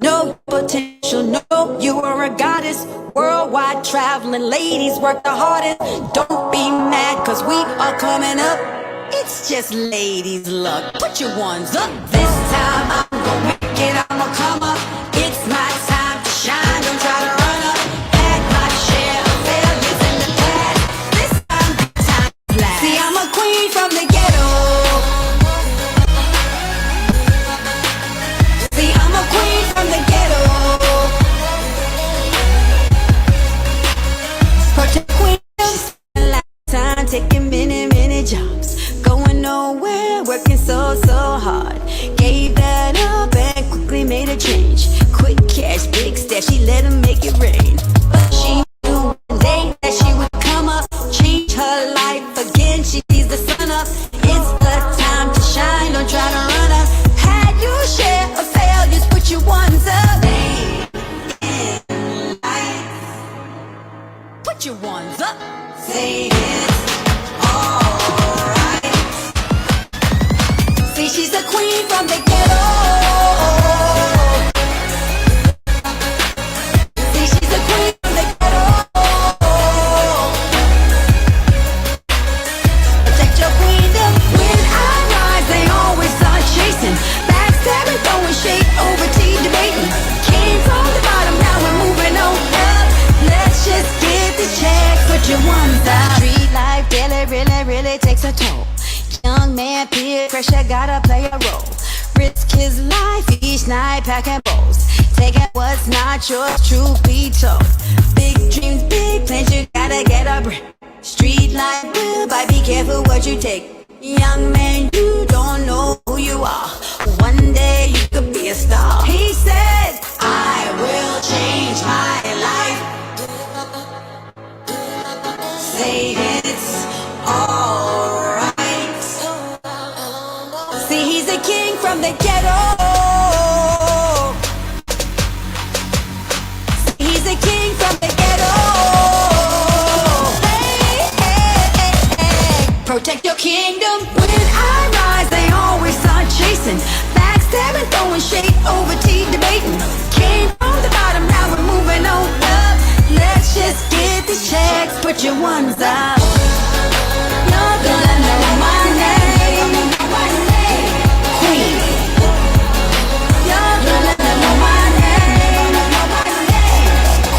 No potential, no, you are a goddess. Worldwide traveling ladies work the hardest. Don't be mad, cause we are coming up. It's just ladies' luck. Put your ones up. This time I'm gonna make it, I'm gonna come up. It's my time to shine, don't try to run up. Had my share of failures in the past. This time, the time's last. See, I'm a queen from the ghetto. See, I'm a queen from the ghetto. Project Queens, lifetime, taking many jobs. Going nowhere, working so hard. Gave that up and quickly made a change. Quick cash, big stash, she let him make it rain. But she knew one day that she would come up, change her life again. She sees the sun up. It's the time to shine, don't try to run up. Had your share of failures, put your ones up. In life, put your ones up. Say it's alright. See, she's a queen from the ghetto. See, she's a queen from the ghetto. Protect your queendom. When I rise, they always start chasing. Backstabbing, throwing shade, over tea debating. Came from the bottom, now we're moving on up. Let's just get the check, put your ones up. Street life really takes a toll. Young man, peer pressure, gotta play a role. Risk his life each night, packing bowls. Taking what's not yours, truth be told. Big dreams, big plans, you gotta get a break. Street life will bite, be careful what you take. Young man, you don't know who you are. One day you could be a star. He said, I will change my life. Say it's alright. See, he's a king from the ghetto. See, he's a king from the ghetto. Hey. Protect your kingdom. When I rise, they always start chasing. Backstabbing, throwing shade, over tea debating. Came from the bottom, now we're moving on up. Let's just get these checks, put your ones up. You're gonna know my name. Queen. You're gonna know my name.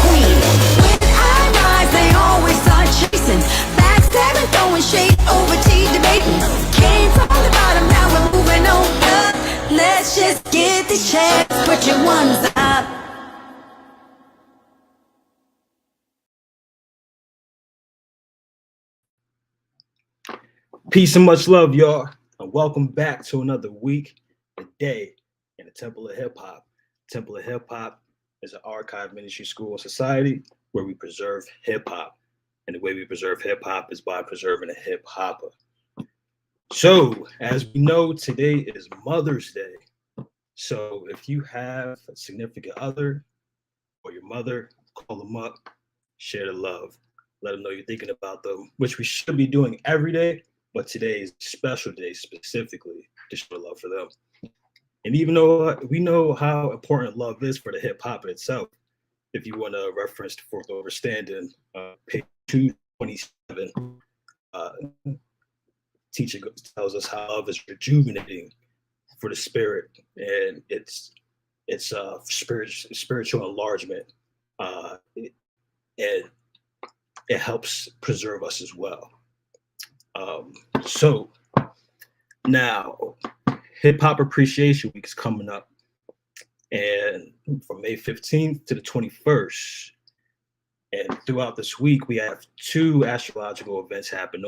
Queen. When I rise, they always start chasing. Backstabbing, throwing shade, over tea debating. Came from the bottom, now we're moving on up. Let's just get these checks, put your ones up. Peace and much love, y'all, and welcome back to another week, a day in the Temple of Hip Hop. Temple of Hip Hop is an archive ministry school and society where we preserve hip hop, and the way we preserve hip hop is by preserving a hip hopper. So, as we know, today is Mother's Day. So, if you have a significant other or your mother, call them up, share the love, let them know you're thinking about them, which we should be doing every day. But today is a special day specifically to show love for them. And even though we know how important love is for the hip hop itself, if you want to reference the fourth overstanding, page 227, TEACHA tells us how love is rejuvenating for the spirit, and it's spiritual enlargement, and it helps preserve us as well. So now Hip Hop Appreciation Week is coming up, and from May 15th to the 21st, and throughout this week we have two astrological events happening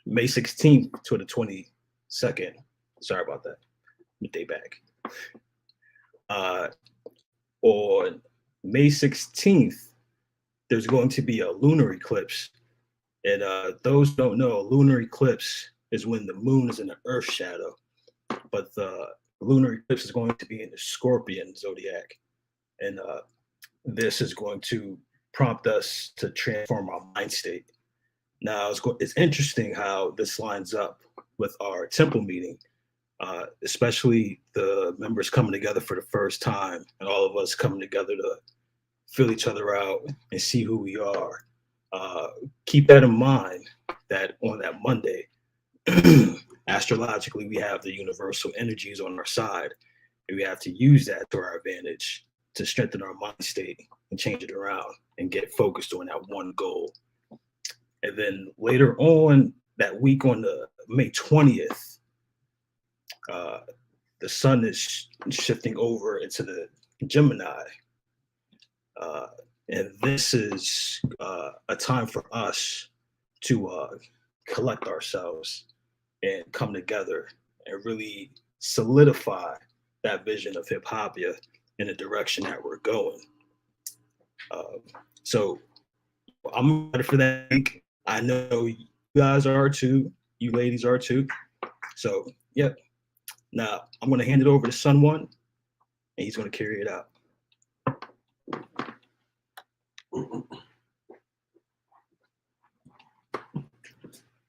May 16th to the 22nd. Sorry about that, I'm a day back. On May 16th, there's going to be a lunar eclipse. And those who don't know, a lunar eclipse is when the moon is in the earth shadow. But the lunar eclipse is going to be in the Scorpion zodiac. And this is going to prompt us to transform our mind state. Now, it's interesting how this lines up with our temple meeting. especially the members coming together for the first time and all of us coming together to fill each other out and see who we are. Keep that in mind that on that Monday, astrologically, we have the universal energies on our side, and we have to use that to our advantage to strengthen our mind state and change it around and get focused on that one goal. And then later on that week, on the May 20th, the sun is shifting over into the Gemini. And this is a time for us to collect ourselves and come together and really solidify that vision of hip hopia in the direction that we're going. So I'm ready for that week. I know you guys are too. You ladies are too. So, yep. Now I'm going to hand it over to Sun One, and he's going to carry it out.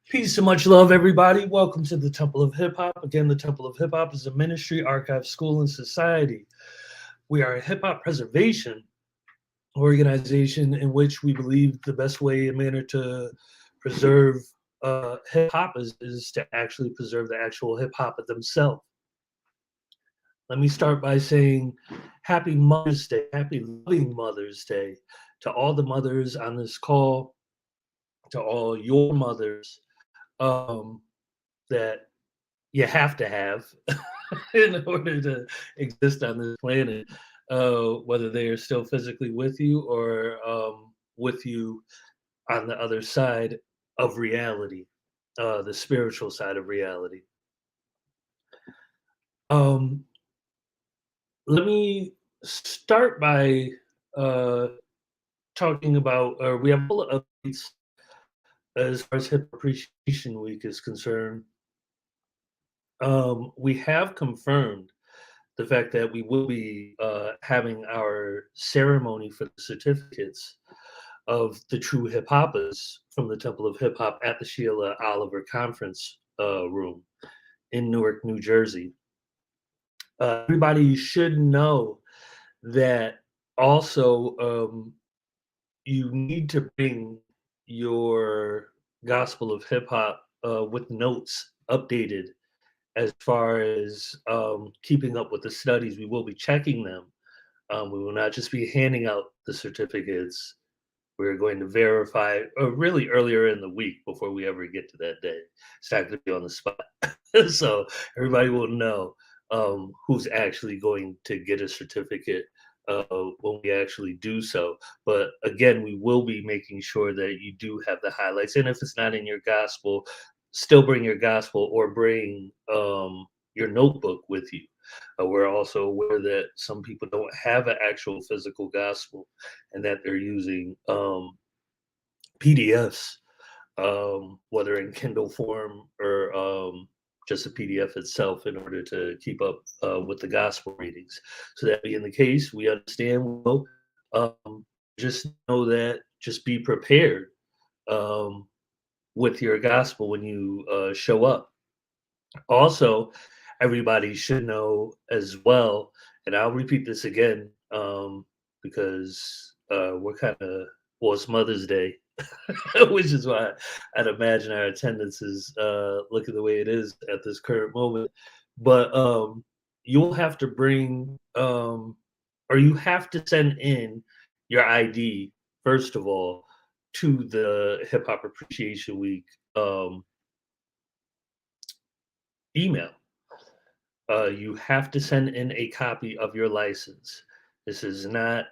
Peace and much love, everybody. Welcome to the Temple of Hip Hop. Again, the Temple of Hip Hop is a ministry, archive, school, and society. We are a hip hop preservation organization in which we believe the best way and manner to preserve hip hop is to actually preserve the actual hip hop themselves. Let me start by saying happy Mother's Day, happy loving Mother's Day to all the mothers on this call, to all your mothers that you have to have in order to exist on this planet, whether they are still physically with you or with you on the other side of reality, the spiritual side of reality. Let me start by talking about, we have a couple of updates as far as Hip Appreciation Week is concerned. We have confirmed the fact that we will be having our ceremony for the certificates of the true hip hoppers from the Temple of Hip Hop at the Sheila Oliver Conference Room in Newark, New Jersey. Everybody should know that also you need to bring your Gospel of Hip Hop with notes updated as far as keeping up with the studies. We will be checking them. We will not just be handing out the certificates. We're going to verify really earlier in the week before we ever get to that day. It's not going to be on the spot. So everybody will know who's actually going to get a certificate when we actually do so. But again, we will be making sure that you do have the highlights. And if it's not in your gospel, still bring your gospel or bring your notebook with you. We're also aware that some people don't have an actual physical gospel and that they're using PDFs, whether in Kindle form or just a PDF itself in order to keep up with the gospel readings. So that being the case, we understand. Well, just know that, just be prepared with your gospel when you show up. Also, everybody should know as well, and I'll repeat this again because we're kind of, well, it's Mother's Day, which is why I'd imagine our attendance is looking the way it is at this current moment. But you'll have to bring, or you have to send in your ID, first of all, to the Hip Hop Appreciation Week email. You have to send in a copy of your license. This is not,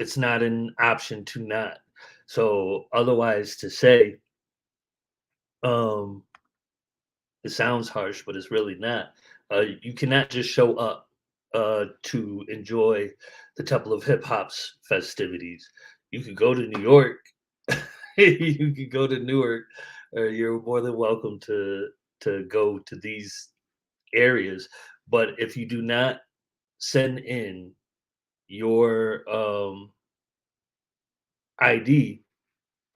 it's not an option to not. So otherwise to say, it sounds harsh, but it's really not. You cannot just show up to enjoy the Temple of Hip Hop's festivities. You could go to New York, you could go to Newark, you're more than welcome to go to these areas. But if you do not send in your ID,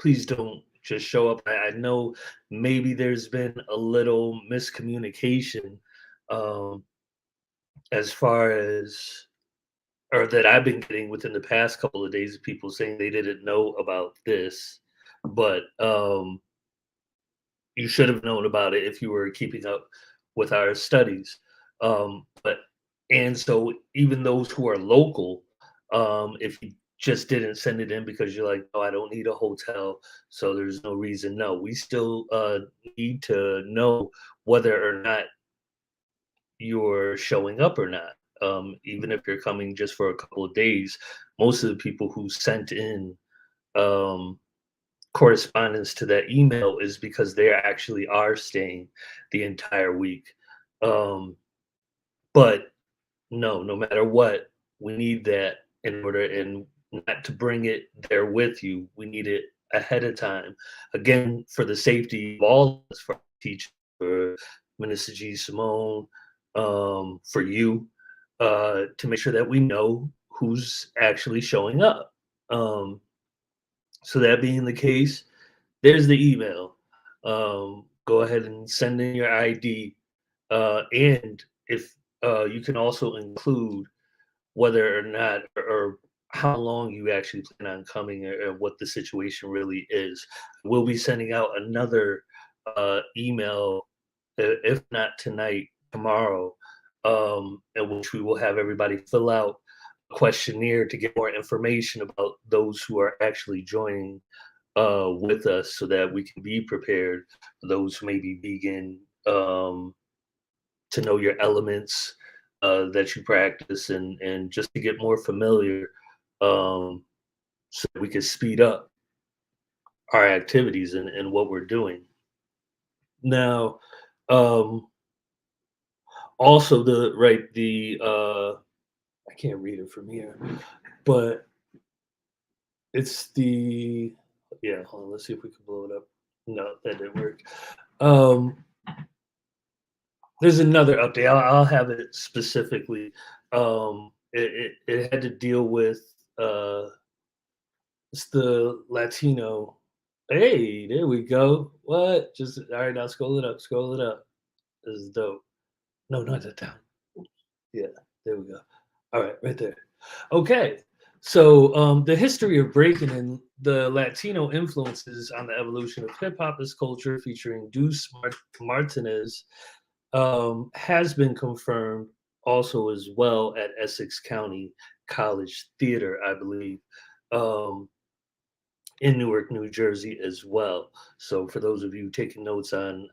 please don't just show up. I know maybe there's been a little miscommunication Um, as far as or that I've been getting within the past couple of days, of people saying they didn't know about this, but you should have known about it if you were keeping up with our studies. But and so even those who are local, if you just didn't send it in because you're like, oh, I don't need a hotel, so there's no reason. No, we still need to know whether or not you're showing up or not. Even if you're coming just for a couple of days, most of the people who sent in um, correspondence to that email is because they actually are staying the entire week. Um, but no matter what, we need that in order and not to bring it there with you. We need it ahead of time. Again, for the safety of all of us, for our teacher, for Minister GSIMONE, for you, to make sure that we know who's actually showing up. Um, so that being the case, there's the email. Go ahead and send in your ID. And if you can also include whether or not or how long you actually plan on coming or what the situation really is. We'll be sending out another email, if not tonight, tomorrow, in which we will have everybody fill out a questionnaire to get more information about those who are actually joining with us so that we can be prepared for those who may be vegan, to know your elements that you practice and just to get more familiar, so that we can speed up our activities and what we're doing. Now, um, also I can't read it from here, but it's the yeah, hold on, let's see if we can blow it up. No, that didn't work. Um, There's another update. I'll have it specifically. It had to deal with it's the Latino. Hey, there we go. What? Just all right. Now scroll it up. Scroll it up. This is dope. No, not that down. Yeah, there we go. All right, right there. Okay. So the history of breaking and the Latino influences on the evolution of hip hop as culture, featuring Martinez, has been confirmed also as well at Essex County College Theater, I believe, um, in Newark, New Jersey as well. So for those of you taking notes on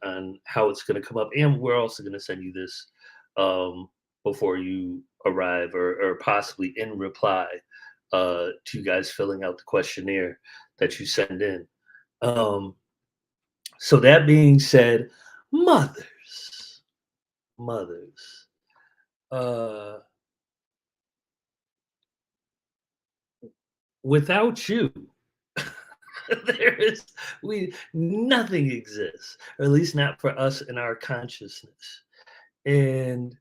how it's going to come up, and we're also going to send you this before you arrive, or possibly in reply to you guys filling out the questionnaire that you send in. Um, so that being said, mothers, mothers. Uh, Without you, there is we nothing exists, or at least not for us in our consciousness. And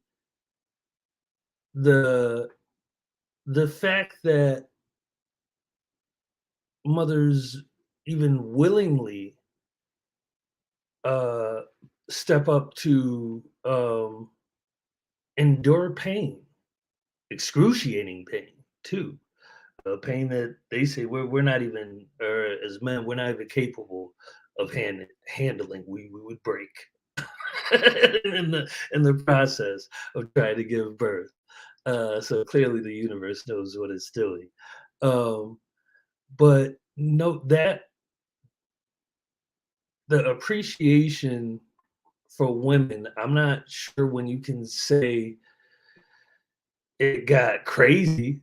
the the fact that mothers even willingly uh step up to endure pain, excruciating pain too, pain that they say we're not even, or as men, we're not even capable of handling. We would break in the process of trying to give birth. So clearly, the universe knows what it's doing. Um, but note that the appreciation for women, I'm not sure when you can say it got crazy.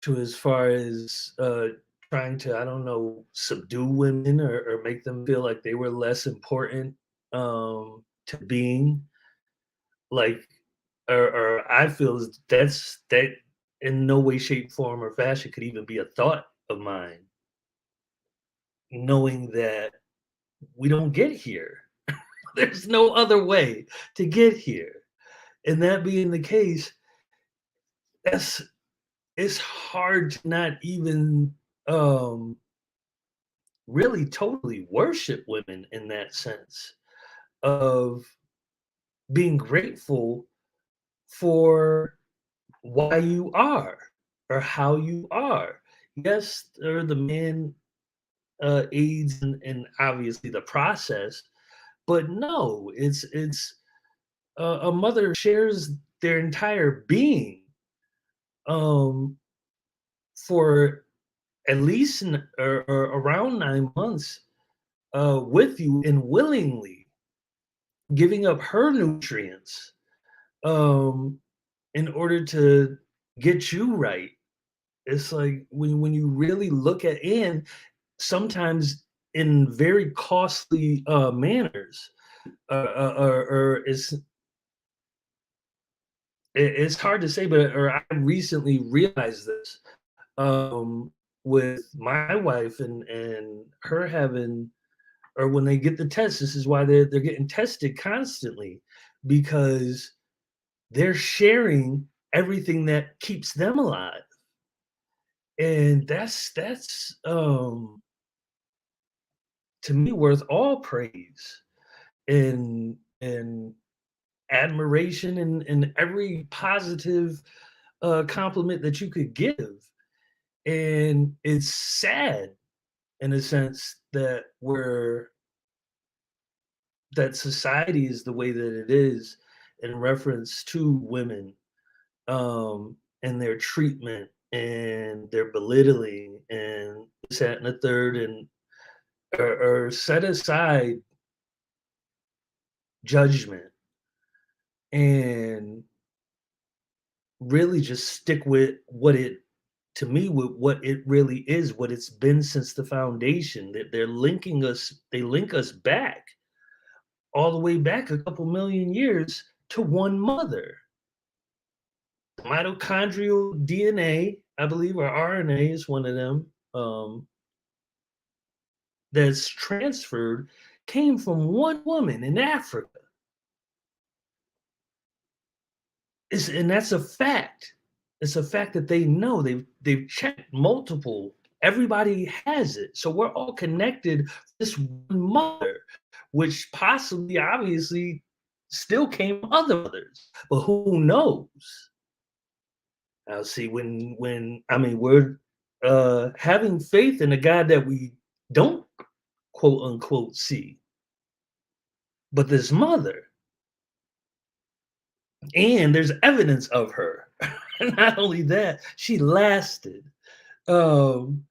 To as far as trying to, I don't know, subdue women, or make them feel like they were less important to being like, or I feel is that in no way, shape, form, or fashion could even be a thought of mine, knowing that we don't get here. There's no other way to get here. And that being the case, that's it's hard to not even really totally worship women in that sense of being grateful for why you are or how you are. Yes, there are the man aids and obviously the process, but no, it's a mother shares their entire being um, for at least or around 9 months with you and willingly giving up her nutrients um, in order to get you right. It's like when you really look at, and sometimes in very costly manners, or it's hard to say, but or I recently realized this with my wife and her having, or when they get the test, this is why they're getting tested constantly because they're sharing everything that keeps them alive. And that's to me worth all praise and admiration and every positive compliment that you could give. And it's sad in a sense that society is the way that it is in reference to women and their treatment and their belittling and this, that, and the third, and or set aside judgment and really just stick with what it to me with what it really is, what it's been since the foundation. That they link us back all the way back a couple million years to one mother. Mitochondrial DNA, I believe, or RNA is one of them, that's transferred, came from one woman in Africa. And that's a fact. It's a fact that they know. They've checked multiple. Everybody has it. So we're all connected. This one mother, which possibly, obviously, still came from other mothers, but who knows? Now, see, when I mean we're having faith in a God that we don't quote unquote see, but this mother, and there's evidence of her. Not only that, she lasted. Um,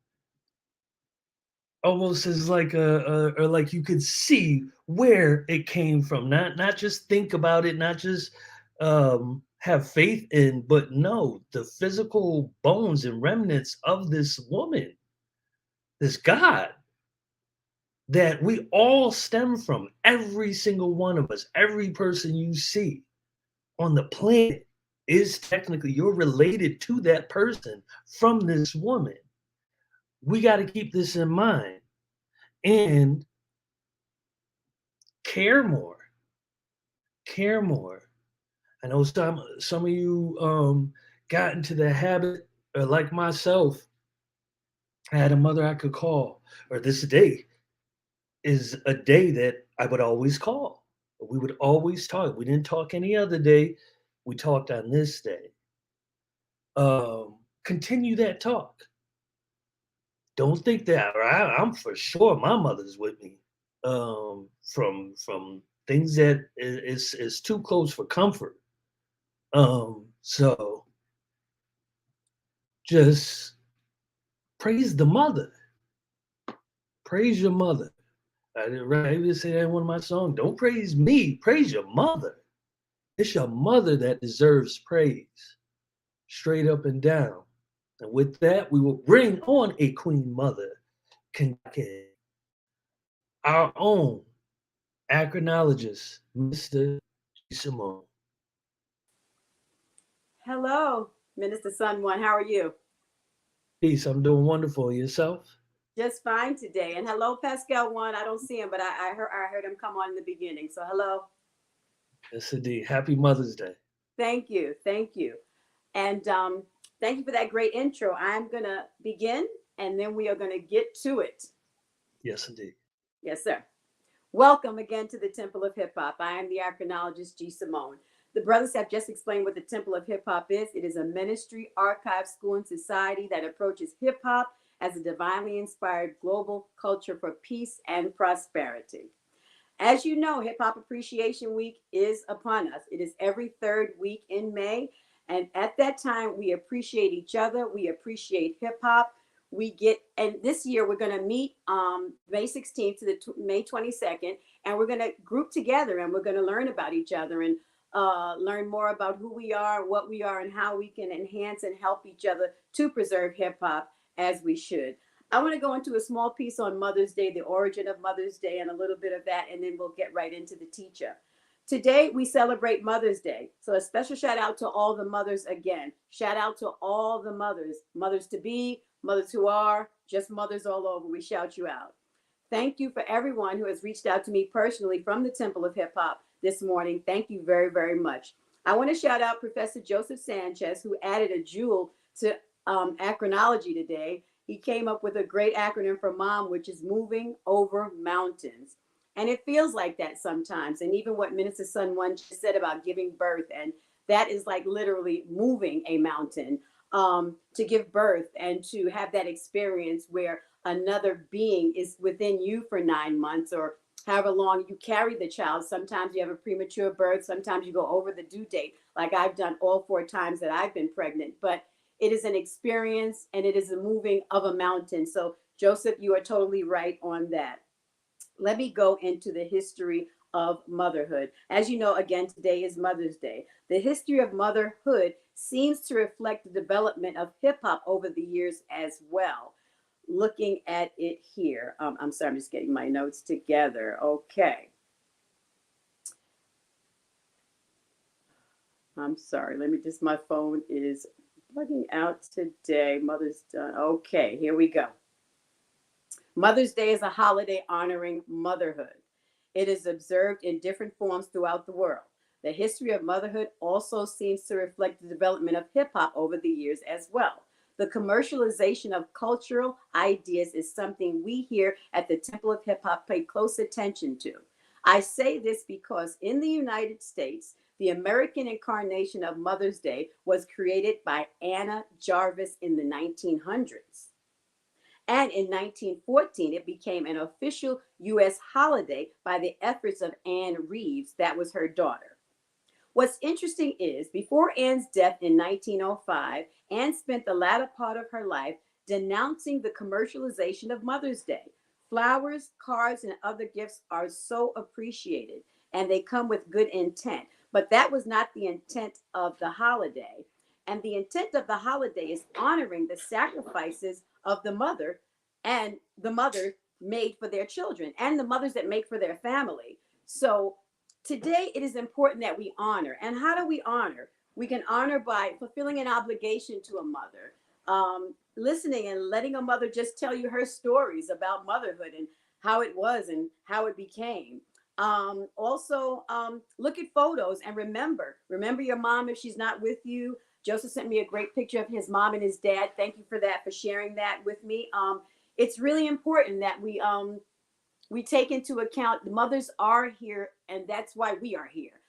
almost as like or like you could see where it came from. Not just think about it, not just have faith in, but no, the physical bones and remnants of this woman, this God that we all stem from, every single one of us, every person you see on the planet is technically, you're related to that person from this woman. We got to keep this in mind and care more. Care more. I know some of you got into the habit, or like myself, I had a mother I could call, or this day is a day that I would always call. We would always talk. We didn't talk any other day. We talked on this day. Continue that talk. Don't think that I'm for sure my mother's with me. From things that is too close for comfort. So just praise the mother. Praise your mother. I even say that in one of my songs. Don't praise me, praise your mother. It's your mother that deserves praise, straight up and down. And with that, we will bring on a queen mother, Kentucky, our own acronologist, Mr. GSIMONE. Hello, Minister Sun One. How are you? Peace. I'm doing wonderful. Yourself? Just fine today. And hello, PASCAL-ONE. I don't see him, but I heard him come on in the beginning. So hello. Yes, indeed. Happy Mother's Day. Thank you. Thank you. And thank you for that great intro. I'm going to begin, and then we are going to get to it. Yes, indeed. Yes, sir. Welcome again to the Temple of Hip Hop. I am the Acronologist, GSIMONE. The brothers have just explained what the Temple of Hip Hop is. It is a ministry, archive, school, and society that approaches hip hop as a divinely inspired global culture for peace and prosperity. As you know, Hip Hop Appreciation Week is upon us. It is every third week in May. And at that time, we appreciate each other. We appreciate hip hop. And this year we're going to meet May 16th to May 22nd, and we're going to group together and we're going to learn about each other and learn more about who we are, what we are, and how we can enhance and help each other to preserve hip hop as we should. I want to go into a small piece on Mother's Day, the origin of Mother's Day, and a little bit of that, and then we'll get right into the teacher. Today, we celebrate Mother's Day. So a special shout out to all the mothers again. Shout out to all the mothers, mothers to be, mothers who are, just mothers all over. We shout you out. Thank you for everyone who has reached out to me personally from the Temple of Hip Hop this morning. Thank you very, very much. I want to shout out Professor Joseph Sanchez, who added a jewel to acronology today. He came up with a great acronym for MOM, which is Moving Over Mountains. And it feels like that sometimes. And even what Minister Sun One said about giving birth, and that is like literally moving a mountain to give birth and to have that experience where another being is within you for 9 months or however long you carry the child. Sometimes you have a premature birth. Sometimes you go over the due date, like I've done all 4 times that I've been pregnant. But it is an experience and it is a moving of a mountain. So Joseph, you are totally right on that. Let me go into the history of motherhood. As you know, again, today is Mother's Day. The history of motherhood seems to reflect the development of hip hop over the years as well. Looking at it here. I'm sorry, I'm just getting my notes together. Okay. I'm sorry. My phone is bugging out today. Mother's done. Okay, here we go. Mother's Day is a holiday honoring motherhood. It is observed in different forms throughout the world. The history of motherhood also seems to reflect the development of hip hop over the years as well. The commercialization of cultural ideas is something we here at the Temple of Hip Hop pay close attention to. I say this because in the United States, the American incarnation of Mother's Day was created by Anna Jarvis in the 1900s. And in 1914, it became an official U.S. holiday by the efforts of Anne Reeves. That was her daughter. What's interesting is, before Anne's death in 1905, Anne spent the latter part of her life denouncing the commercialization of Mother's Day. Flowers, cards, and other gifts are so appreciated, and they come with good intent. But that was not the intent of the holiday. And the intent of the holiday is honoring the sacrifices of the mother and the mother made for their children and the mothers that make for their family. So today it is important that we honor. And how do we honor? We can honor by fulfilling an obligation to a mother, listening and letting a mother just tell you her stories about motherhood and how it was and how it became. Also, look at photos and remember your mom if she's not with you. Joseph sent me a great picture of his mom and his dad. Thank you for that, for sharing that with me. It's really important that we take into account the mothers are here, and that's why we are here.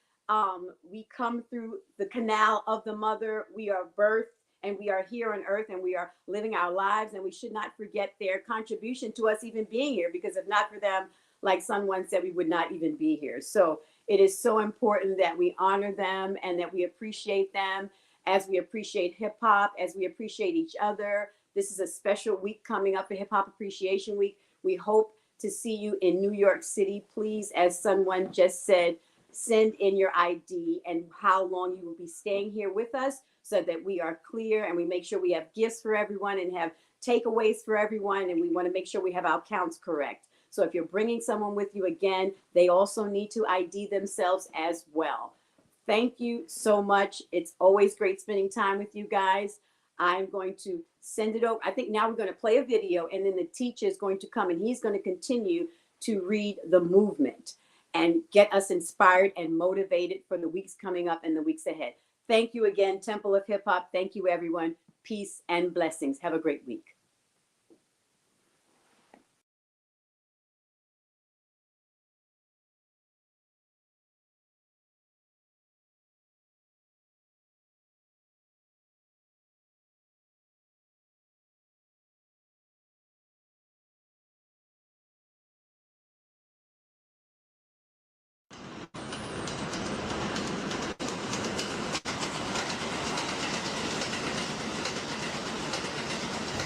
We come through the canal of the mother. We are birthed, and we are here on earth, and we are living our lives, and we should not forget their contribution to us even being here, because if not for them, like someone said, we would not even be here. So it is so important that we honor them and that we appreciate them, as we appreciate hip hop, as we appreciate each other. This is a special week coming up for Hip Hop Appreciation Week. We hope to see you in New York City. Please, as someone just said, send in your ID and how long you will be staying here with us so that we are clear and we make sure we have gifts for everyone and have takeaways for everyone. And we want to make sure we have our counts correct. So if you're bringing someone with you again, they also need to ID themselves as well. Thank you so much. It's always great spending time with you guys. I'm going to send it over. I think now we're going to play a video, and then the teacher is going to come and he's going to continue to read the movement and get us inspired and motivated for the weeks coming up and the weeks ahead. Thank you again, Temple of Hip Hop. Thank you, everyone. Peace and blessings. Have a great week.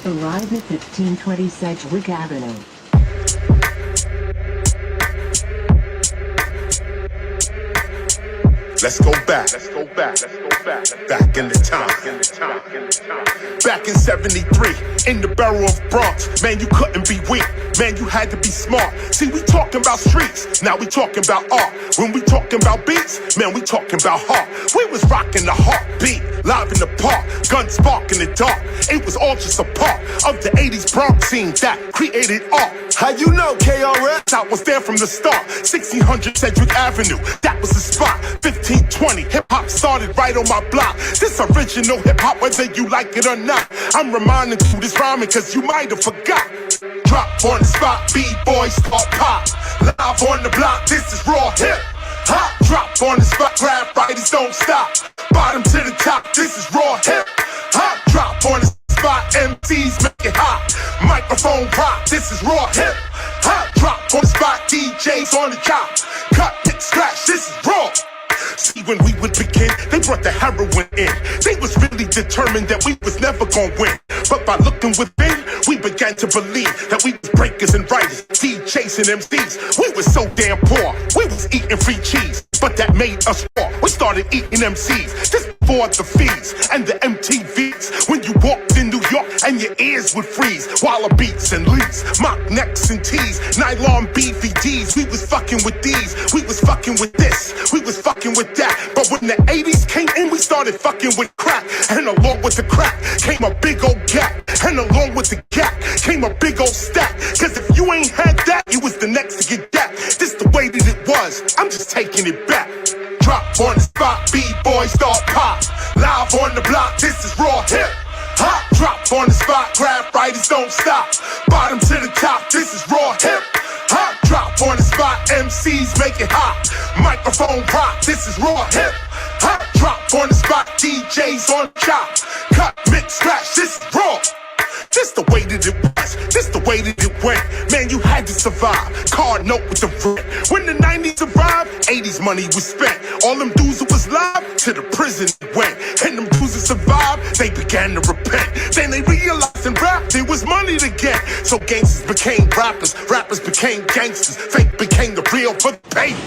Arrive at 1520 Sedgwick Avenue. Let's go back. Back in the time. Back in 73, in the borough of Bronx. Man, you couldn't be weak. Man, you had to be smart. See, we talking about streets. Now we talking about art. When we talking about beats, man, we talking about heart. We was rocking the heartbeat, live in the park. Gun spark in the dark. It was all just a part of the 80s Bronx scene that created art. How you know, KRS? I was there from the start. 1600 Sedgwick Avenue, that was the spot. 1520, hip-hop started right on my block. This original hip-hop, whether you like it or not. I'm reminding you this rhyming cause you might have forgot. Drop on the spot, B-boys start pop. Live on the block, this is raw hip-hop. Drop on the spot, grab writers don't stop. Bottom to the top, this is raw hip-hop. Drop on the spot, MCs make it hot. Microphone rock, this is raw hip-hop. Drop on the spot, DJs on the chop. Cut, hit, scratch, this is raw. See, when we would begin, they brought the heroin in. They was really determined that we was never gonna win. But by looking within, we began to believe that we was breakers and writers, chasing MCs. We was so damn poor, we was eating free cheese. But that made us poor. We started eating MCs. This before the fees and the MTVs. When you walked in New York and your ears would freeze. Walla beats and leads, mock necks and tees, nylon BVDs. We was fucking with these, we was fucking with this, we was fucking with that. But when the 80s came in, we started fucking with crack. And along with the crack came a big old gap. And along with the gap came a big old stack. Cause if you ain't had that, you was the next to get that. This the way that it was, I'm just taking it back. Drop on the spot, B-boys start pop. Live on the block, this is raw hip-hop. Drop on the spot, grab writers don't stop. Bottom to the top, this is raw hip-hop. Drop on the spot, MCs make it hot. Microphone rock, this is raw hip-hop. Drop on the spot, DJs on chop. Cut, mix, scratch, this is raw. This the way that it was, this the way that it went. Man, you had to survive, card note with the rent. When the 90s arrived, 80s money was spent. All them dudes that was live, to the prison went. And them dudes that survived, they began to repent. Then they realized in rap, there was money to get. So gangsters became rappers, rappers became gangsters. Fake became the real for the paper.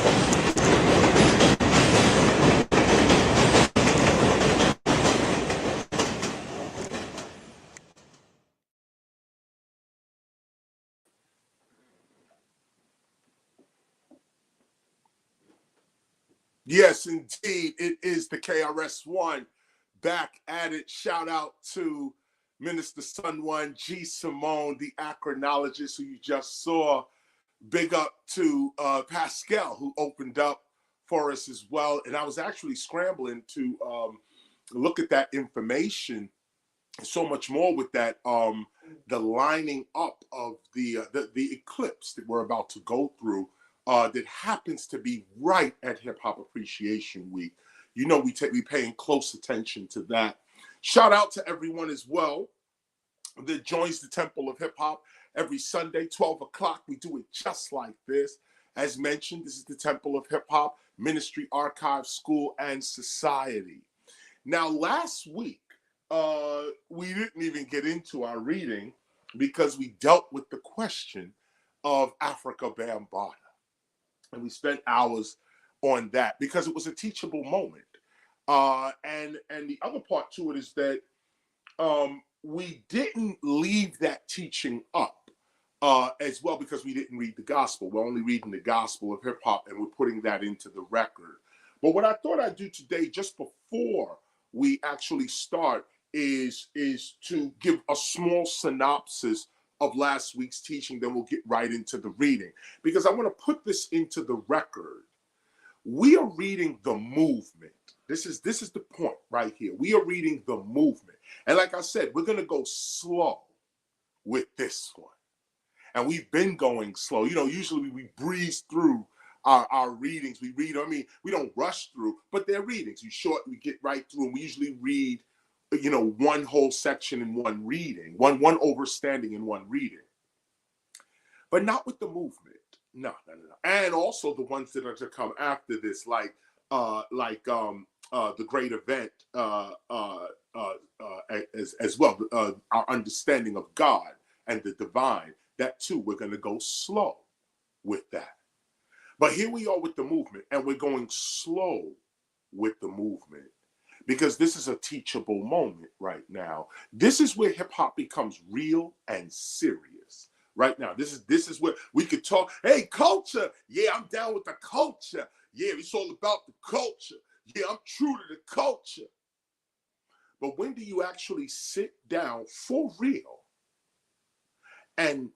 Yes, indeed. It is the KRS-ONE back at it. Shout out to Minister Sun One, GSIMONE, the Acronologist who you just saw. Big up to Pascal, who opened up for us as well. And I was actually scrambling to look at that information. So much more with that, the lining up of the eclipse that we're about to go through. That happens to be right at Hip Hop Appreciation Week. You know, we paying close attention to that. Shout out to everyone as well that joins the Temple of Hip Hop every Sunday, 12 o'clock. We do it just like this. As mentioned, this is the Temple of Hip Hop, Ministry, Archive, School, and Society. Now, last week, we didn't even get into our reading because we dealt with the question of Africa Bambaataa. And we spent hours on that because it was a teachable moment. And the other part to it is that we didn't leave that teaching up as well because we didn't read the gospel. We're only reading the gospel of hip hop and we're putting that into the record. But what I thought I'd do today, just before we actually start, is to give a small synopsis of last week's teaching, then we'll get right into the reading. Because I want to put this into the record. We are reading the movement. This is the point right here. We are reading the movement. And like I said, we're going to go slow with this one. And we've been going slow. You know, usually we breeze through our readings. We read, I mean, we don't rush through, but they're readings. We short, we get right through, and we usually read, you know, one whole section in one reading, one overstanding in one reading. But not with the movement. No. And also the ones that are to come after this, like the great event as well, our understanding of God and the divine, that too, we're going to go slow with that. But here we are with the movement, and we're going slow with the movement because this is a teachable moment right now. This is where hip hop becomes real and serious. Right now, this is where we could talk. Hey, culture, yeah, I'm down with the culture. Yeah, it's all about the culture. Yeah, I'm true to the culture. But when do you actually sit down for real and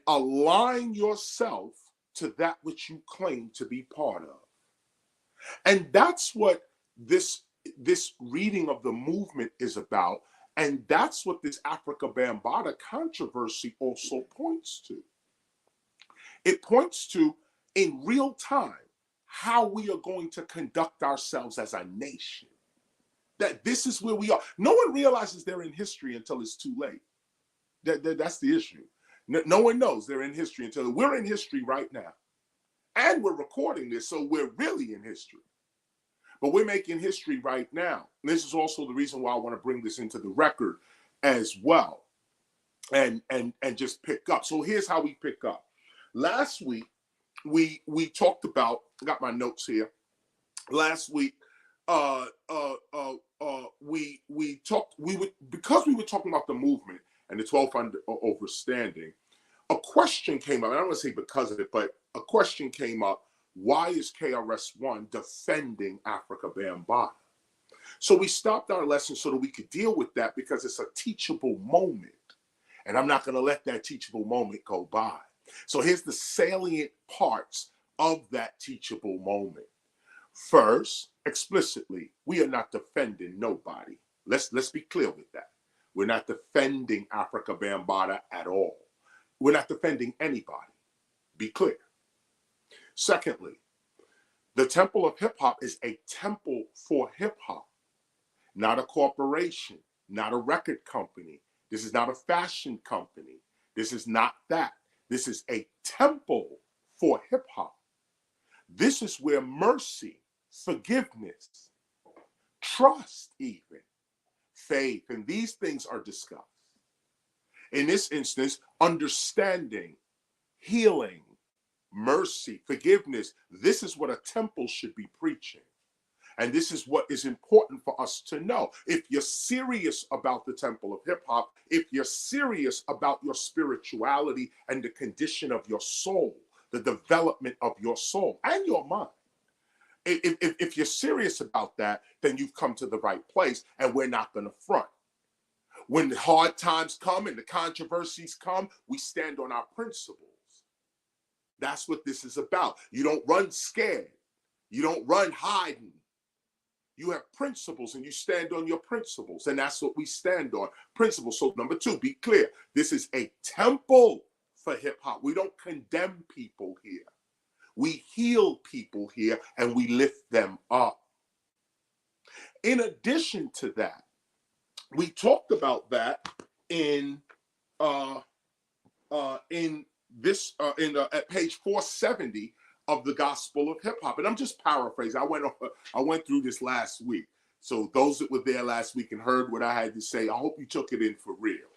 align yourself to that which you claim to be part of? And that's what this reading of the movement is about. And that's what this Africa Bambaataa controversy also points to. It points to, in real time, how we are going to conduct ourselves as a nation. That this is where we are. No one realizes they're in history until it's too late. That's the issue. No one knows they're in history until we're in history right now. And we're recording this, so we're really in history. But we're making history right now. And this is also the reason why I want to bring this into the record as well. And just pick up. So here's how we pick up. Last week, we talked about, I got my notes here. Last week, because we were talking about the movement and the 12th overstanding, a question came up. I don't want to say because of it, but a question came up. Why is KRS-ONE defending Africa Bambaataa? So we stopped our lesson so that we could deal with that because it's a teachable moment. And I'm not going to let that teachable moment go by. So here's the salient parts of that teachable moment. First, explicitly, we are not defending nobody. Let's be clear with that. We're not defending Africa Bambaataa at all. We're not defending anybody. Be clear. Secondly, the Temple of Hip Hop is a temple for hip hop, not a corporation, not a record company. This is not a fashion company. This is not that. This is a temple for hip hop. This is where mercy, forgiveness, trust, even faith, and these things are discussed. In this instance, understanding, healing, mercy, forgiveness. This is what a temple should be preaching. And this is what is important for us to know. If you're serious about the Temple of Hip Hop, if you're serious about your spirituality and the condition of your soul, the development of your soul and your mind, if you're serious about that, then you've come to the right place, and we're not going to front. When the hard times come and the controversies come, we stand on our principles. That's what this is about. You don't run scared. You don't run hiding. You have principles and you stand on your principles. And that's what we stand on, principles. So number two, be clear. This is a temple for hip hop. We don't condemn people here. We heal people here and we lift them up. In addition to that, we talked about that at page 470 of the Gospel of Hip Hop, and I'm just paraphrasing. I went through this last week, so those that were there last week and heard what I had to say, I hope you took it in for real.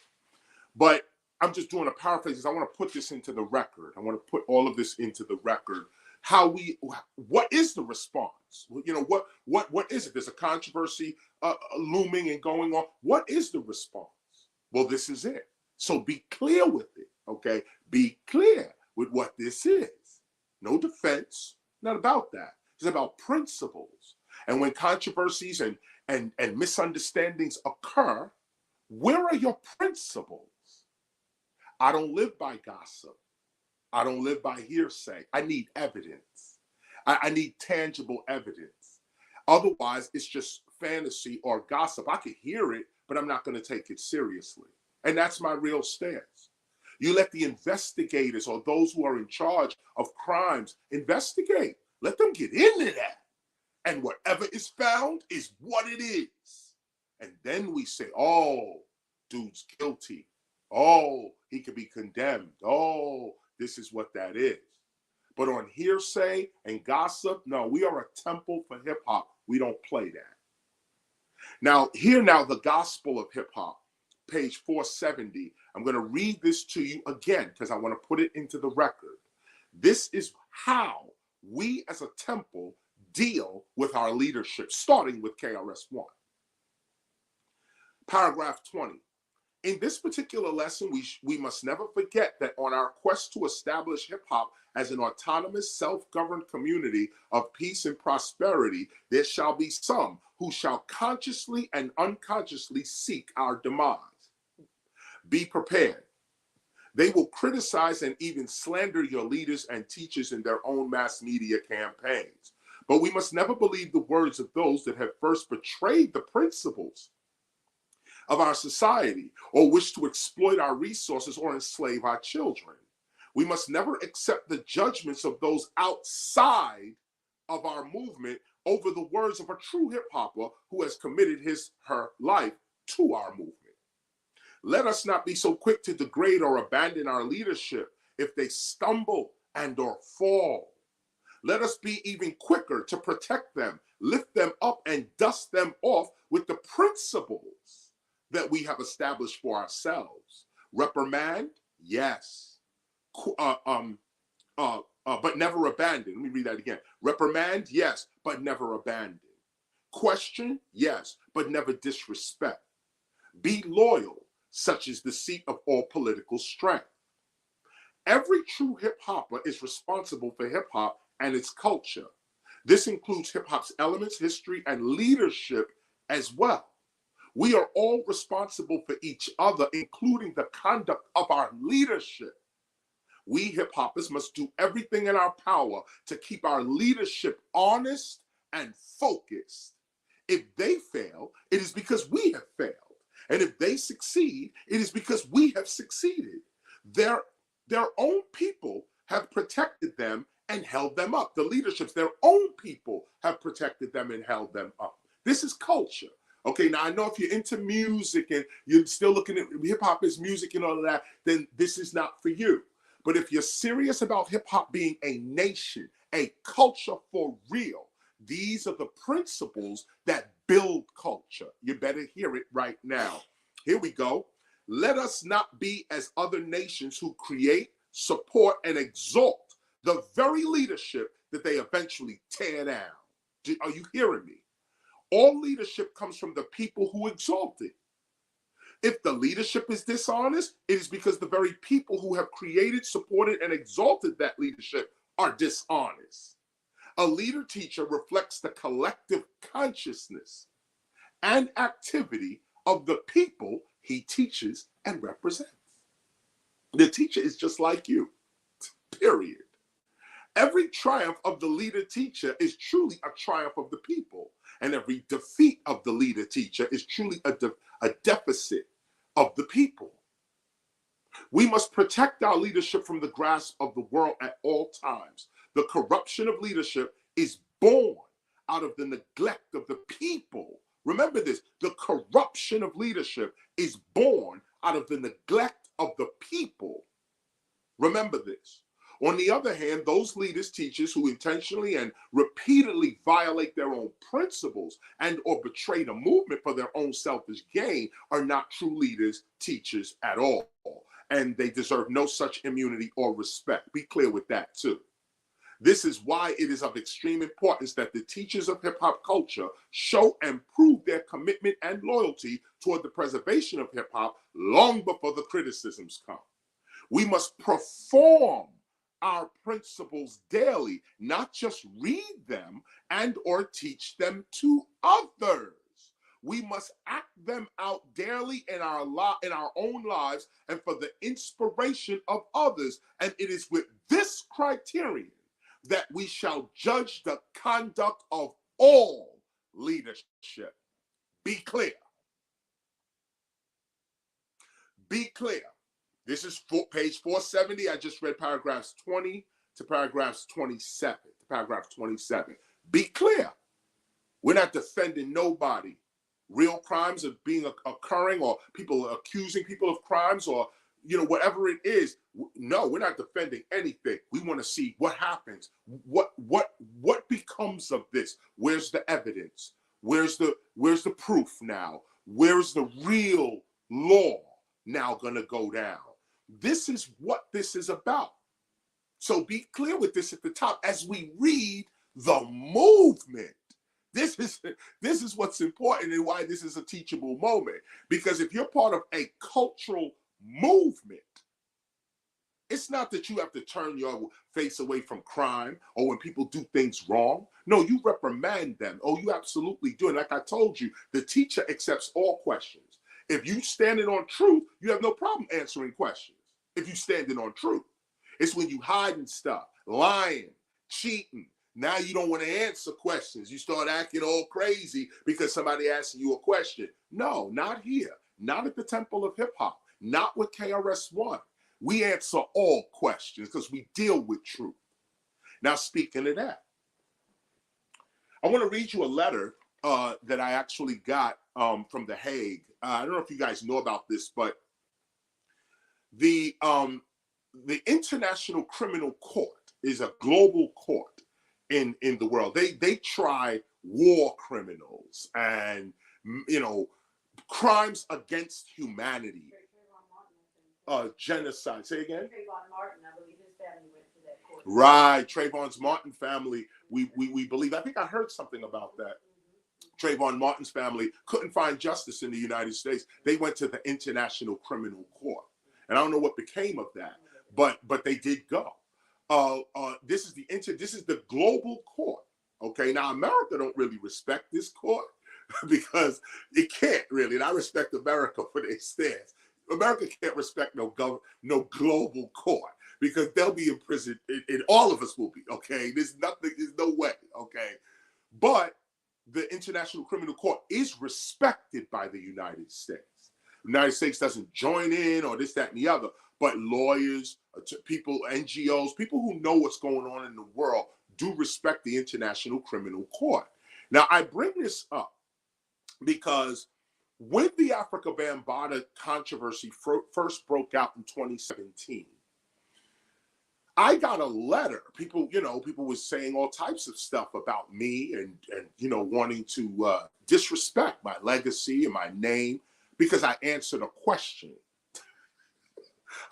But I'm just doing a paraphrase. I want to put this into the record. I want to put all of this into the record. What is the response? You know, what is it? There's a controversy looming and going on. What is the response? Well, this is it. So be clear with it, okay? Be clear with what this is. No defense, not about that. It's about principles. And when controversies and misunderstandings occur, where are your principles? I don't live by gossip. I don't live by hearsay. I need evidence. I need tangible evidence. Otherwise, it's just fantasy or gossip. I could hear it, but I'm not going to take it seriously. And that's my real stance. You let the investigators or those who are in charge of crimes investigate. Let them get into that. And whatever is found is what it is. And then we say, oh, dude's guilty. Oh, he could be condemned. Oh, this is what that is. But on hearsay and gossip, no, we are a temple for hip hop. We don't play that. Now, hear now the gospel of hip hop, page 470. I'm going to read this to you again because I want to put it into the record. This is how we as a temple deal with our leadership, starting with KRS-ONE. Paragraph 20. In this particular lesson, we must never forget that on our quest to establish hip-hop as an autonomous, self-governed community of peace and prosperity, there shall be some who shall consciously and unconsciously seek our demise. Be prepared. They will criticize and even slander your leaders and teachers in their own mass media campaigns. But we must never believe the words of those that have first betrayed the principles of our society or wish to exploit our resources or enslave our children. We must never accept the judgments of those outside of our movement over the words of a true hip-hopper who has committed her life to our movement. Let us not be so quick to degrade or abandon our leadership if they stumble and or fall. Let us be even quicker to protect them, lift them up, and dust them off with the principles that we have established for ourselves. Reprimand, yes. But never abandon. Let me read that again. Reprimand, yes, but never abandon. Question, yes, but never disrespect. Be loyal, such is the seat of all political strength. Every true hip-hopper is responsible for hip-hop and its culture. This includes hip-hop's elements, history, and leadership as well. We are all responsible for each other, including the conduct of our leadership. We hip-hoppers must do everything in our power to keep our leadership honest and focused. If they fail, it is because we have failed. And if they succeed, it is because we have succeeded. Their own people have protected them and held them up. The leaderships, their own people have protected them and held them up. This is culture. Okay, now I know if you're into music and you're still looking at hip-hop as music and all of that, then this is not for you. But if you're serious about hip-hop being a nation, a culture for real, these are the principles that build culture. You better hear it right now. Here we go. Let us not be as other nations who create, support, and exalt the very leadership that they eventually tear down. Are you hearing me? All leadership comes from the people who exalt it. If the leadership is dishonest, it is because the very people who have created, supported, and exalted that leadership are dishonest. A leader teacher reflects the collective consciousness and activity of the people he teaches and represents. The teacher is just like you, period. Every triumph of the leader teacher is truly a triumph of the people, and every defeat of the leader teacher is truly a deficit of the people. We must protect our leadership from the grasp of the world at all times. The corruption of leadership is born out of the neglect of the people. Remember this, the corruption of leadership is born out of the neglect of the people. Remember this. On the other hand, those leaders, teachers who intentionally and repeatedly violate their own principles and or betray the movement for their own selfish gain are not true leaders, teachers at all. And they deserve no such immunity or respect. Be clear with that too. This is why it is of extreme importance that the teachers of hip-hop culture show and prove their commitment and loyalty toward the preservation of hip-hop long before the criticisms come. We must perform our principles daily, not just read them and or teach them to others. We must act them out daily in our own lives and for the inspiration of others. And it is with this criterion that we shall judge the conduct of all leadership. Be clear. Be clear. This is page 470. I just read paragraphs 20 to paragraphs 27. Paragraph 27. Be clear. We're not defending nobody. Real crimes are occurring, or people are accusing people of crimes, or whatever it is. No, we're not defending anything. We want to see what happens. What what becomes of this? Where's the evidence? Where's the proof now? Where's the real law now gonna go down? This is what this is about. So be clear with this at the top as we read the movement. This is what's important and why this is a teachable moment. Because if you're part of a cultural movement, it's not that you have to turn your face away from crime or when people do things wrong. No, you reprimand them. Oh, you absolutely do. And like I told you, the teacher accepts all questions. If you standing on truth, you have no problem answering questions. If you standing on truth, it's when you hiding stuff, lying, cheating. Now you don't want to answer questions. You start acting all crazy because somebody asking you a question. No, not here. Not at the Temple of Hip Hop. Not with KRS-ONE. We answer all questions because we deal with truth. Now, speaking of that, I want to read you a letter that I actually got from The Hague. I don't know if you guys know about this, but the International Criminal Court is a global court in the world. They try war criminals and, you know, crimes against humanity. Genocide. Say again? Trayvon Martin, I believe his family went to that court. Right. Trayvon's Martin family, we believe. I think I heard something about that. Trayvon Martin's family couldn't find justice in the United States. They went to the International Criminal Court. And I don't know what became of that, but they did go. This is the global court. Okay. Now America don't really respect this court because it can't really. And I respect America for their stance. America can't respect no global court because they'll be in prison and all of us will be, okay? There's no way, okay? But the International Criminal Court is respected by the United States. The United States doesn't join in or this, that, and the other, but lawyers, people, NGOs, people who know what's going on in the world do respect the International Criminal Court. Now, I bring this up because when the Africa Bambaataa controversy first broke out in 2017, I got a letter. People were saying all types of stuff about me and wanting to disrespect my legacy and my name because I answered a question.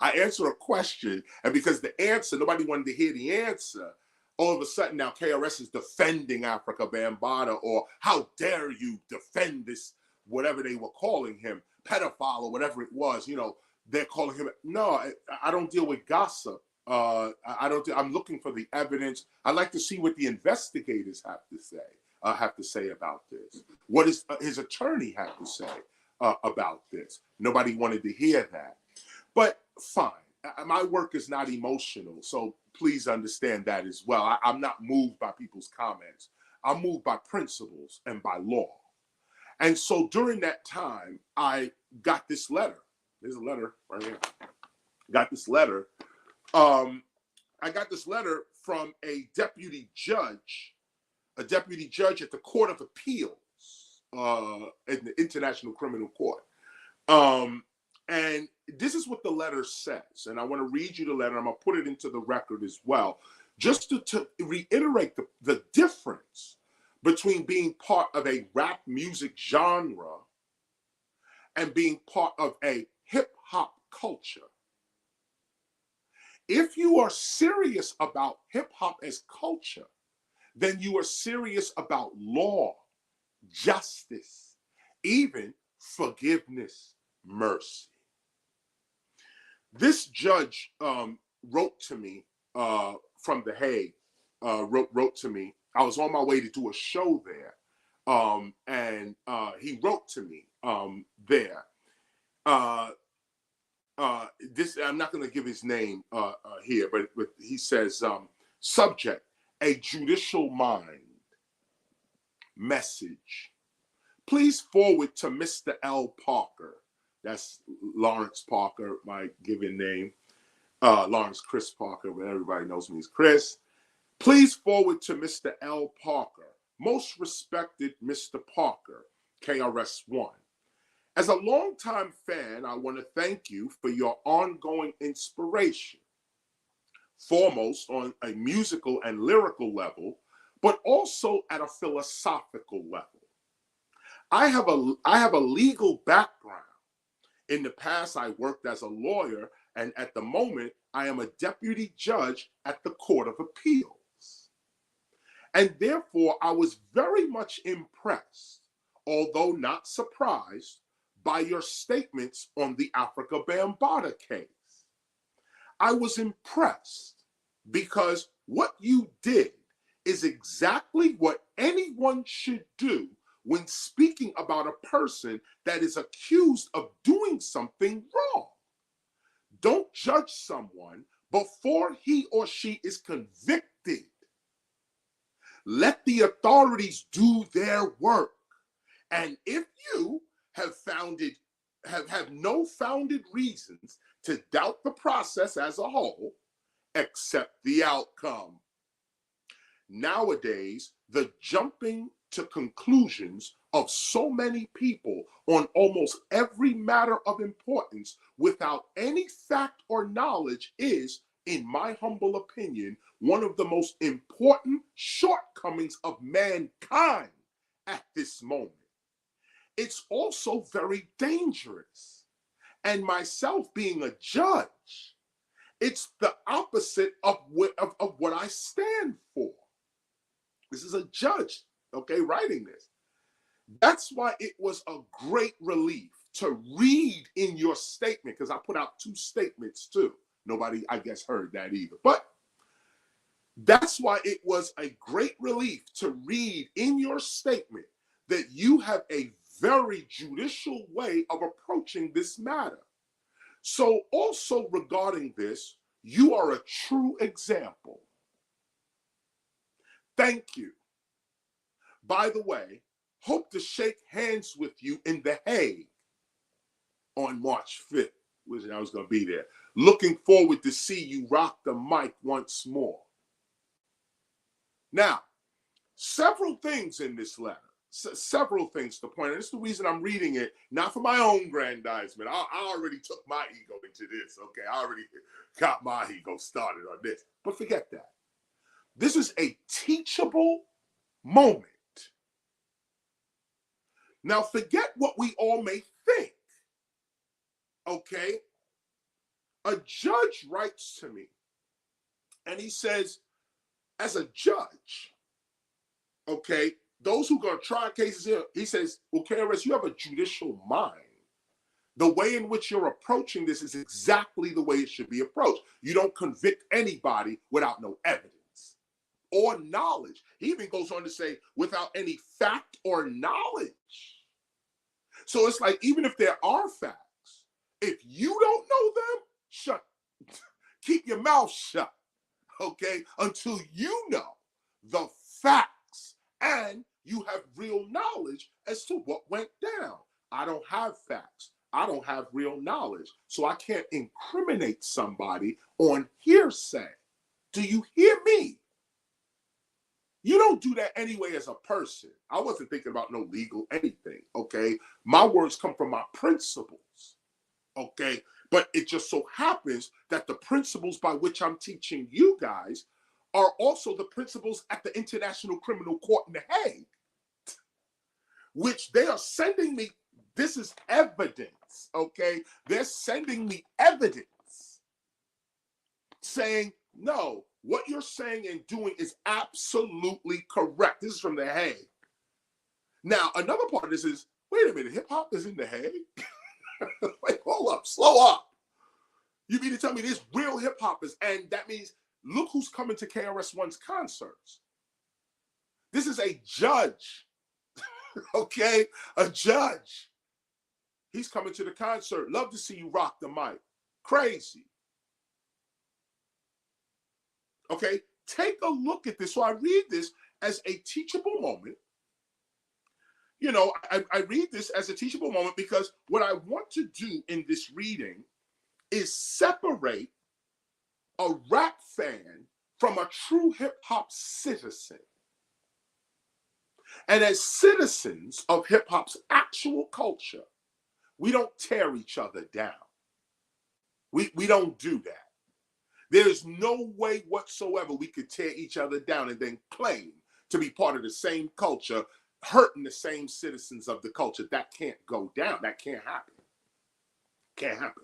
I answered a question, and because the answer, nobody wanted to hear the answer, all of a sudden now KRS is defending Africa Bambaataa, or how dare you defend this, whatever they were calling him, pedophile or whatever it was, they're calling him. No, I don't deal with gossip. I'm looking for the evidence. I'd like to see what the investigators have to say about this. What is his attorney have to say about this? Nobody wanted to hear that. But fine, my work is not emotional, so please understand that as well. I'm not moved by people's comments. I'm moved by principles and by law. And so during that time, I got this letter. There's a letter right here. Got this letter. I got this letter from a deputy judge at the Court of Appeals in the International Criminal Court. And this is what the letter says. And I want to read you the letter. I'm going to put it into the record as well, just to reiterate the difference between being part of a rap music genre and being part of a hip hop culture. If you are serious about hip hop as culture, then you are serious about law, justice, even forgiveness, mercy. This judge wrote to me from The Hague, wrote to me. I was on my way to do a show there, and he wrote to me there. This, I'm not going to give his name here, but he says, subject, a judicial mind. Message. Please forward to Mr. L. Parker. That's Lawrence Parker, my given name. Lawrence Chris Parker, but everybody knows me as Chris. Please forward to Mr. L. Parker. Most respected Mr. Parker, KRS-ONE. As a longtime fan, I want to thank you for your ongoing inspiration. Foremost on a musical and lyrical level, but also at a philosophical level. I have a legal background. In the past, I worked as a lawyer, and at the moment, I am a deputy judge at the Court of Appeals. And therefore, I was very much impressed, although not surprised, by your statements on the Africa Bambaataa case. I was impressed because what you did is exactly what anyone should do when speaking about a person that is accused of doing something wrong. Don't judge someone before he or she is convicted. Let the authorities do their work. And if you have no founded reasons to doubt the process as a whole, accept the outcome. Nowadays, the jumping to conclusions of so many people on almost every matter of importance without any fact or knowledge is, in my humble opinion, one of the most important shortcomings of mankind at this moment. It's also very dangerous. And myself being a judge, it's the opposite of what I stand for. This is a judge, okay, writing this. That's why it was a great relief to read in your statement, because I put out 2 statements too. Nobody, I guess, heard that either. But that's why it was a great relief to read in your statement that you have a very judicial way of approaching this matter. So also regarding this, you are a true example. Thank you. By the way, hope to shake hands with you in The Hague on March 5th, which I was going to be there. Looking forward to see you rock the mic once more. Now, several things in this letter, several things to point out. This is the reason I'm reading it, not for my own grandizement. I already took my ego into this, okay? I already got my ego started on this. But forget that. This is a teachable moment. Now, forget what we all may think, okay? A judge writes to me, and he says, as a judge, okay, those who are going to try cases here, he says, well, KRS, you have a judicial mind. The way in which you're approaching this is exactly the way it should be approached. You don't convict anybody without no evidence or knowledge. He even goes on to say, without any fact or knowledge. So it's like, even if there are facts, if you don't know them, keep your mouth shut, okay, until you know the facts and you have real knowledge as to what went down. I don't have facts. I don't have real knowledge. So I can't incriminate somebody on hearsay. Do you hear me? You don't do that anyway as a person. I wasn't thinking about no legal anything, okay? My words come from my principles, okay? But it just so happens that the principles by which I'm teaching you guys are also the principles at the International Criminal Court in The Hague, which they are sending me. This is evidence, okay? They're sending me evidence saying, no, what you're saying and doing is absolutely correct. This is from The Hague. Now, another part of this is, wait a minute, hip hop is in The Hague? Wait, hold up, slow up. You mean to tell me there's real hip hoppers, and that means look who's coming to KRS-ONE's concerts. This is a judge, okay? A judge. He's coming to the concert. Love to see you rock the mic. Crazy. Okay, take a look at this. So I read this as a teachable moment. You know, I read this as a teachable moment because what I want to do in this reading is separate a rap fan from a true hip hop citizen. And as citizens of hip hop's actual culture, we don't tear each other down. We don't do that. There's no way whatsoever we could tear each other down and then claim to be part of the same culture, hurting the same citizens of the culture. That can't go down. That can't happen. Can't happen.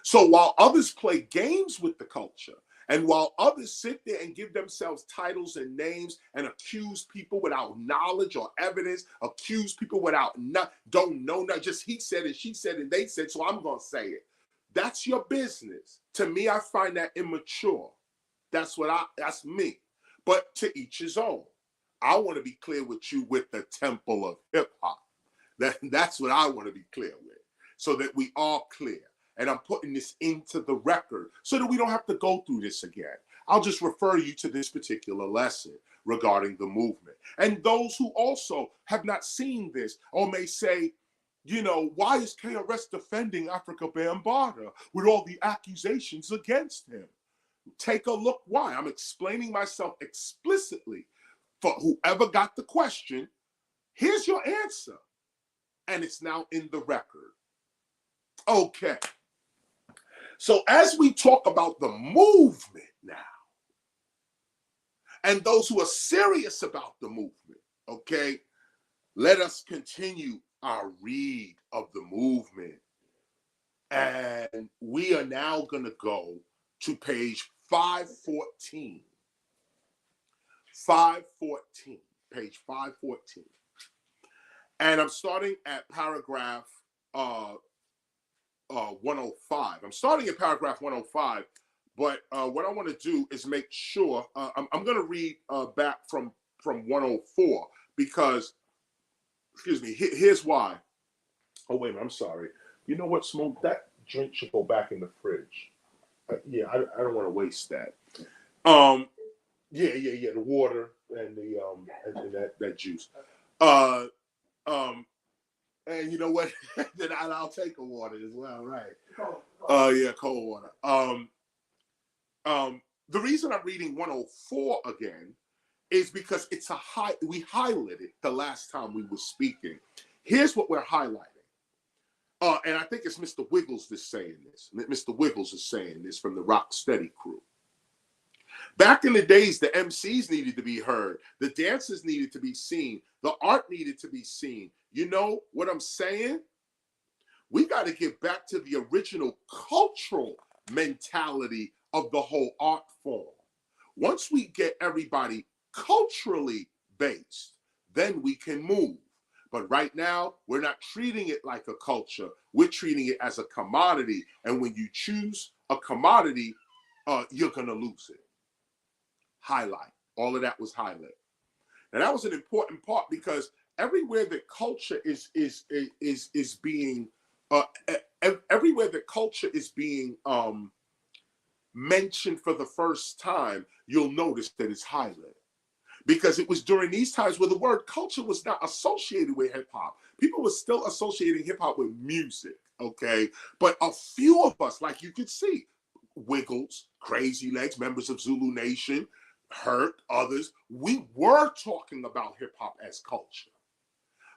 So while others play games with the culture, and while others sit there and give themselves titles and names and accuse people without knowledge or evidence, accuse people without don't know, not just he said and she said and they said, so I'm going to say it. That's your business. To me, I find that immature. That's me. But to each his own. I want to be clear with you with the temple of hip hop. That's what I want to be clear with, so that we are clear. And I'm putting this into the record so that we don't have to go through this again. I'll just refer you to this particular lesson regarding the movement. And those who also have not seen this or may say, you know, why is KRS defending Africa Bambaataa with all the accusations against him? Take a look why. I'm explaining myself explicitly. For whoever got the question, here's your answer. And it's now in the record. Okay. So as we talk about the movement now, and those who are serious about the movement, okay, let us continue our read of the movement. And we are now going to go to page 514. 514, page 514. And I'm starting at paragraph 105. I'm starting at paragraph 105, but what I want to do is make sure, I'm going to read back from 104 because, excuse me, here's why. Oh, wait a minute, I'm sorry. You know what, Smoke? That drink should go back in the fridge. Yeah, I don't want to waste that. Yeah, the water and the and that juice. And you know what? Then I'll take a water as well, right? Yeah, cold water. The reason I'm reading 104 again is because it's we highlighted the last time we were speaking. Here's what we're highlighting. And I think it's Mr. Wiggles that's saying this. Mr. Wiggles is saying this from the Rock Steady crew. Back in the days, the MCs needed to be heard. The dancers needed to be seen. The art needed to be seen. You know what I'm saying? We got to get back to the original cultural mentality of the whole art form. Once we get everybody culturally based, then we can move. But right now, we're not treating it like a culture. We're treating it as a commodity. And when you choose a commodity, you're going to lose it. Highlight. All of that was highlight. And that was an important part because everywhere that culture is being everywhere that culture is being mentioned for the first time, you'll notice that it's highlighted. Because it was during these times where the word culture was not associated with hip hop. People were still associating hip hop with music, okay? But a few of us, like you could see, Wiggles, Crazy Legs, members of Zulu Nation, Hurt, others, we were talking about hip hop as culture.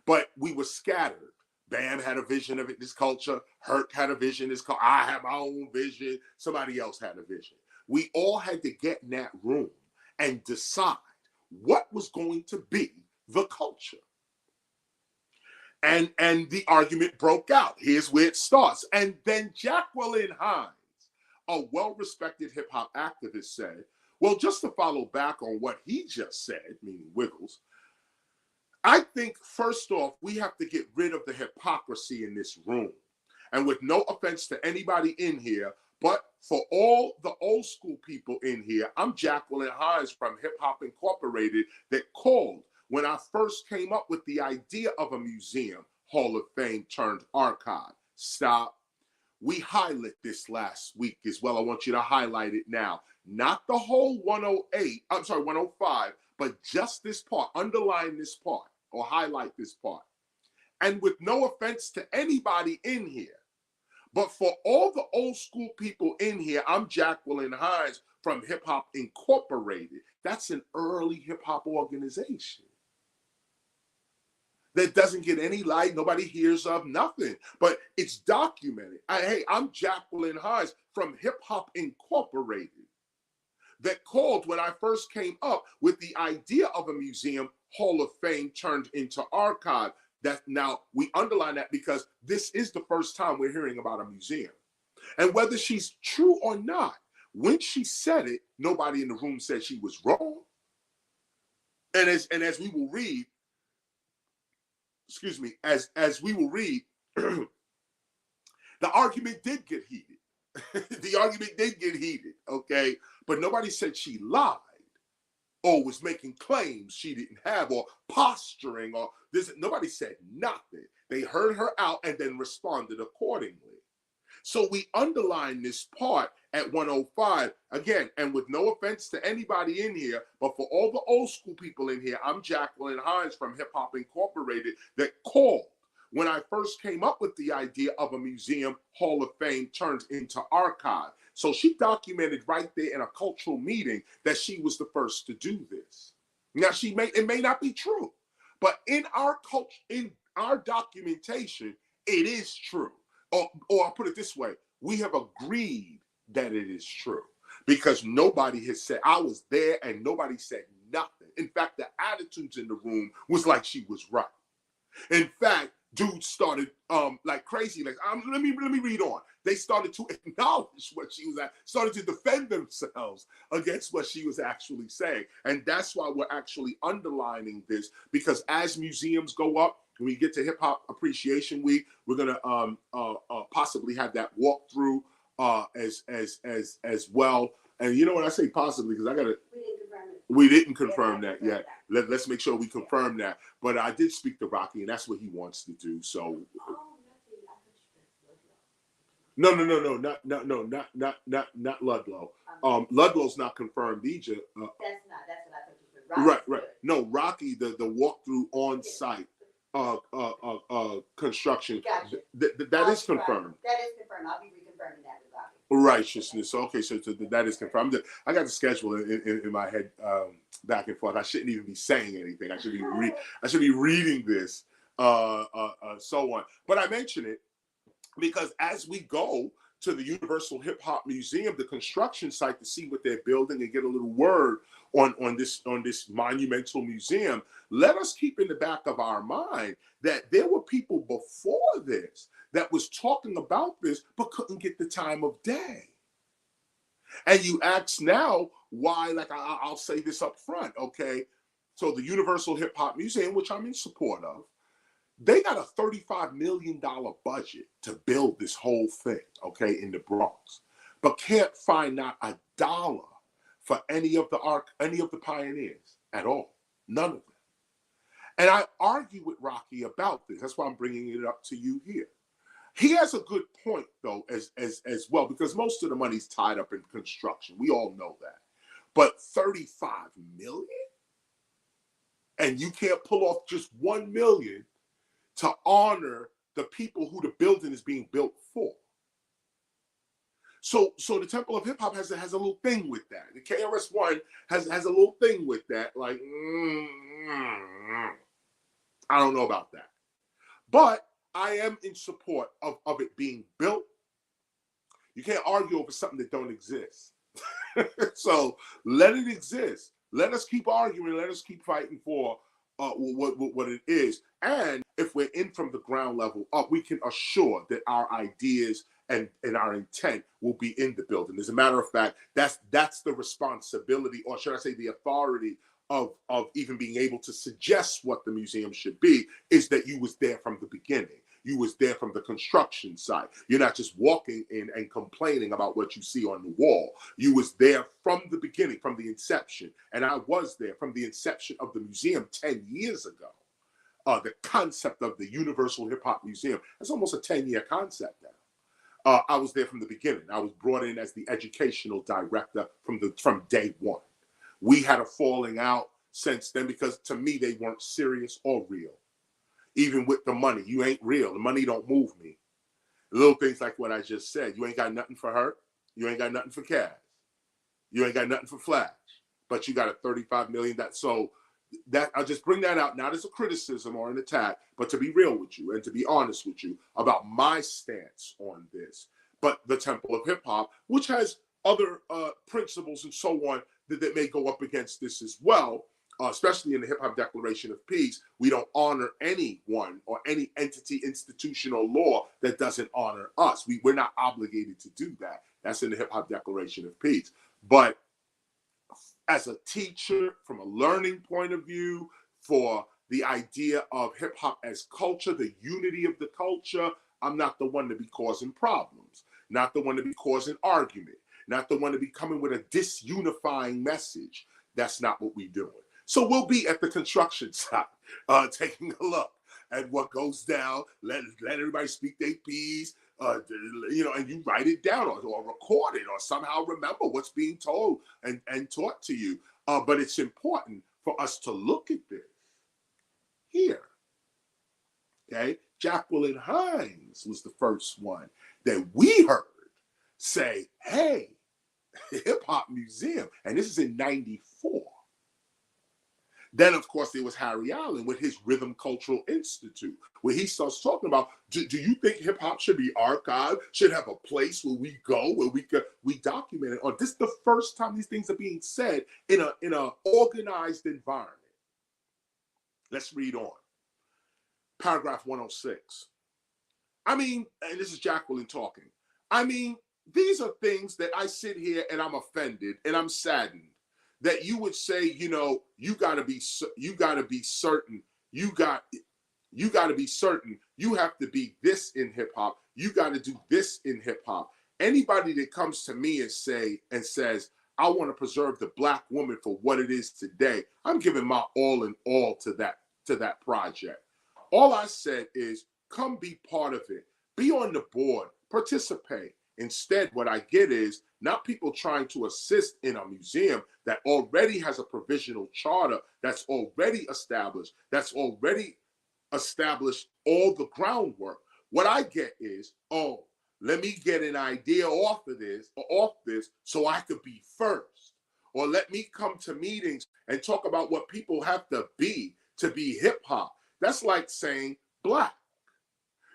But we were scattered. Bam had a vision of it, this culture. Hurt had a vision, this culture. I had my own vision. Somebody else had a vision. We all had to get in that room and decide what was going to be the culture. And the argument broke out. Here's where it starts. And then Jacqueline Hines, a well-respected hip-hop activist, said, well, just to follow back on what he just said, meaning Wiggles, I think, first off, we have to get rid of the hypocrisy in this room. And with no offense to anybody in here, but for all the old school people in here, I'm Jacqueline Hines from Hip Hop Incorporated that called when I first came up with the idea of a museum, Hall of Fame turned archive. Stop. We highlight this last week as well. I want you to highlight it now. Not the whole 105, but just this part. Underline this part or highlight this part. And with no offense to anybody in here, but for all the old school people in here, I'm Jacqueline Hines from Hip Hop Incorporated. That's an early hip hop organization that doesn't get any light, nobody hears of, nothing, but it's documented. Hey, I'm Jacqueline Hines from Hip Hop Incorporated. that called when I first came up with the idea of a museum, Hall of Fame turned into archive. That now we underline that because this is the first time we're hearing about a museum. And whether she's true or not, when she said it, nobody in the room said she was wrong. And as we will read, excuse me, as we will read, the argument did get heated. The argument did get heated, okay? But nobody said she lied or was making claims she didn't have or posturing or this. Nobody said nothing. They heard her out and then responded accordingly. So we underline this part at 105 again, and with no offense to anybody in here, but for all the old school people in here, I'm Jacqueline Hines from Hip Hop Incorporated that called when I first came up with the idea of a museum, Hall of Fame turns into archive. So she documented right there in a cultural meeting that she was the first to do this. Now it may not be true, but in our culture, in our documentation, it is true. Or I'll put it this way, we have agreed that it is true because nobody has said, I was there and nobody said nothing. In fact, the attitudes in the room was like she was right. In fact, dudes started like crazy, like, let me read on. They started to acknowledge what she was at, started to defend themselves against what she was actually saying. And that's why we're actually underlining this, because as museums go up, when we get to Hip Hop Appreciation Week, we're gonna possibly have that walkthrough as well. And you know what I say possibly, because I gotta. We didn't confirm that yet. Let's make sure we confirm that. But I did speak to Rocky, and that's what he wants to do. So. No, not Ludlow. Ludlow's not confirmed either. That's not. That's what I thought you said. Right. No, Rocky, the walkthrough on site. Construction. Gotcha. That is confirmed. That is confirmed. I'll be reconfirming that with Rocky. Righteousness. Okay, so that is confirmed. I got the schedule in my head back and forth. I shouldn't even be saying anything. I should be reading this so on. But I mention it because as we go to the Universal Hip Hop Museum, the construction site, to see what they're building and get a little word on this monumental museum, let us keep in the back of our mind that there were people before this that was talking about this but couldn't get the time of day. And you ask now why, like I'll say this up front, okay? So the Universal Hip Hop Museum, which I'm in support of, they got a $35 million budget to build this whole thing, okay, in the Bronx, but can't find not a dollar for any of the pioneers at all. None of them. And I argue with Rocky about this. That's why I'm bringing it up to you here. He has a good point, though, as well, because most of the money's tied up in construction. We all know that. But 35 million? And you can't pull off just 1 million to honor the people who the building is being built for. So the Temple of Hip Hop has a little thing with that. The KRS-ONE has a little thing with that. Like, I don't know about that. But I am in support of it being built. You can't argue over something that don't exist. So let it exist. Let us keep arguing. Let us keep fighting for what it is. And if we're in from the ground level up, we can assure that our ideas and our intent will be in the building. As a matter of fact, that's the responsibility, or should I say the authority of even being able to suggest what the museum should be, is that you was there from the beginning. You was there from the construction site. You're not just walking in and complaining about what you see on the wall. You was there from the beginning, from the inception. And I was there from the inception of the museum 10 years ago. The concept of the Universal Hip Hop Museum, that's almost a 10-year concept now. I was there from the beginning. I was brought in as the educational director from day one. We had a falling out since then because to me, they weren't serious or real. Even with the money, you ain't real. The money don't move me. Little things like what I just said. You ain't got nothing for her. You ain't got nothing for Cash. You ain't got nothing for Flash. But you got a $35 million. So that I'll just bring that out, not as a criticism or an attack, but to be real with you and to be honest with you about my stance on this. But the Temple of Hip Hop, which has other principles and so on that may go up against this as well. Especially in the Hip Hop Declaration of Peace, we don't honor anyone or any entity, institution, or law that doesn't honor us. We're not obligated to do that. That's in the Hip Hop Declaration of Peace. But as a teacher, from a learning point of view, for the idea of hip hop as culture, the unity of the culture, I'm not the one to be causing problems, not the one to be causing argument, not the one to be coming with a disunifying message. That's not what we're doing. So we'll be at the construction site, taking a look at what goes down. Let everybody speak their piece, and you write it down or record it or somehow remember what's being told and taught to you. But it's important for us to look at this here. Okay, Jacqueline Hines was the first one that we heard say, "Hey, Hip Hop Museum," and this is in '94. Then, of course, there was Harry Allen with his Rhythm Cultural Institute, where he starts talking about, do you think hip hop should be archived, should have a place where we go, where we document it? Or this is the first time these things are being said in a organized environment. Let's read on. Paragraph 106. I mean, and this is Jacqueline talking. I mean, these are things that I sit here and I'm offended and I'm saddened that you would say, you got to be certain, you got to be certain, you have to be this in hip hop, you got to do this in hip hop. Anybody that comes to me and says, I want to preserve the Black woman for what it is today, I'm giving my all in all to that project. All I said is, come be part of it, be on the board, participate. Instead, what I get is not people trying to assist in a museum that already has a provisional charter that's already established all the groundwork. What I get is, oh, let me get an idea off this so I could be first. Or let me come to meetings and talk about what people have to be hip hop. That's like saying Black.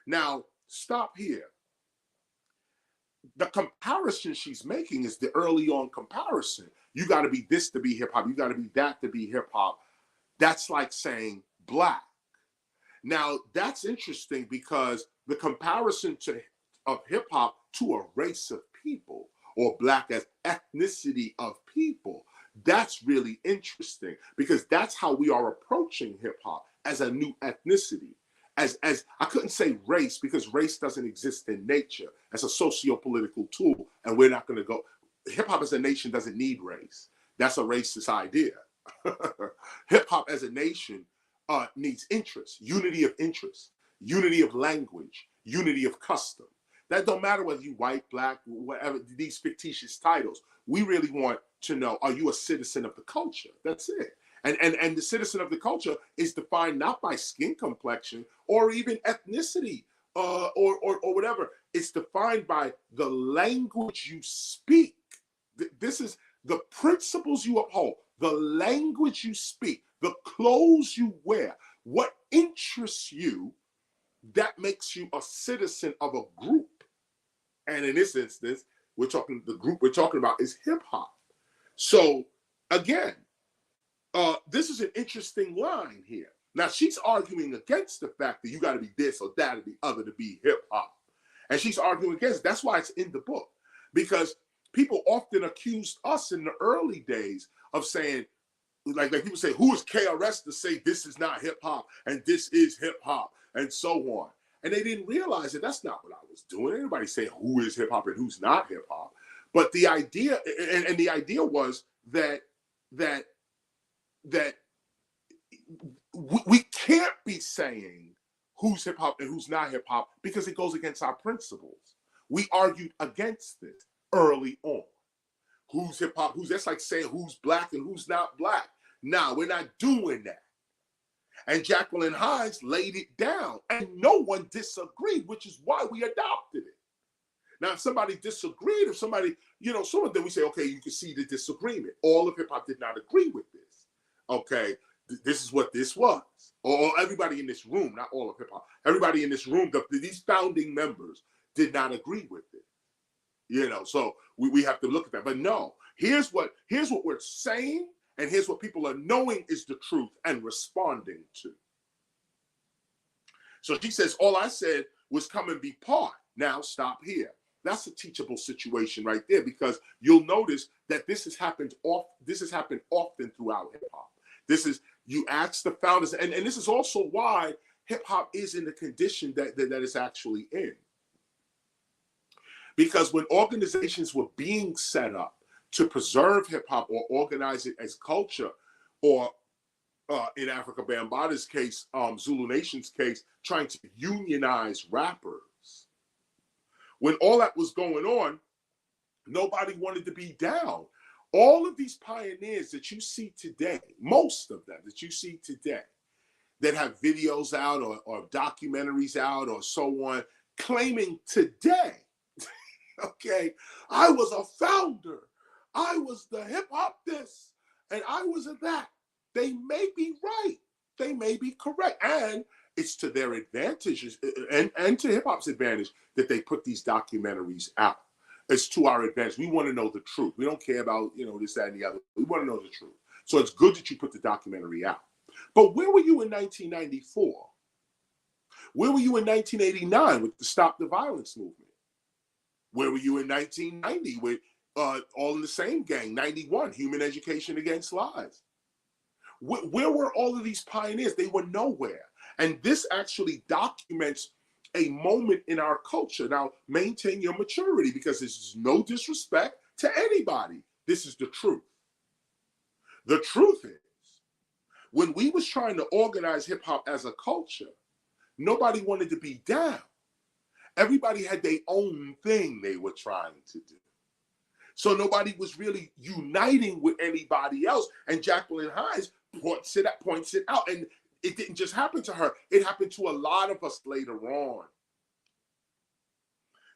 Now, stop here. The comparison she's making is the early on comparison. You got to be this to be hip hop. You got to be that to be hip hop. That's like saying Black. Now, that's interesting because the comparison of hip hop to a race of people or Black as ethnicity of people, that's really interesting because that's how we are approaching hip hop as a new ethnicity. As I couldn't say race because race doesn't exist in nature as a socio-political tool, and we're not going to go. Hip hop as a nation doesn't need race. That's a racist idea. Hip hop as a nation needs unity of language, unity of custom. That don't matter whether you white, Black, whatever these fictitious titles. We really want to know: are you a citizen of the culture? That's it. And the citizen of the culture is defined not by skin complexion or even ethnicity or whatever. It's defined by the language you speak. This is the principles you uphold, the language you speak, the clothes you wear, what interests you that makes you a citizen of a group. And in this instance, the group we're talking about is hip hop. So again, this is an interesting line here. Now, she's arguing against the fact that you got to be this or that or the other to be hip hop. And she's arguing against it. That's why it's in the book. Because people often accused us in the early days of saying, like people say, who is KRS to say this is not hip hop and this is hip hop and so on. And they didn't realize that that's not what I was doing. Everybody saying who is hip hop and who's not hip hop. But the idea, and the idea was that we can't be saying who's hip hop and who's not hip hop because it goes against our principles. We argued against this early on. Who's hip hop? That's like saying who's Black and who's not Black. Now, we're not doing that. And Jacqueline Hines laid it down and no one disagreed, which is why we adopted it. Now, if somebody disagreed, if somebody, some of them we say, okay, you can see the disagreement. All of hip hop did not agree with this. Okay, this is what this was. Or everybody in this room, not all of hip hop, everybody in this room, these founding members did not agree with it. So we have to look at that. But no, here's what we're saying, and here's what people are knowing is the truth and responding to. So she says, all I said was come and be part. Now stop here. That's a teachable situation right there, because you'll notice that this has happened often throughout hip hop. You ask the founders, and this is also why hip hop is in the condition that it's actually in. Because when organizations were being set up to preserve hip hop or organize it as culture, or in Africa Bambaata's case, Zulu Nation's case, trying to unionize rappers, when all that was going on, nobody wanted to be down. All of these pioneers that you see today, most of them that you see today, that have videos out or documentaries out or so on, claiming today, okay, I was a founder, I was the hip hop this, and I was a that. They may be right, they may be correct, and it's to their advantage and to hip hop's advantage that they put these documentaries out. It's to our advantage. We want to know the truth. We don't care about, this, that, and the other. We want to know the truth. So it's good that you put the documentary out. But where were you in 1994? Where were you in 1989 with the Stop the Violence movement? Where were you in 1990 with All in the Same Gang, 91, Human Education Against Lies? Where were all of these pioneers? They were nowhere. And this actually documents a moment in our culture. Now, maintain your maturity, because this is no disrespect to anybody. This is the truth. The truth is, when we was trying to organize hip hop as a culture, nobody wanted to be down. Everybody had their own thing they were trying to do. So nobody was really uniting with anybody else. And Jacqueline Hines points it out. And it didn't just happen to her. It happened to a lot of us later on.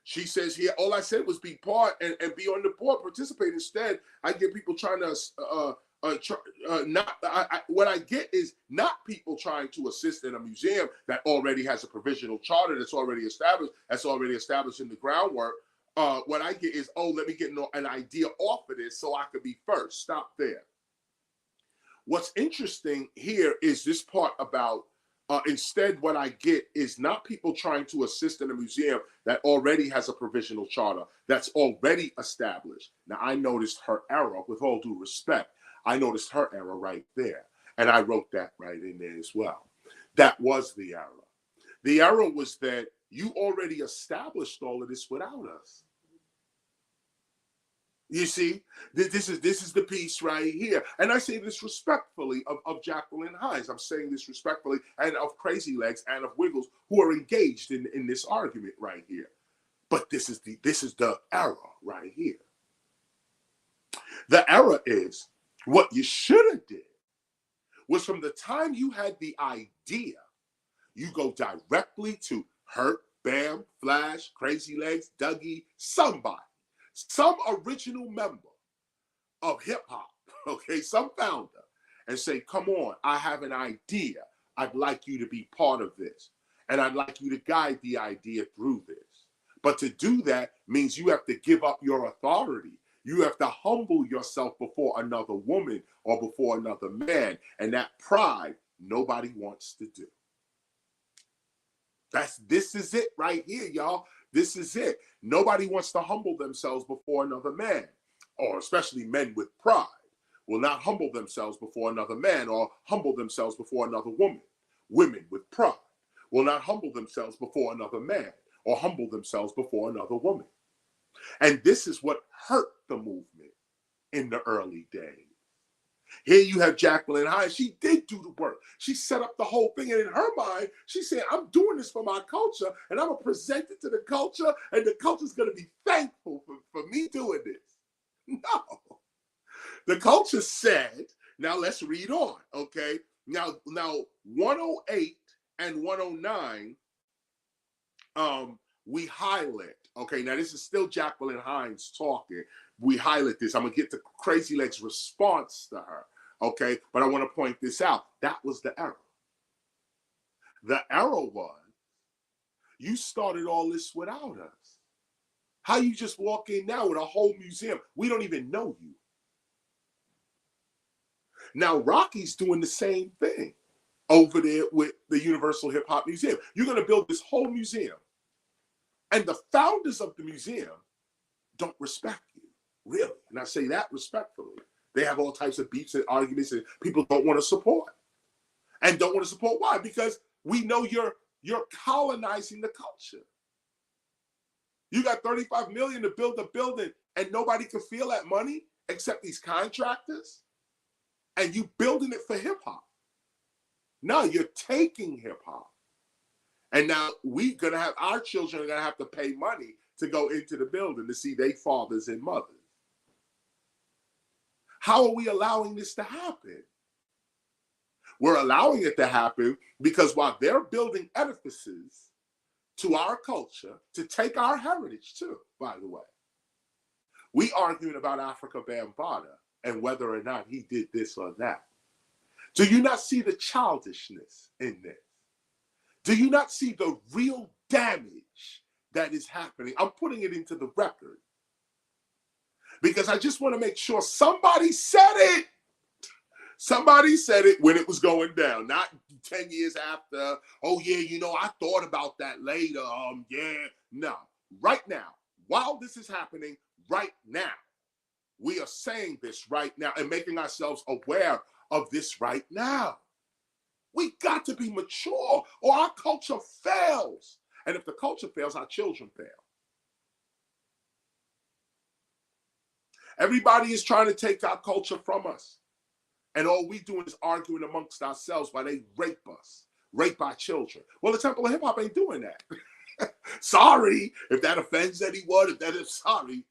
She says here, all I said was be part and be on the board, participate. Instead, I get people trying to, what I get is not people trying to assist in a museum that already has a provisional charter that's already established in the groundwork. What I get is, let me get an idea off of this so I could be first. Stop there. What's interesting here is this part about, instead what I get is not people trying to assist in a museum that already has a provisional charter, that's already established. Now, I noticed her error, with all due respect. I noticed her error right there. And I wrote that right in there as well. That was the error. The error was that you already established all of this without us. You see, this is the piece right here. And I say this respectfully of Jacqueline Hines. I'm saying this respectfully, and of Crazy Legs and of Wiggles, who are engaged in this argument right here. But this is the error right here. The error is, what you should have did was, from the time you had the idea, you go directly to Hurt, Bam, Flash, Crazy Legs, Dougie, somebody. Some original member of hip hop, okay, some founder, and say, come on, I have an idea. I'd like you to be part of this. And I'd like you to guide the idea through this. But to do that means you have to give up your authority. You have to humble yourself before another woman or before another man. And that pride, nobody wants to do. This is it right here, y'all. This is it. Nobody wants to humble themselves before another man, or especially men with pride will not humble themselves before another man or humble themselves before another woman. Women with pride will not humble themselves before another man or humble themselves before another woman. And this is what hurt the movement in the early days. Here you have Jacqueline Hines. She did do the work. She set up the whole thing. And in her mind, she said, I'm doing this for my culture, and I'm going to present it to the culture, and the culture's going to be thankful for me doing this. No. The culture said, now let's read on, okay? Now 108 and 109, we highlight, okay? Now this is still Jacqueline Hines talking. We highlight this. I'm going to get to Crazy Legs' response to her, okay? But I want to point this out. That was the error. The error was, you started all this without us. How you just walk in now with a whole museum? We don't even know you. Now, Rocky's doing the same thing over there with the Universal Hip Hop Museum. You're going to build this whole museum. And the founders of the museum don't respect you, really. And I say that respectfully. They have all types of beefs and arguments, and people don't want to support. And don't want to support why? Because we know you're colonizing the culture. You got $35 million to build a building, and nobody can feel that money except these contractors. And you building it for hip hop. No, you're taking hip hop. And now we're gonna have our children are gonna have to pay money to go into the building to see their fathers and mothers. How are we allowing this to happen? We're allowing it to happen because while they're building edifices to our culture, to take our heritage too, by the way, we arguing about Africa Bambaataa and whether or not he did this or that. Do you not see the childishness in this? Do you not see the real damage that is happening? I'm putting it into the record because I just want to make sure somebody said it. Somebody said it when it was going down, not 10 years after. Oh, yeah, you know, I thought about that later. Yeah, no. Right now, while this is happening right now, we are saying this right now and making ourselves aware of this right now. We got to be mature or our culture fails. And if the culture fails, our children fail. Everybody is trying to take our culture from us. And all we do is arguing amongst ourselves while they rape us, rape our children. Well, the Temple of Hip Hop ain't doing that. Sorry if that offends anyone, if that is sorry.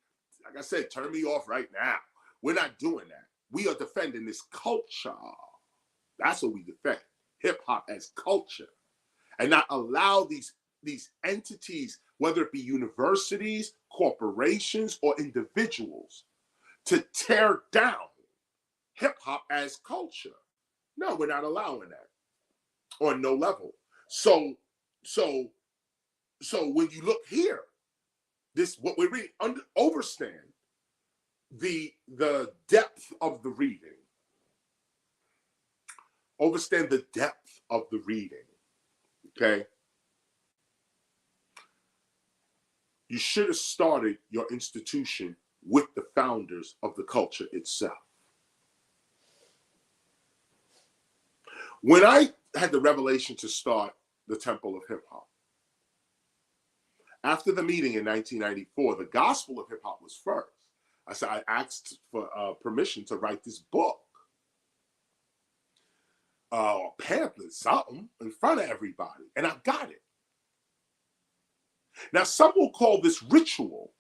Like I said, turn me off right now. We're not doing that. We are defending this culture. That's what we defend. Hip hop as culture. And not allow these entities, whether it be universities, corporations, or individuals, to tear down hip hop as culture. No, we're not allowing that on no level. So when you look here, this what we read, understand the depth of the reading. Understand the depth of the reading. Okay. You should have started your institution with the founders of the culture itself. When I had the revelation to start the Temple of Hip Hop, after the meeting in 1994, the gospel of hip hop was first. I said, I asked for permission to write this book, pamphlet, something in front of everybody, and I got it. Now, some will call this ritual,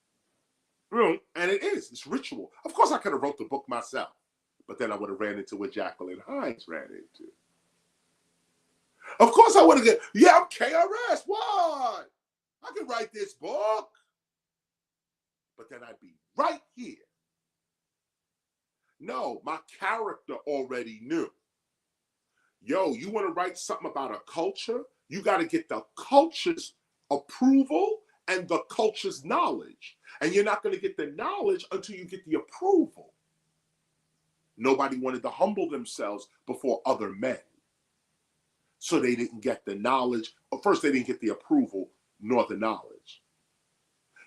and it is, it's ritual. Of course, I could have wrote the book myself, but then I would have ran into what Jacqueline Hines ran into. Of course, I would have I'm KRS, what? I could write this book, but then I'd be right here. No, my character already knew. Yo, you want to write something about a culture? You got to get the culture's approval and the culture's knowledge. And you're not going to get the knowledge until you get the approval. Nobody wanted to humble themselves before other men. So they didn't get the knowledge. First, they didn't get the approval nor the knowledge.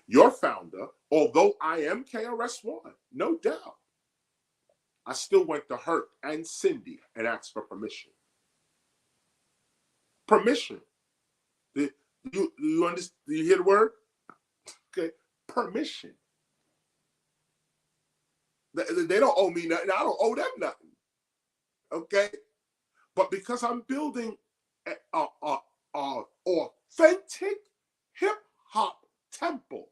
Your founder, although I am KRS-ONE, no doubt, I still went to Hurt and Cindy and asked for permission. Permission. Do you understand? Do you hear the word? Okay, permission. They don't owe me nothing. I don't owe them nothing. Okay, but because I'm building a authentic hip hop temple.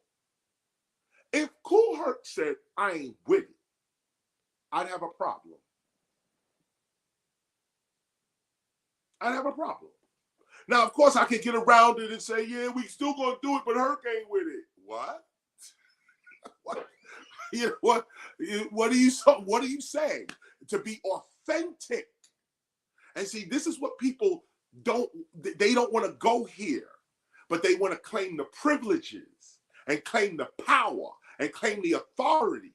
If Kool Herc said I ain't with it, I'd have a problem. I'd have a problem. Now, of course, I could get around it and say, yeah, we still gonna do it, but Herc ain't with it. What? What? You know, what are you saying? To be authentic. And see, this is what people don't want to go here, but they want to claim the privileges and claim the power and claim the authority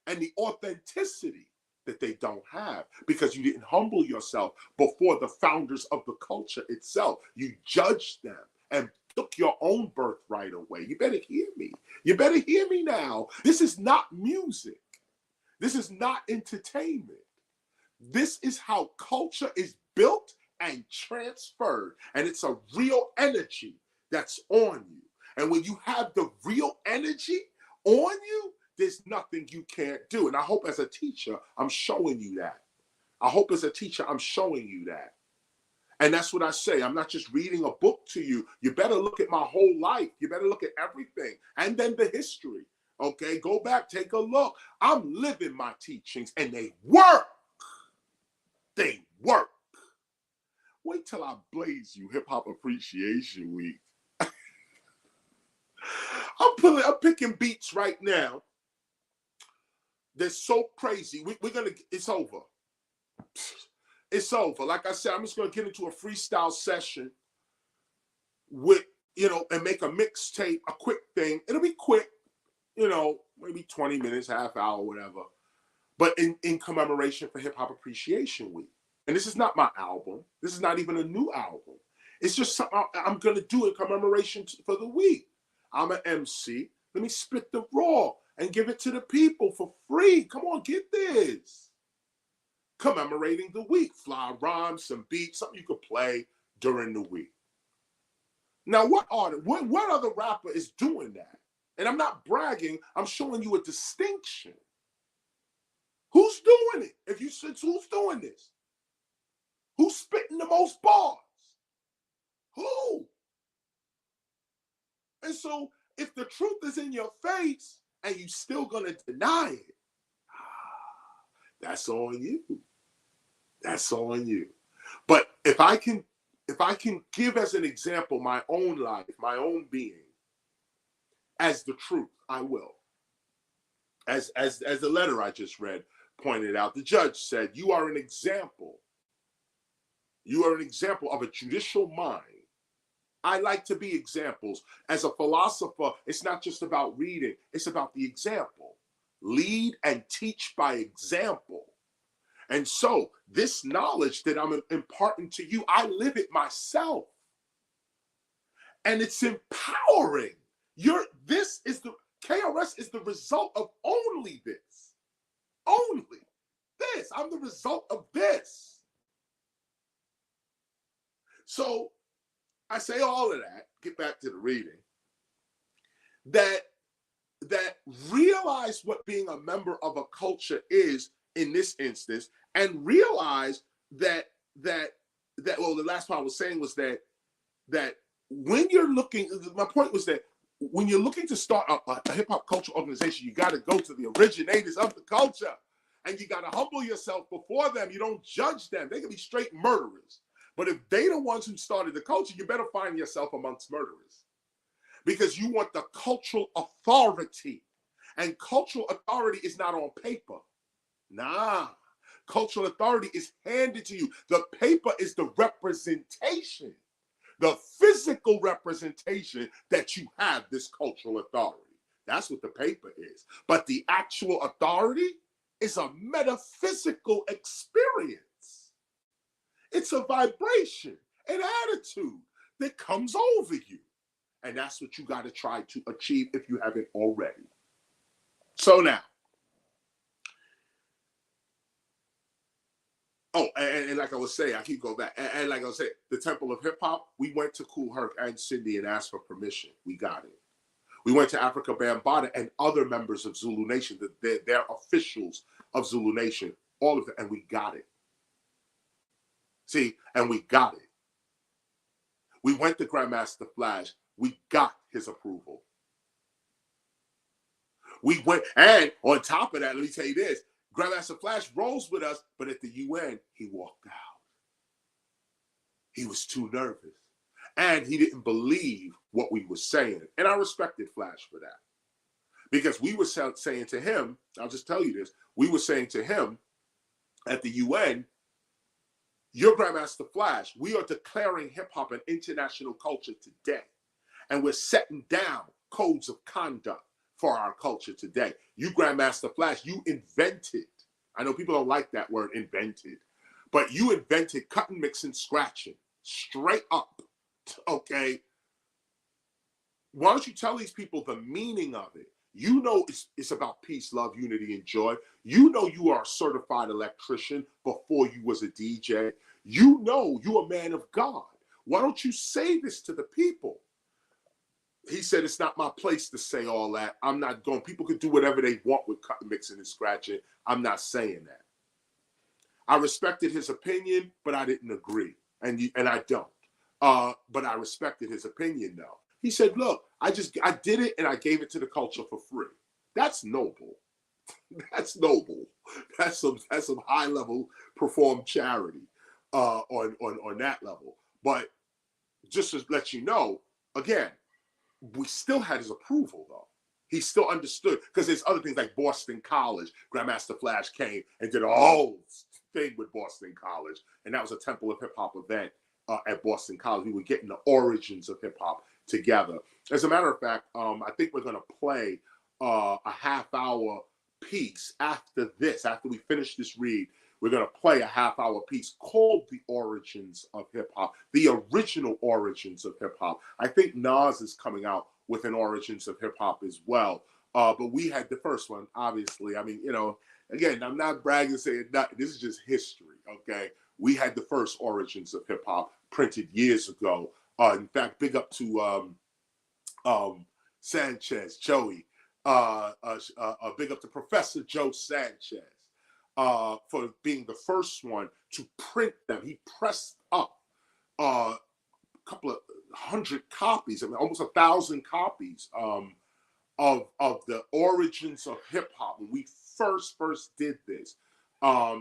and the authenticity that they don't have because you didn't humble yourself before the founders of the culture itself. You judged them and took your own birthright away. You better hear me. You better hear me now. This is not music. This is not entertainment. This is how culture is built and transferred, and it's a real energy that's on you. And when you have the real energy on you, there's nothing you can't do. And I hope as a teacher, I'm showing you that. I hope as a teacher, I'm showing you that. And that's what I say. I'm not just reading a book to you. You better look at my whole life. You better look at everything. And then the history. Okay, go back, take a look. I'm living my teachings and they work. They work. Wait till I blaze you Hip Hop Appreciation Week. I'm picking beats right now. They're so crazy. It's over. It's over. Like I said, I'm just gonna get into a freestyle session with, and make a mixtape, a quick thing. It'll be quick, maybe 20 minutes, half hour, whatever. But in commemoration for Hip Hop Appreciation Week. And this is not my album. This is not even a new album. It's just something I'm gonna do in commemoration for the week. I'm an MC. Let me spit the raw and give it to the people for free. Come on, get this. Commemorating the week. Fly rhymes, some beats, something you could play during the week. Now, what other rapper is doing that? And I'm not bragging. I'm showing you a distinction. Who's doing it? If you said who's doing this? Who's spitting the most bars? Who? And so if the truth is in your face and you still gonna deny it, that's on you. That's on you. But if I can give as an example my own life, my own being, as the truth, I will. As the letter I just read pointed out, the judge said, you are an example. You are an example of a judicial mind. I like to be examples. As a philosopher, it's not just about reading, it's about the example. Lead and teach by example. And so this knowledge that I'm imparting to you, I live it myself. And it's empowering. KRS is the result of only this. Only this. I'm the result of this. So I say all of that, get back to the reading, that realize what being a member of a culture is in this instance, and realize that the last part I was saying was that when you're looking, my point was that when you're looking to start a hip hop culture organization, you got to go to the originators of the culture, and you got to humble yourself before them. You don't judge them. They can be straight murderers. But if they the ones who started the culture, you better find yourself amongst murderers, because you want the cultural authority. And cultural authority is not on paper. Nah, cultural authority is handed to you. The paper is the representation, the physical representation that you have this cultural authority. That's what the paper is. But the actual authority is a metaphysical experience. It's a vibration, an attitude that comes over you. And that's what you got to try to achieve if you haven't already. So now, and like I was saying, I keep going back. And like I was saying, the Temple of Hip Hop, we went to Kool Herc and Cindy and asked for permission. We got it. We went to Africa Bambaataa and other members of Zulu Nation, they're officials of Zulu Nation, all of them, and we got it. See, and we got it. We went to Grandmaster Flash. We got his approval. We went, and on top of that, let me tell you this, Grandmaster Flash rolls with us, but at the UN, he walked out. He was too nervous. And he didn't believe what we were saying. And I respected Flash for that. Because we were saying to him, I'll just tell you this, we were saying to him at the UN, you're Grandmaster Flash. We are declaring hip hop an international culture today. And we're setting down codes of conduct for our culture today. You, Grandmaster Flash, you invented, I know people don't like that word, invented, but you invented cutting, mixing, scratching, straight up, okay? Why don't you tell these people the meaning of it? You know it's about peace, love, unity, and joy. You know you are a certified electrician before you was a DJ. You know you're a man of God. Why don't you say this to the people? He said, it's not my place to say all that. I'm not going. People can do whatever they want with cutting, mixing, and scratching. I'm not saying that. I respected his opinion, but I didn't agree. And I don't. But I respected his opinion, though. He said, look, I did it and I gave it to the culture for free. That's noble. That's noble. That's some high level performed charity on that level. But just to let you know, again, we still had his approval though. He still understood, because there's other things like Boston College. Grandmaster Flash came and did a whole thing with Boston College, and that was a Temple of Hip Hop event at Boston College. We were getting the origins of hip hop together. As a matter of fact, I think we're going to play a half-hour piece after this. After we finish this read, we're going to play a half-hour piece called The Origins of Hip Hop, the original origins of hip hop. I think Nas is coming out with an origins of hip hop as well. But we had the first one, obviously. I mean, you know, again, I'm not bragging saying nothing. This is just history, okay? We had the first origins of hip hop printed years ago. In fact, big up to Sanchez, Joey. Big up to Professor Joe Sanchez for being the first one to print them. He pressed up a couple of 100 copies, I mean, almost 1,000 copies of the origins of hip hop. When we first did this,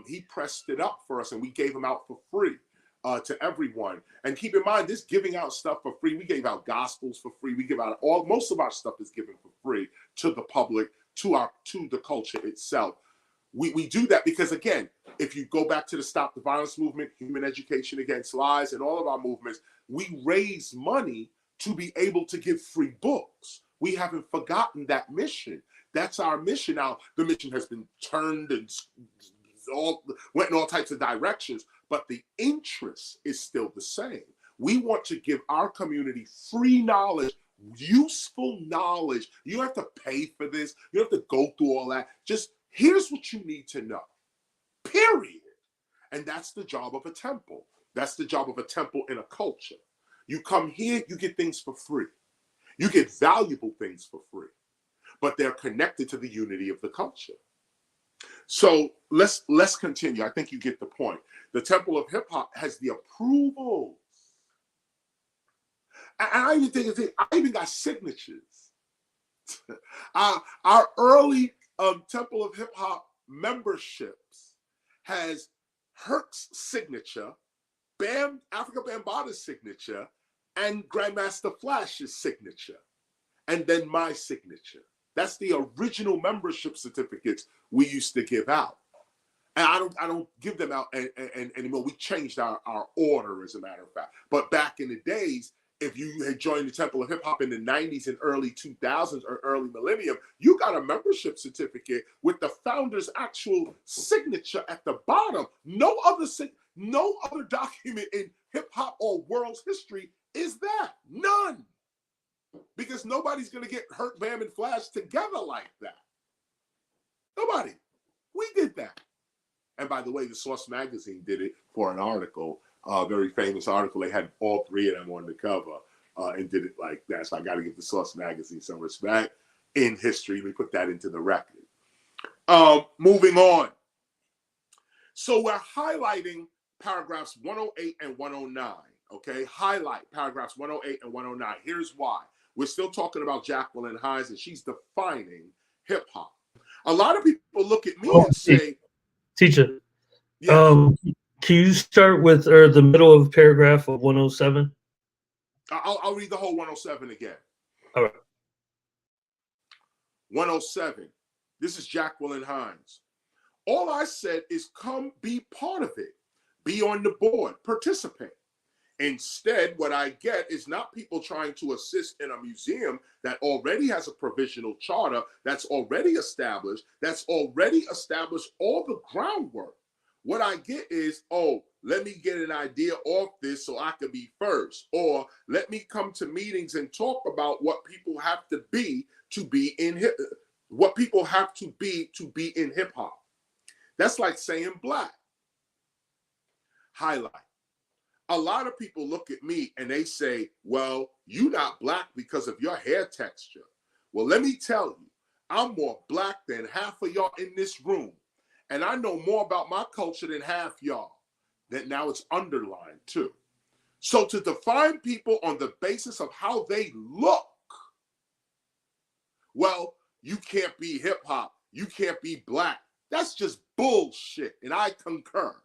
he pressed it up for us, and we gave them out for free to everyone. And keep in mind, this giving out stuff for free, we gave out gospels for free. We give out most of our stuff is given for free to the public, to the culture itself. We do that because, again, if you go back to the Stop the Violence movement, Human Education Against Lies, and all of our movements, we raise money to be able to give free books. We haven't forgotten that mission. That's our mission. Now, the mission has been turned and went in all types of directions, but the interest is still the same. We want to give our community free knowledge, useful knowledge. You don't have to pay for this. You don't have to go through all that. Just here's what you need to know, period. And that's the job of a temple. That's the job of a temple in a culture. You come here, you get things for free. You get valuable things for free, but they're connected to the unity of the culture. So let's continue. I think you get the point. The Temple of Hip Hop has the approvals. And I even got signatures. Our early Temple of Hip Hop memberships has Herc's signature, Africa Bambaata's signature, and Grandmaster Flash's signature, and then my signature. That's the original membership certificates we used to give out. And I don't give them out anymore. We changed our order, as a matter of fact. But back in the days, if you had joined the Temple of Hip Hop in the 90s and early 2000s or early millennium, you got a membership certificate with the founder's actual signature at the bottom. No other document in hip hop or world's history is that. None. Because nobody's going to get Herc, Bam, and Flash together like that. Nobody. We did that. And by the way, the Source magazine did it for an article, a very famous article. They had all three of them on the cover and did it like that. So I got to give the Source magazine some respect in history. We put that into the record. Moving on. So we're highlighting paragraphs 108 and 109. Okay, highlight paragraphs 108 and 109. Here's why. We're still talking about Jacqueline Hines, and she's defining hip hop. A lot of people look at me and say, Teacher, yes. Can you start with the middle of paragraph of 107? I'll read the whole 107 again. All right. 107. This is Jacqueline Hines. All I said is come be part of it. Be on the board. Participate. Instead, what I get is not people trying to assist in a museum that already has a provisional charter, that's already established all the groundwork. What I get is, oh, let me get an idea off this so I can be first. Or let me come to meetings and talk about what people have to be in hip hop. That's like saying black. Highlight. A lot of people look at me and they say, well, you're not black because of your hair texture. Well, let me tell you, I'm more black than half of y'all in this room. And I know more about my culture than half y'all. That now it's underlined too. So to define people on the basis of how they look, well, you can't be hip hop, you can't be black. That's just bullshit, and I concur.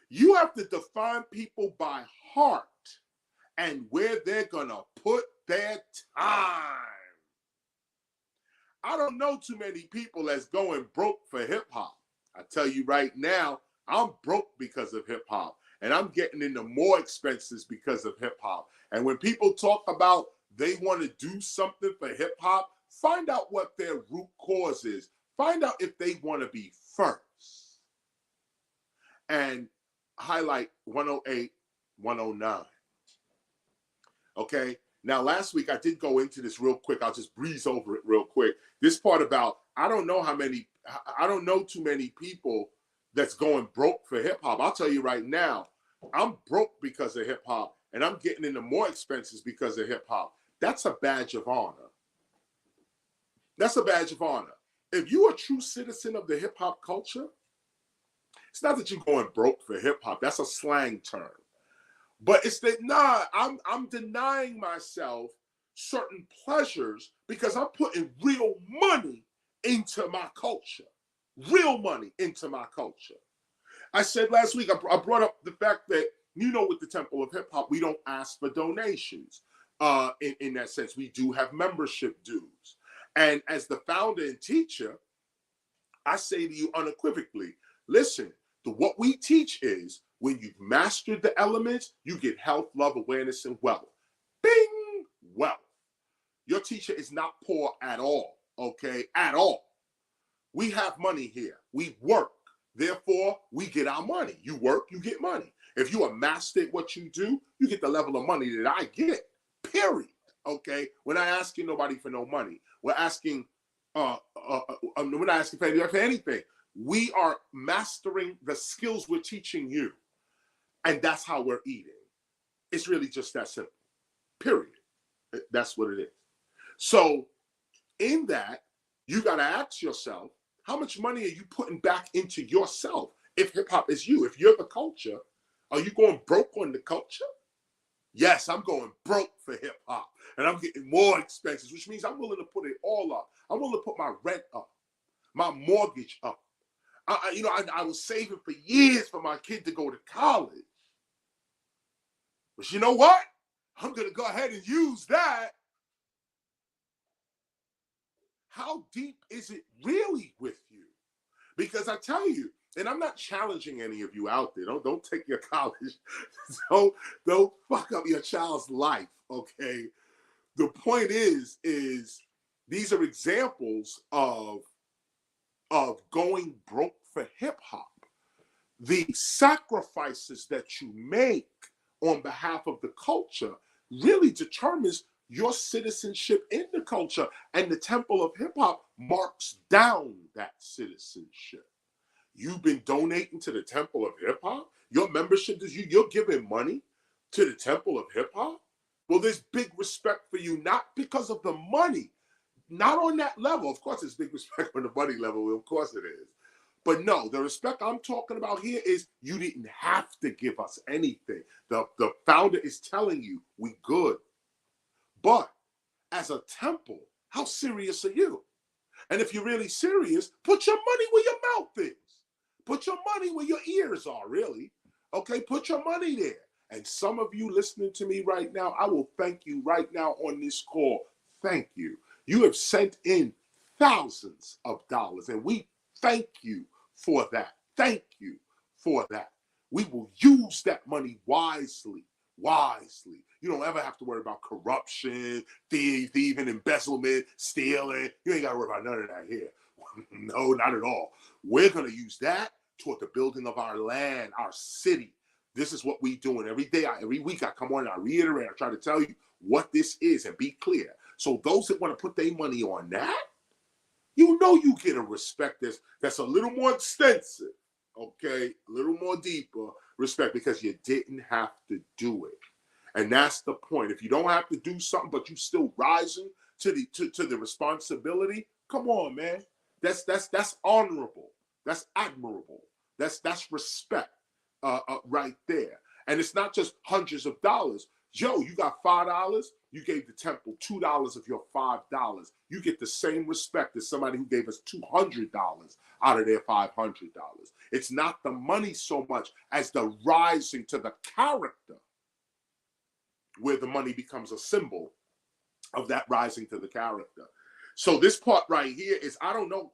You have to define people by heart and where they're gonna put their time. I don't know too many people that's going broke for hip hop. I tell you right now, I'm broke because of hip hop, and I'm getting into more expenses because of hip hop. And when people talk about they want to do something for hip hop, find out what their root cause is. Find out if they want to be first. And highlight 108, 109. Okay. Now, last week I did go into this real quick. I'll just breeze over it real quick. This part about, I don't know too many people that's going broke for hip hop. I'll tell you right now, I'm broke because of hip hop, and I'm getting into more expenses because of hip hop. That's a badge of honor. That's a badge of honor. If you're a true citizen of the hip hop culture, it's not that you're going broke for hip hop. That's a slang term. But it's that, I'm denying myself certain pleasures because I'm putting real money into my culture. Real money into my culture. I said last week, I brought up the fact that, with the Temple of Hip Hop, we don't ask for donations. In that sense, we do have membership dues. And as the founder and teacher, I say to you unequivocally, listen, what we teach is when you've mastered the elements, you get health, love, awareness, and wealth. Bing! Wealth. Your teacher is not poor at all, okay? At all. We have money here. We work. Therefore, we get our money. You work, you get money. If you are master at what you do, you get the level of money that I get, period, okay? We're not asking nobody for no money. We're asking, we're not asking for anything. We are mastering the skills we're teaching you. And that's how we're eating. It's really just that simple, period. That's what it is. So in that, you got to ask yourself, how much money are you putting back into yourself? If hip hop is you, if you're the culture, are you going broke on the culture? Yes, I'm going broke for hip hop, and I'm getting more expenses, which means I'm willing to put it all up. I'm willing to put my rent up, my mortgage up. I was saving for years for my kid to go to college. But you know what? I'm going to go ahead and use that. How deep is it really with you? Because I tell you, and I'm not challenging any of you out there. Don't take your college. Don't fuck up your child's life, okay? The point is these are examples of going broke for hip hop. The sacrifices that you make on behalf of the culture really determines your citizenship in the culture, and the Temple of Hip Hop marks down that citizenship. You've been donating to the Temple of Hip Hop? Your membership is you're giving money to the Temple of Hip Hop? Well, there's big respect for you, not because of the money, not on that level. Of course, there's big respect on the money level. Of course it is. But no, the respect I'm talking about here is you didn't have to give us anything. The founder is telling you we good. But as a temple, how serious are you? And if you're really serious, put your money where your mouth is. Put your money where your ears are, really. Okay, put your money there. And some of you listening to me right now, I will thank you right now on this call. Thank you. You have sent in thousands of dollars, and we thank you for that. Thank you for that. We will use that money wisely. Wisely. You don't ever have to worry about corruption, thieving, embezzlement, stealing. You ain't got to worry about none of that here. No, not at all. We're going to use that toward the building of our land, our city. This is what we doing every day. Every week I come on and I reiterate. I try to tell you what this is and be clear. So those that want to put their money on that, you know you get a respect that's a little more extensive, okay? A little more deeper respect because you didn't have to do it. And that's the point. If you don't have to do something, but you still rising to the responsibility, come on, man. That's honorable. That's admirable. That's respect right there. And it's not just hundreds of dollars. Joe, you got $5. You gave the temple $2 of your $5. You get the same respect as somebody who gave us $200 out of their $500. It's not the money so much as the rising to the character, where the money becomes a symbol of that rising to the character. So this part right here is, I don't know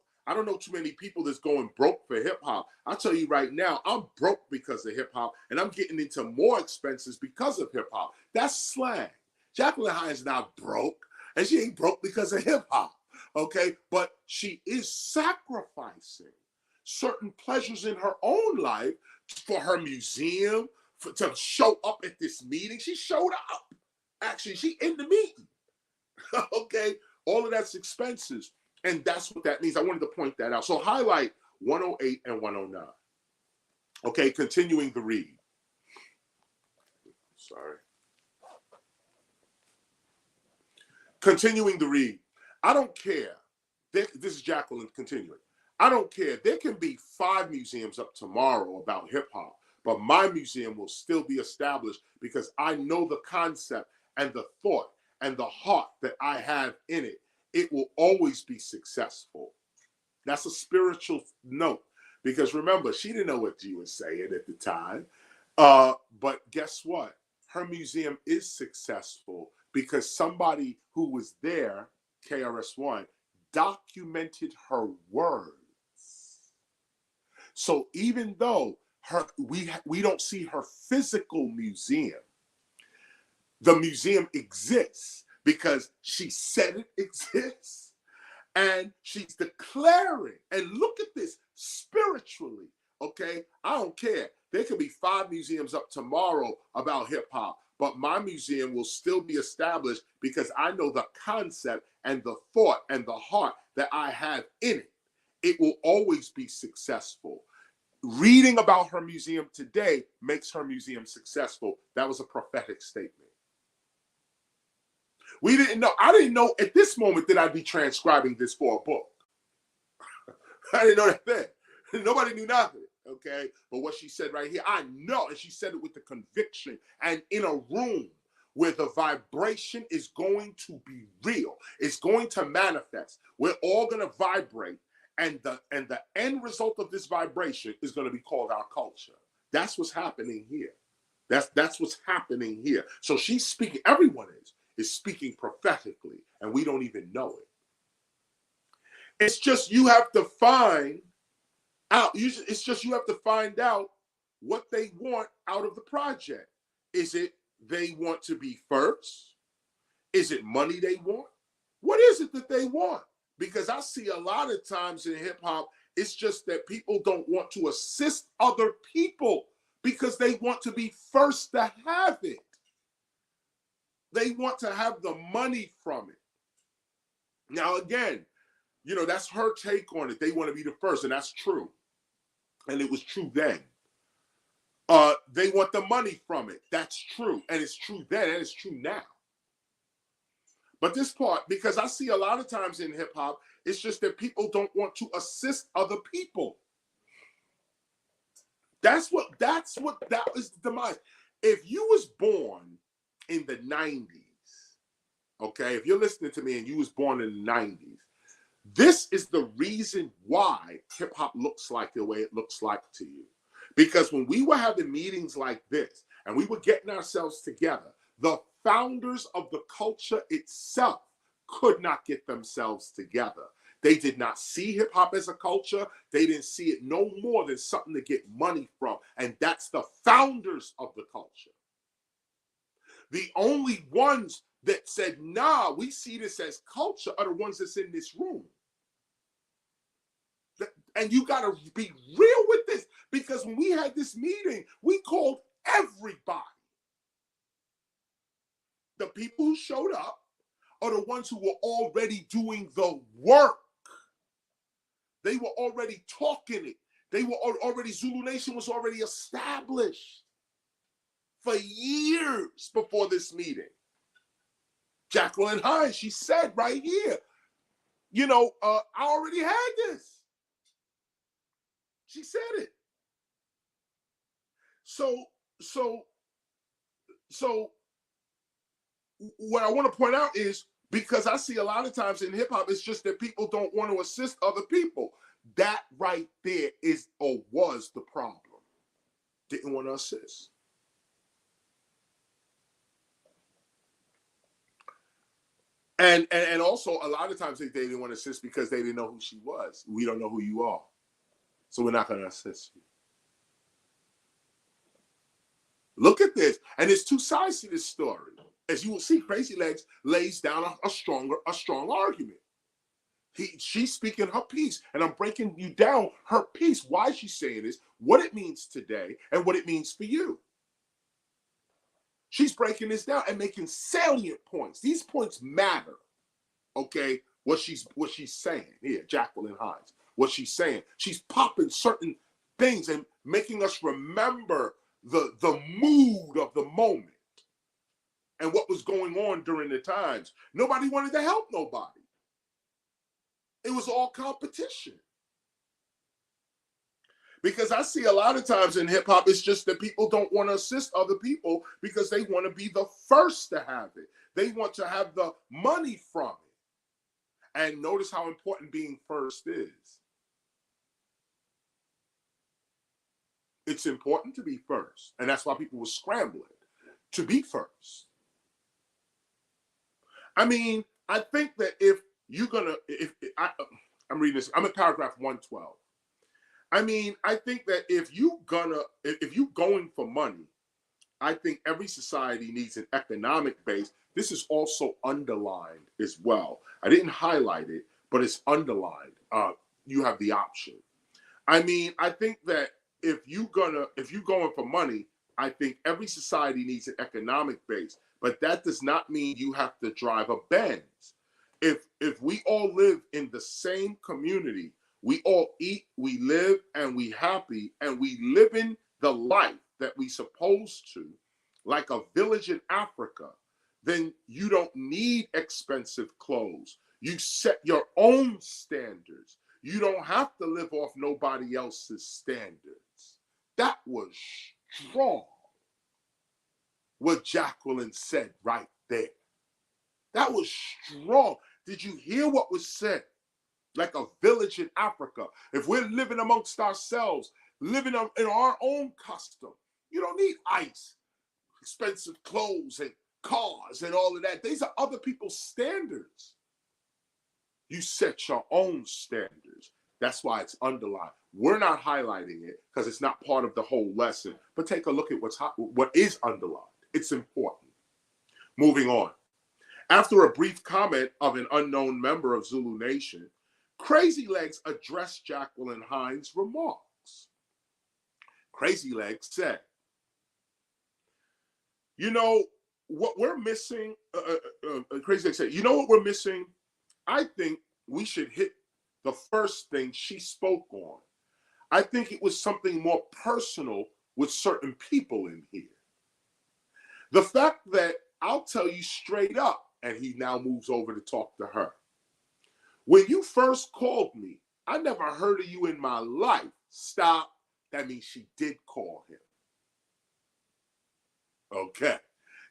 too many people that's going broke for hip hop. I'll tell you right now, I'm broke because of hip hop, and I'm getting into more expenses because of hip hop. That's slang. Jacqueline Hines not broke, and she ain't broke because of hip hop, okay? But she is sacrificing certain pleasures in her own life for her museum, to show up at this meeting. She showed up. Actually, she in the meeting, okay? All of that's expenses. And that's what that means. I wanted to point that out. So highlight 108 and 109. Okay, continuing the read. Sorry. Continuing the read. I don't care. This is Jacqueline continuing. I don't care. There can be 5 museums up tomorrow about hip hop, but my museum will still be established because I know the concept and the thought and the heart that I have in it. It will always be successful. That's a spiritual note, because remember, she didn't know what you were saying at the time. But guess what? Her museum is successful because somebody who was there, KRS-ONE, documented her words. So even though we don't see her physical museum, the museum exists because she said it exists, and she's declaring. And look at this spiritually, okay? I don't care. There could be 5 museums up tomorrow about hip hop, but my museum will still be established because I know the concept and the thought and the heart that I have in it. It will always be successful. Reading about her museum today makes her museum successful. That was a prophetic statement. We didn't know. I didn't know at this moment that I'd be transcribing this for a book. I didn't know that then. Nobody knew nothing, okay? But what she said right here, I know. And she said it with the conviction and in a room where the vibration is going to be real. It's going to manifest. We're all going to vibrate. And the end result of this vibration is going to be called our culture. That's what's happening here. That's what's happening here. So she's speaking, everyone is speaking prophetically, and we don't even know it. It's just you have to find out. It's just you have to find out what they want out of the project. Is it they want to be first? Is it money they want? What is it that they want? Because I see a lot of times in hip hop, it's just that people don't want to assist other people because they want to be first to have it. They want to have the money from it. Now, again, you know, that's her take on it. They want to be the first, and that's true. And it was true then. They want the money from it. That's true. And it's true then, and it's true now. But this part, because I see a lot of times in hip hop, it's just that people don't want to assist other people. That is the demise. If you was born in the 90s, okay, if you're listening to me and you was born in the 90s, this is the reason why hip hop looks like the way it looks like to you. Because when we were having meetings like this and we were getting ourselves together, the founders of the culture itself could not get themselves together. They did not see hip hop as a culture. They didn't see it no more than something to get money from. And that's the founders of the culture. The only ones that said, nah, we see this as culture are the ones that's in this room. And you got to be real with this, because when we had this meeting, we called everybody. The people who showed up are the ones who were already doing the work. They were already talking it. They were already, Zulu Nation was already established for years before this meeting. Jacqueline Hines, she said right here, you know, I already had this. She said it. So what I want to point out is, because I see a lot of times in hip hop, it's just that people don't want to assist other people. That right there is or was the problem. Didn't want to assist. And also a lot of times they didn't want to assist because they didn't know who she was. We don't know who you are, so we're not going to assist you. Look at this. And there's two sides to this story. As you will see, Crazy Legs lays down a strong argument. She's speaking her piece, and I'm breaking you down her piece, why she's saying this, what it means today, and what it means for you. She's breaking this down and making salient points. These points matter, okay? What she's saying here, Jacqueline Hines, what she's saying. She's popping certain things and making us remember the mood of the moment and what was going on during the times. Nobody wanted to help nobody. It was all competition. Because I see a lot of times in hip hop, it's just that people don't want to assist other people because they want to be the first to have it. They want to have the money from it. And notice how important being first is. It's important to be first. And that's why people were scrambling to be first. I mean, I think that if you're gonna, I'm reading this, I'm at paragraph 112. I mean, I think that if you going for money, I think every society needs an economic base. This is also underlined as well. I didn't highlight it, but it's underlined. You have the option. I mean, I think that if you going for money, I think every society needs an economic base, but that does not mean you have to drive a Benz. If we all live in the same community, we all eat, we live, and we happy, and we live in the life that we supposed to, like a village in Africa, then you don't need expensive clothes. You set your own standards. You don't have to live off nobody else's standards. That was strong, what Jacqueline said right there. That was strong. Did you hear what was said? Like a village in Africa. If we're living amongst ourselves, living in our own custom, you don't need ice, expensive clothes and cars and all of that. These are other people's standards. You set your own standards. That's why it's underlined. We're not highlighting it because it's not part of the whole lesson. But take a look at what is underlined. It's important. Moving on. After a brief comment of an unknown member of Zulu Nation, Crazy Legs addressed Jacqueline Hines' remarks. Crazy Legs said, you know, what we're missing, Crazy Legs said, you know what we're missing? I think we should hit the first thing she spoke on. I think it was something more personal with certain people in here. The fact that I'll tell you straight up, and he now moves over to talk to her. When you first called me, I never heard of you in my life. Stop. That means she did call him. Okay.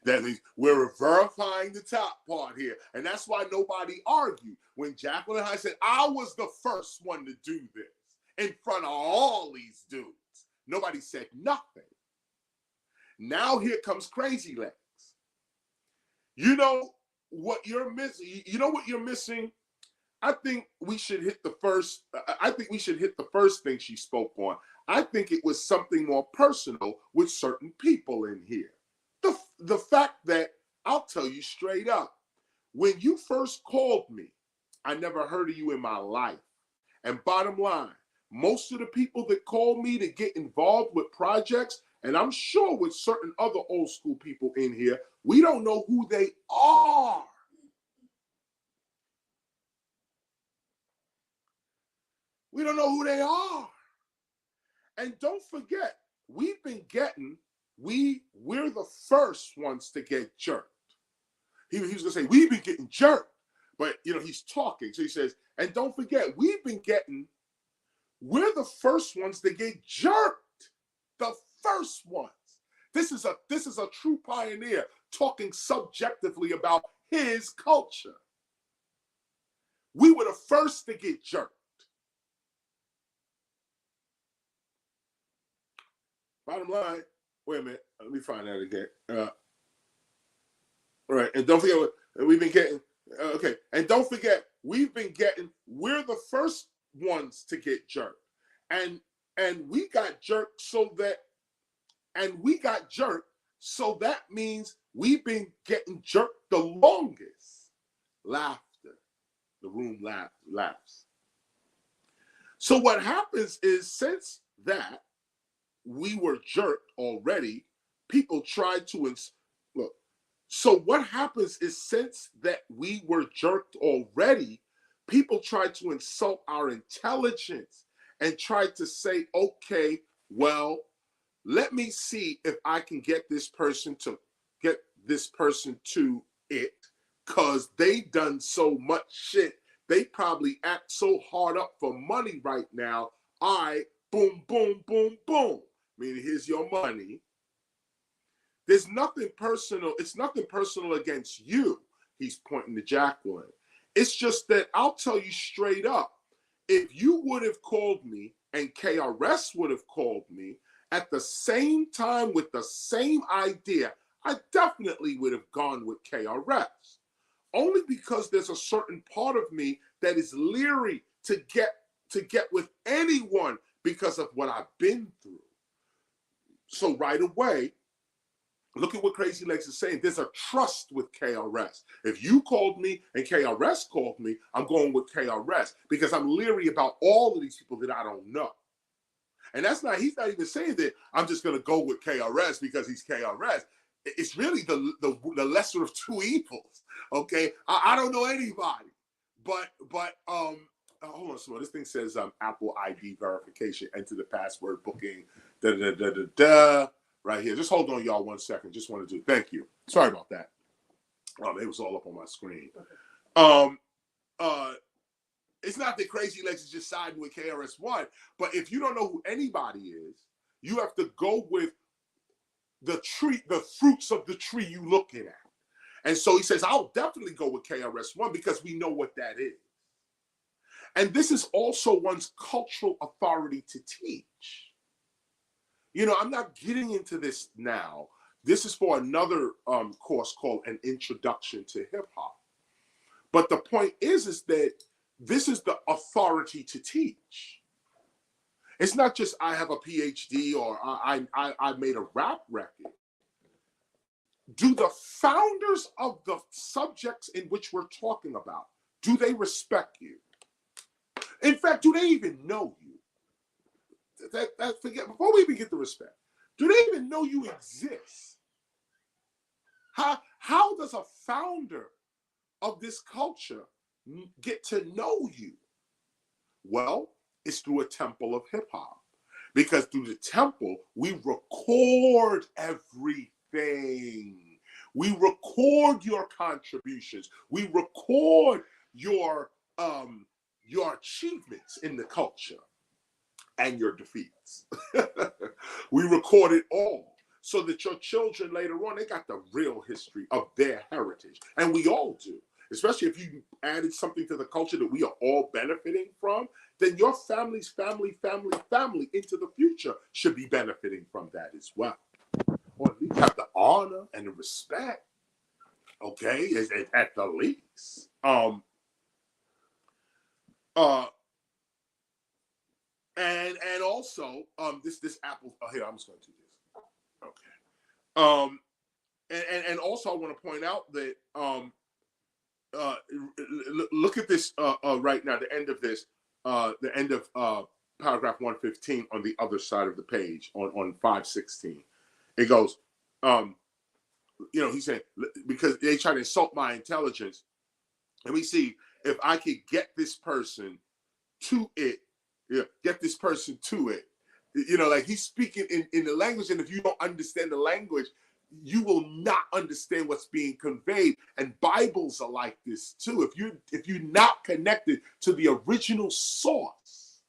That means we're verifying the top part here. And that's why nobody argued. When Jacqueline Hines said, I was the first one to do this in front of all these dudes, nobody said nothing. Now here comes Crazy Legs. You know what you're missing? You know what you're missing? I think we should hit the first. I think we should hit the first thing she spoke on. I think it was something more personal with certain people in here. The fact that I'll tell you straight up, when you first called me, I never heard of you in my life. And bottom line, most of the people that call me to get involved with projects, and I'm sure with certain other old school people in here, we don't know who they are. We don't know who they are. And don't forget, we're the first ones to get jerked. He was gonna say, we've been getting jerked, but he's talking. So he says, and don't forget, we're the first ones to get jerked. The first ones. This is a true pioneer talking subjectively about his culture. We were the first to get jerked. Bottom line, wait a minute, let me find that again. All right, and don't forget we've been getting, okay, and don't forget, we're the first ones to get jerked. And we got jerked so that means we've been getting jerked the longest. Laughter. The room laughs. So what happens is, since that we were jerked already, people tried to look. So what happens is, since that we were jerked already, people tried to insult our intelligence and tried to say, okay, well, let me see if I can get this person to it, because they done so much shit. They probably act so hard up for money right now. Boom, boom, boom, boom. Meaning, here's your money. There's nothing personal. It's nothing personal against you. He's pointing to Jacqueline. It's just that I'll tell you straight up, if you would have called me and KRS would have called me at the same time with the same idea, I definitely would have gone with KRS. Only because there's a certain part of me that is leery to get with anyone because of what I've been through. So right away, look at what Crazy Legs is saying. There's a trust with KRS. If you called me and KRS called me, I'm going with KRS because I'm leery about all of these people that I don't know. And he's not even saying that I'm just going to go with KRS because he's KRS. It's really the lesser of two evils. Okay. I don't know anybody, but hold on, so this thing says Apple ID verification, enter the password, booking, right here. Just hold on, y'all, 1 second. Just want to do. Thank you. Sorry about that. It was all up on my screen. It's not that Crazy Legs is just siding with KRS-ONE, but if you don't know who anybody is, you have to go with the fruits of the tree you looking at. And so he says, I'll definitely go with KRS-ONE because we know what that is. And this is also one's cultural authority to teach. I'm not getting into this now. This is for another course called An Introduction to Hip Hop. But the point is that this is the authority to teach. It's not just I have a PhD or I made a rap record. Do the founders of the subjects in which we're talking about, do they respect you? In fact, do they even know you? Before we even get the respect, do they even know you exist? How does a founder of this culture get to know you? Well, it's through a temple of hip hop. Because through the temple, we record everything. We record your contributions. We record your achievements in the culture and your defeats. We record it all so that your children later on, they got the real history of their heritage. And we all do. Especially if you added something to the culture that we are all benefiting from, then your family's family into the future should be benefiting from that as well. Or at least have the honor and the respect, okay, at the least. And also this Apple. Oh, here I'm just going to do this. Okay. And also I want to point out that look at this right now. The end of this. The end of paragraph 115 on the other side of the page on 516. It goes. He said because they try to insult my intelligence. Let me see if I could get this person to it. Yeah, get this person to it. Like he's speaking in the language, and if you don't understand the language, you will not understand what's being conveyed. And Bibles are like this too. If you're not connected to the original source,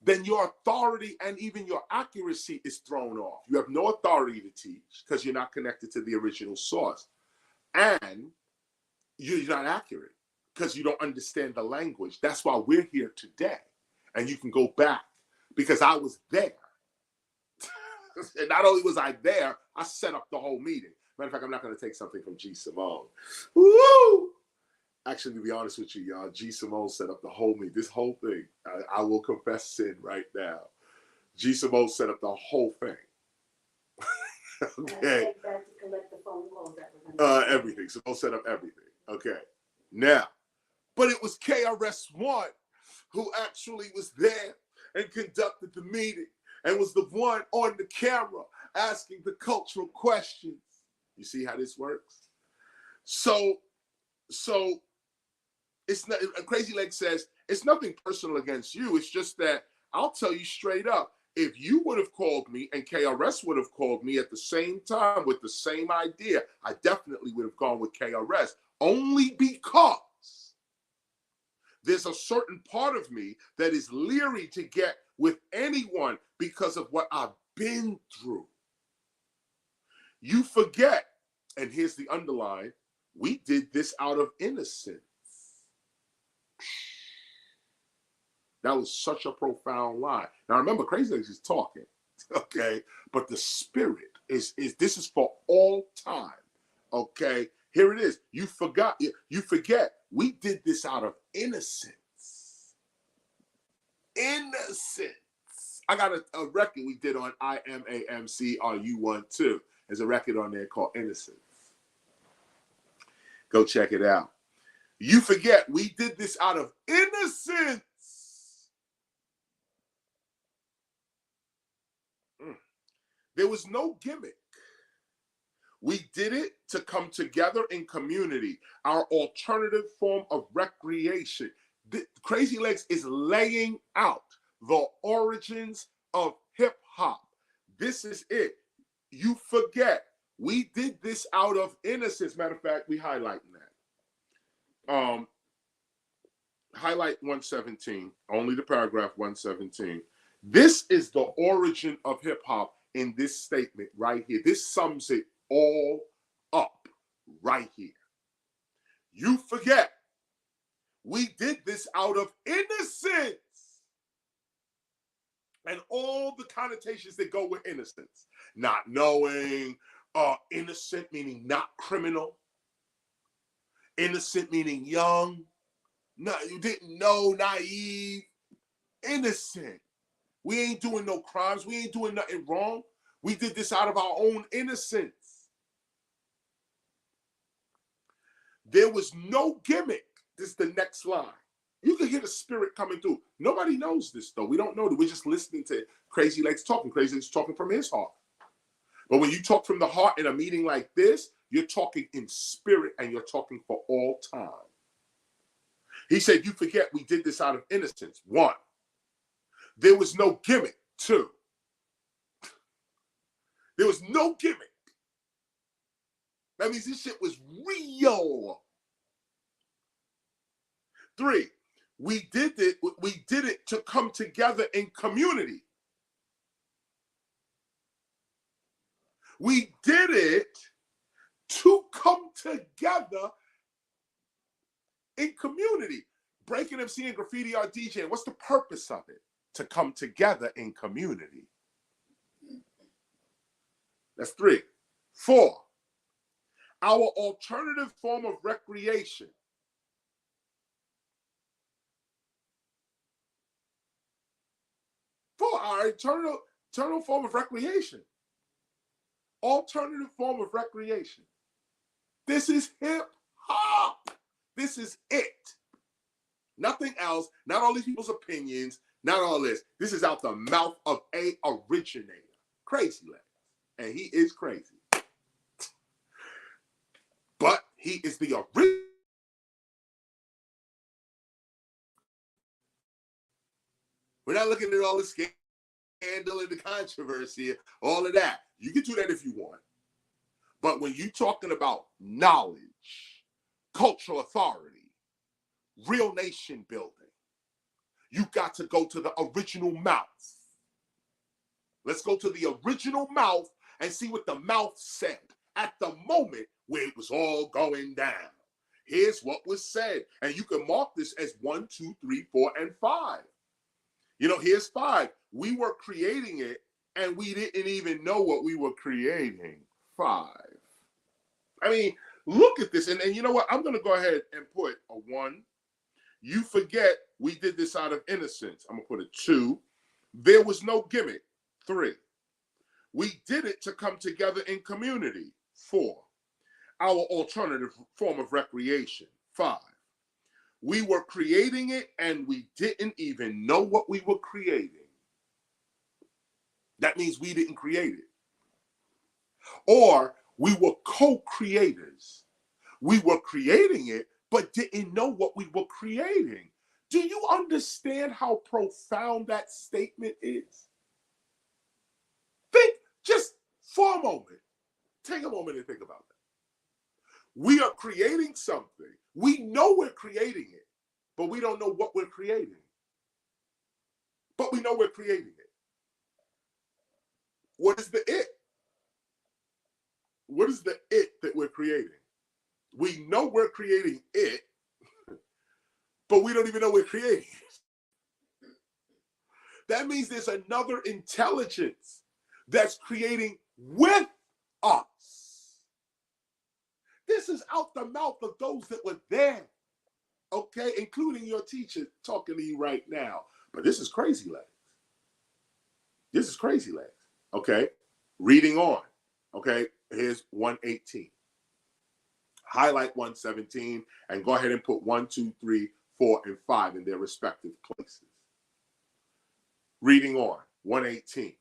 then your authority and even your accuracy is thrown off. You have no authority to teach because you're not connected to the original source, and you're not accurate because you don't understand the language. That's why we're here today. And you can go back because I was there. And not only was I there, I set up the whole meeting. Matter of fact, I'm not going to take something from GSIMONE. Woo! Actually, to be honest with you, y'all, GSIMONE set up the whole meeting. This whole thing, I will confess sin right now. GSIMONE set up the whole thing. Okay. Everything. Simone set up everything. Okay. Now, but it was KRS-ONE who actually was there and conducted the meeting and was the one on the camera asking the cultural questions. You see how this works? So it's not, Crazy Leg says, it's nothing personal against you. It's just that I'll tell you straight up, if you would have called me and KRS would have called me at the same time with the same idea, I definitely would have gone with KRS, only because there's a certain part of me that is leery to get with anyone because of what I've been through. You forget, and here's the underline, we did this out of innocence. That was such a profound line. Now remember, Crazy Legs is talking, okay? But the spirit is this is for all time, okay? Here it is. You forget. We did this out of innocence. Innocence. I got a record we did on IMAMCRU12. There's a record on there called Innocence. Go check it out. You forget we did this out of innocence. There was no gimmick. We did it to come together in community, our alternative form of recreation. Crazy Legs is laying out the origins of hip hop. This is it. You forget. We did this out of innocence. Matter of fact, we highlighting that. Highlight 117, only the paragraph 117. This is the origin of hip hop in this statement right here. This sums it all up right here. You forget. We did this out of innocence. And all the connotations that go with innocence. Not knowing, innocent meaning not criminal. Innocent meaning young. No, you didn't know, naive. Innocent. We ain't doing no crimes. We ain't doing nothing wrong. We did this out of our own innocence. There was no gimmick. This is the next line. You can hear the spirit coming through. Nobody knows this, though. We don't know that. We're just listening to Crazy Legs talking. Crazy Legs talking from his heart. But when you talk from the heart in a meeting like this, you're talking in spirit and you're talking for all time. He said, you forget we did this out of innocence. 1. There was no gimmick. 2. There was no gimmick. That means this shit was real. 3, we did it to come together in community. We did it to come together in community. Breaking MC and graffiti art DJing. What's the purpose of it? To come together in community. That's 3. 4, our alternative form of recreation. alternative form of recreation. Alternative form of recreation. This is hip hop. This is it. Nothing else. Not all these people's opinions. Not all this. This is out the mouth of a originator. Crazy Legs. And he is crazy. But he is the original. We're not looking at all the scandal and the controversy, all of that. You can do that if you want. But when you're talking about knowledge, cultural authority, real nation building, you got to go to the original mouth. Let's go to the original mouth and see what the mouth said at the moment where it was all going down. Here's what was said. And you can mark this as 1, 2, 3, 4, and 5. Here's 5. We were creating it, and we didn't even know what we were creating. 5. I mean, look at this. And you know what? I'm going to go ahead and put a 1. You forget we did this out of innocence. I'm going to put a 2. There was no gimmick. 3. We did it to come together in community. 4. Our alternative form of recreation. 5. We were creating it and we didn't even know what we were creating. That means we didn't create it. Or we were co-creators. We were creating it, but didn't know what we were creating. Do you understand how profound that statement is? Think just for a moment. Take a moment and think about that. We are creating something. We know we're creating it, but we don't know what we're creating. But we know we're creating it. What is the it? What is the it that we're creating? We know we're creating it, but we don't even know we're creating it. That means there's another intelligence that's creating with us. This is out the mouth of those that were there, okay, including your teacher talking to you right now. But this is Crazy Legs. This is Crazy Legs, okay? Reading on, okay? Here's 118. Highlight 117 and go ahead and put 1, 2, 3, 4, and 5 in their respective places. Reading on, 118.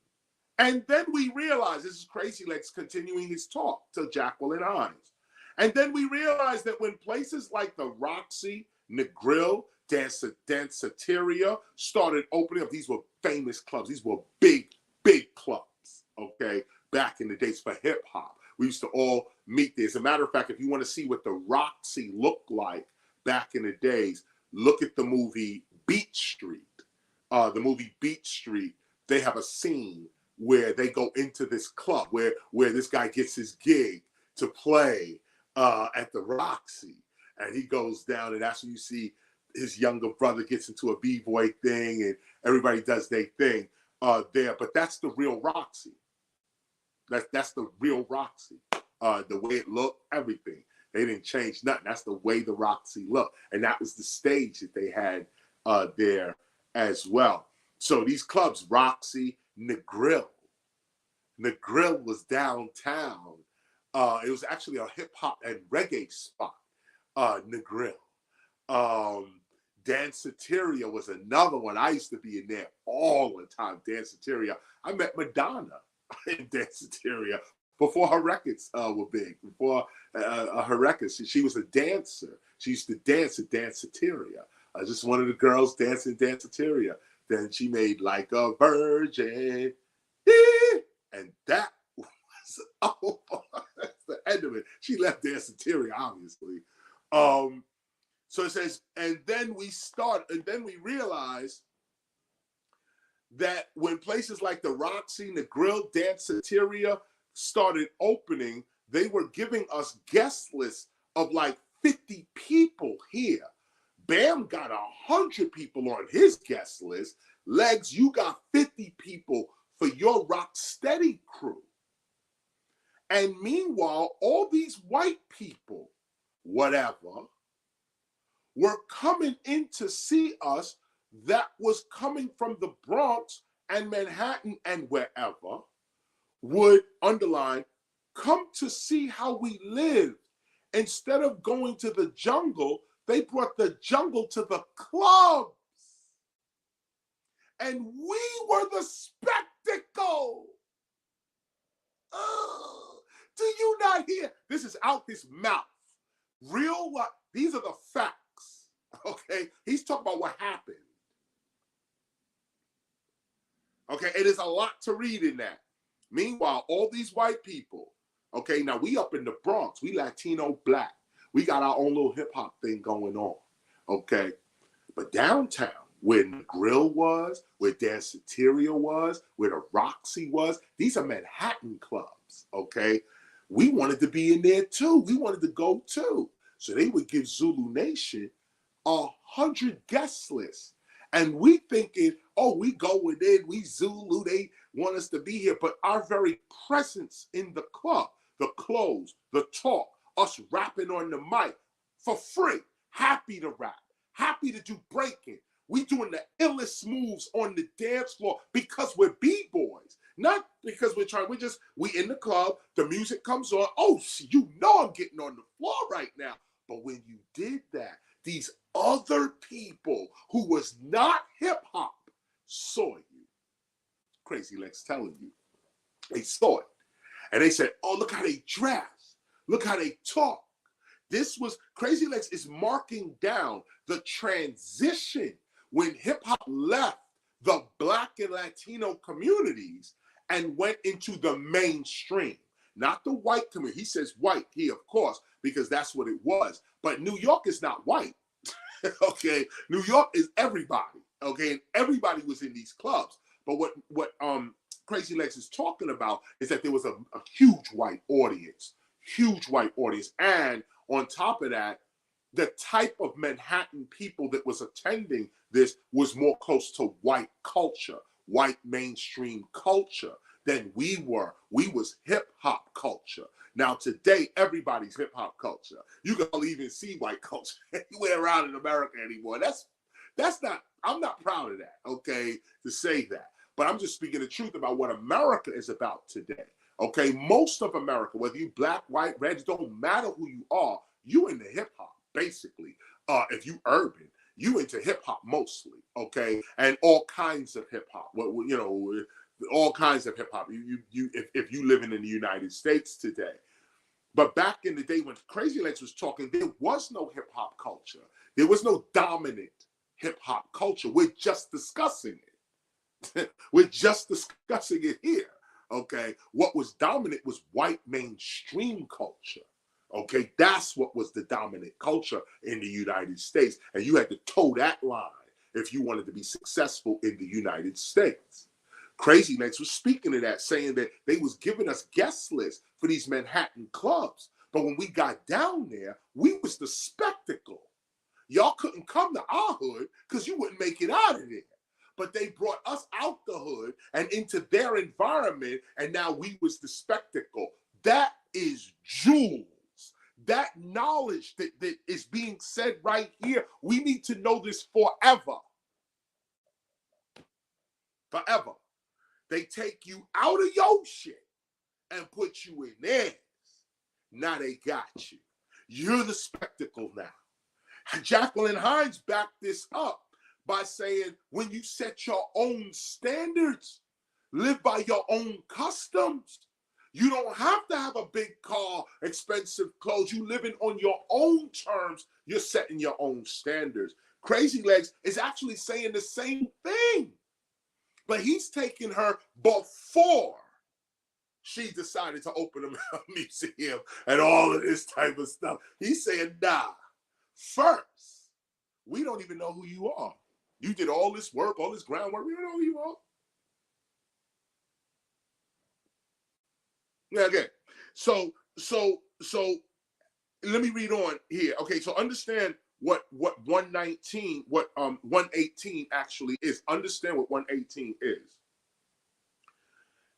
And then we realize, this is Crazy Legs continuing his talk to Jacqueline Hines. And then we realized that when places like the Roxy, Negril, Danceteria started opening up, these were famous clubs. These were big, big clubs, okay, back in the days for hip hop. We used to all meet there. As a matter of fact, if you want to see what the Roxy looked like back in the days, look at the movie Beat Street. The movie Beat Street, they have a scene where they go into this club where this guy gets his gig to play at the Roxy, and he goes down, and that's when you see his younger brother gets into a b-boy thing, and everybody does their thing there. But that's the real Roxy. That's the real Roxy. The way it looked, everything. They didn't change nothing. That's the way the Roxy looked, and that was the stage that they had there as well. So these clubs, Roxy, Negril. Negril was downtown. It was actually a hip hop and reggae spot. Negril. Danceteria was another one. I used to be in there all the time. Danceteria. I met Madonna in Danceteria before her records were big. Before her records, she was a dancer. She used to dance at Danceteria. Just one of the girls dancing Danceteria. Then she made Like a Virgin. And that was, oh, that's the end of it. She left Danceteria, obviously. So it says, and then we realized that when places like the Roxy, the Grill, Danceteria started opening, they were giving us guest lists of like 50 people here. Bam got 100 people on his guest list. Legs, you got 50 people for your Rocksteady crew. And meanwhile, all these white people, whatever, were coming in to see us that was coming from the Bronx and Manhattan and wherever would underline, come to see how we live. Instead of going to the jungle, they brought the jungle to the clubs. And we were the spectacle. Do you not hear? This is out his mouth. Real life. These are the facts. Okay? He's talking about what happened. Okay? It is a lot to read in that. Meanwhile, all these white people, okay, now we up in the Bronx, we Latino black. We got our own little hip hop thing going on. Okay? But downtown, where the Grill was, where Danceteria was, where the Roxy was, these are Manhattan clubs, okay? We wanted to be in there too. We wanted to go too. So they would give Zulu Nation 100 guest lists. And we thinking, oh, we going in, we Zulu, they want us to be here. But our very presence in the club, the clothes, the talk, us rapping on the mic for free, happy to rap, happy to do breaking. We doing the illest moves on the dance floor because we're B-boys. Not because we in the club, the music comes on. Oh, you know I'm getting on the floor right now. But when you did that, these other people who was not hip-hop saw you. Crazy Lex telling you. They saw it. And they said, oh, look how they dress. Look how they talk. This was, Crazy Lex is marking down the transition when hip-hop left the Black and Latino communities and went into the mainstream, not the white community. He says white here, of course, because that's what it was. But New York is not white, okay? New York is everybody, okay? And everybody was in these clubs. But what Crazy Legs is talking about is that there was a huge white audience, and on top of that, the type of Manhattan people that was attending this was more close to white culture, white mainstream culture than we were. We was hip hop culture. Now today, everybody's hip hop culture. You can hardly even see white culture anywhere around in America anymore. That's not, I'm not proud of that, okay, to say that. But I'm just speaking the truth about what America is about today. Okay, most of America, whether you black, white, red, it don't matter who you are, you into hip hop, basically. If you urban, you into hip hop mostly, okay, and all kinds of hip hop. Well, you know, all kinds of hip hop. If you living in the United States today, but back in the day when Crazy Legs was talking, there was no hip hop culture. There was no dominant hip hop culture. We're just discussing it. We're just discussing it here. Okay, what was dominant was white mainstream culture. Okay, that's what was the dominant culture in the United States. And you had to toe that line if you wanted to be successful in the United States. Crazy Legs was speaking to that, saying that they was giving us guest lists for these Manhattan clubs. But when we got down there, we was the spectacle. Y'all couldn't come to our hood because you wouldn't make it out of there. But they brought us out the hood and into their environment, and now we was the spectacle. That is jewels. That knowledge that is being said right here, we need to know this forever. Forever. They take you out of your shit and put you in theirs. Now they got you. You're the spectacle now. Jacqueline Hines backed this up by saying, when you set your own standards, live by your own customs, you don't have to have a big car, expensive clothes. You living on your own terms. You're setting your own standards. Crazy Legs is actually saying the same thing, but he's taking her before she decided to open a museum and all of this type of stuff. He's saying, nah, first, we don't even know who you are. You did all this work, all this groundwork. We don't know who you are. Yeah, okay. So let me read on here. Okay, so understand what 119, what 118 actually is. Understand what 118 is.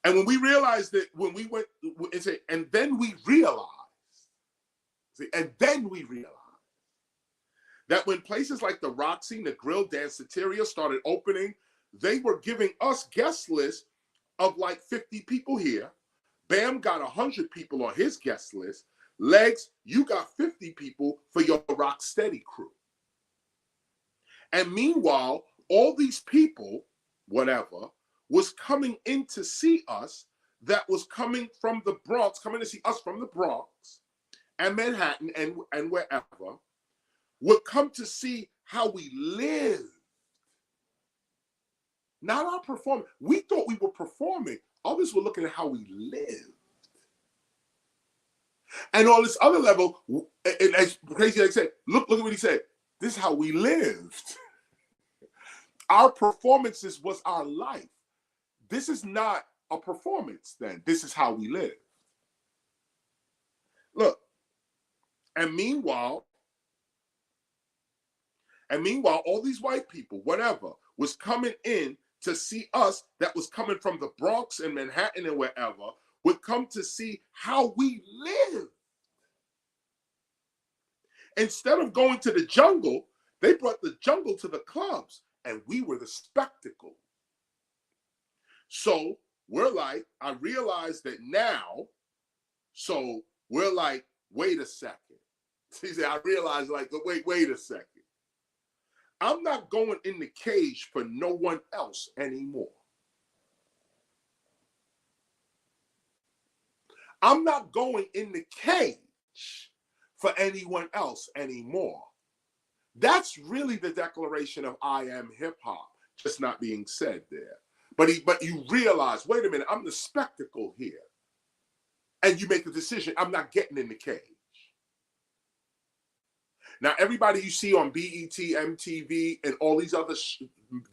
And when we realized that, when we went and say, and then we realized that when places like the Roxy, the Grill, Danceteria started opening, they were giving us guest lists of like 50 people here. Bam got 100 people on his guest list. Legs, you got 50 people for your rock steady crew. And meanwhile, all these people, whatever, was coming in to see us, that was coming from the Bronx, coming to see us from the Bronx and Manhattan and wherever, would come to see how we live. Not our performance. We thought we were performing. Others were looking at how we live. And on this other level, and as crazy as I said, look at what he said. This is how we lived. Our performances was our life. This is not a performance then. This is how we live. Look, and meanwhile, all these white people, whatever, was coming in to see us, that was coming from the Bronx and Manhattan and wherever, would come to see how we live. Instead of going to the jungle, they brought the jungle to the clubs, and we were the spectacle. So we're like, I realized that now, so we're like, wait a second. He said, I realized, like, wait a second. I'm not going in the cage for no one else anymore. I'm not going in the cage for anyone else anymore. That's really the declaration of I am hip hop, just not being said there. But you realize, wait a minute, I'm the spectacle here. And you make the decision, I'm not getting in the cage. Now, everybody you see on BET, MTV, and all these other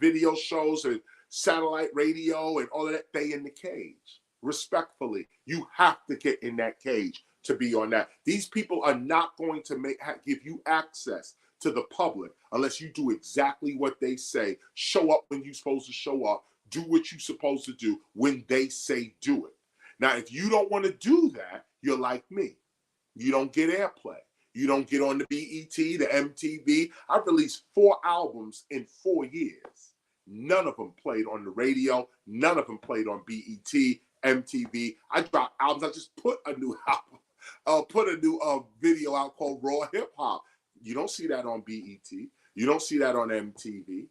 video shows and satellite radio and all of that, they in the cage. Respectfully, you have to get in that cage to be on that. These people are not going to give you access to the public unless you do exactly what they say. Show up when you're supposed to show up. Do what you're supposed to do when they say do it. Now, if you don't want to do that, you're like me. You don't get airplay. You don't get on the BET, the MTV. I've released 4 albums in 4 years. None of them played on the radio. None of them played on BET, MTV. I dropped albums. I just put a new album, video out called Raw Hip Hop. You don't see that on BET. You don't see that on MTV.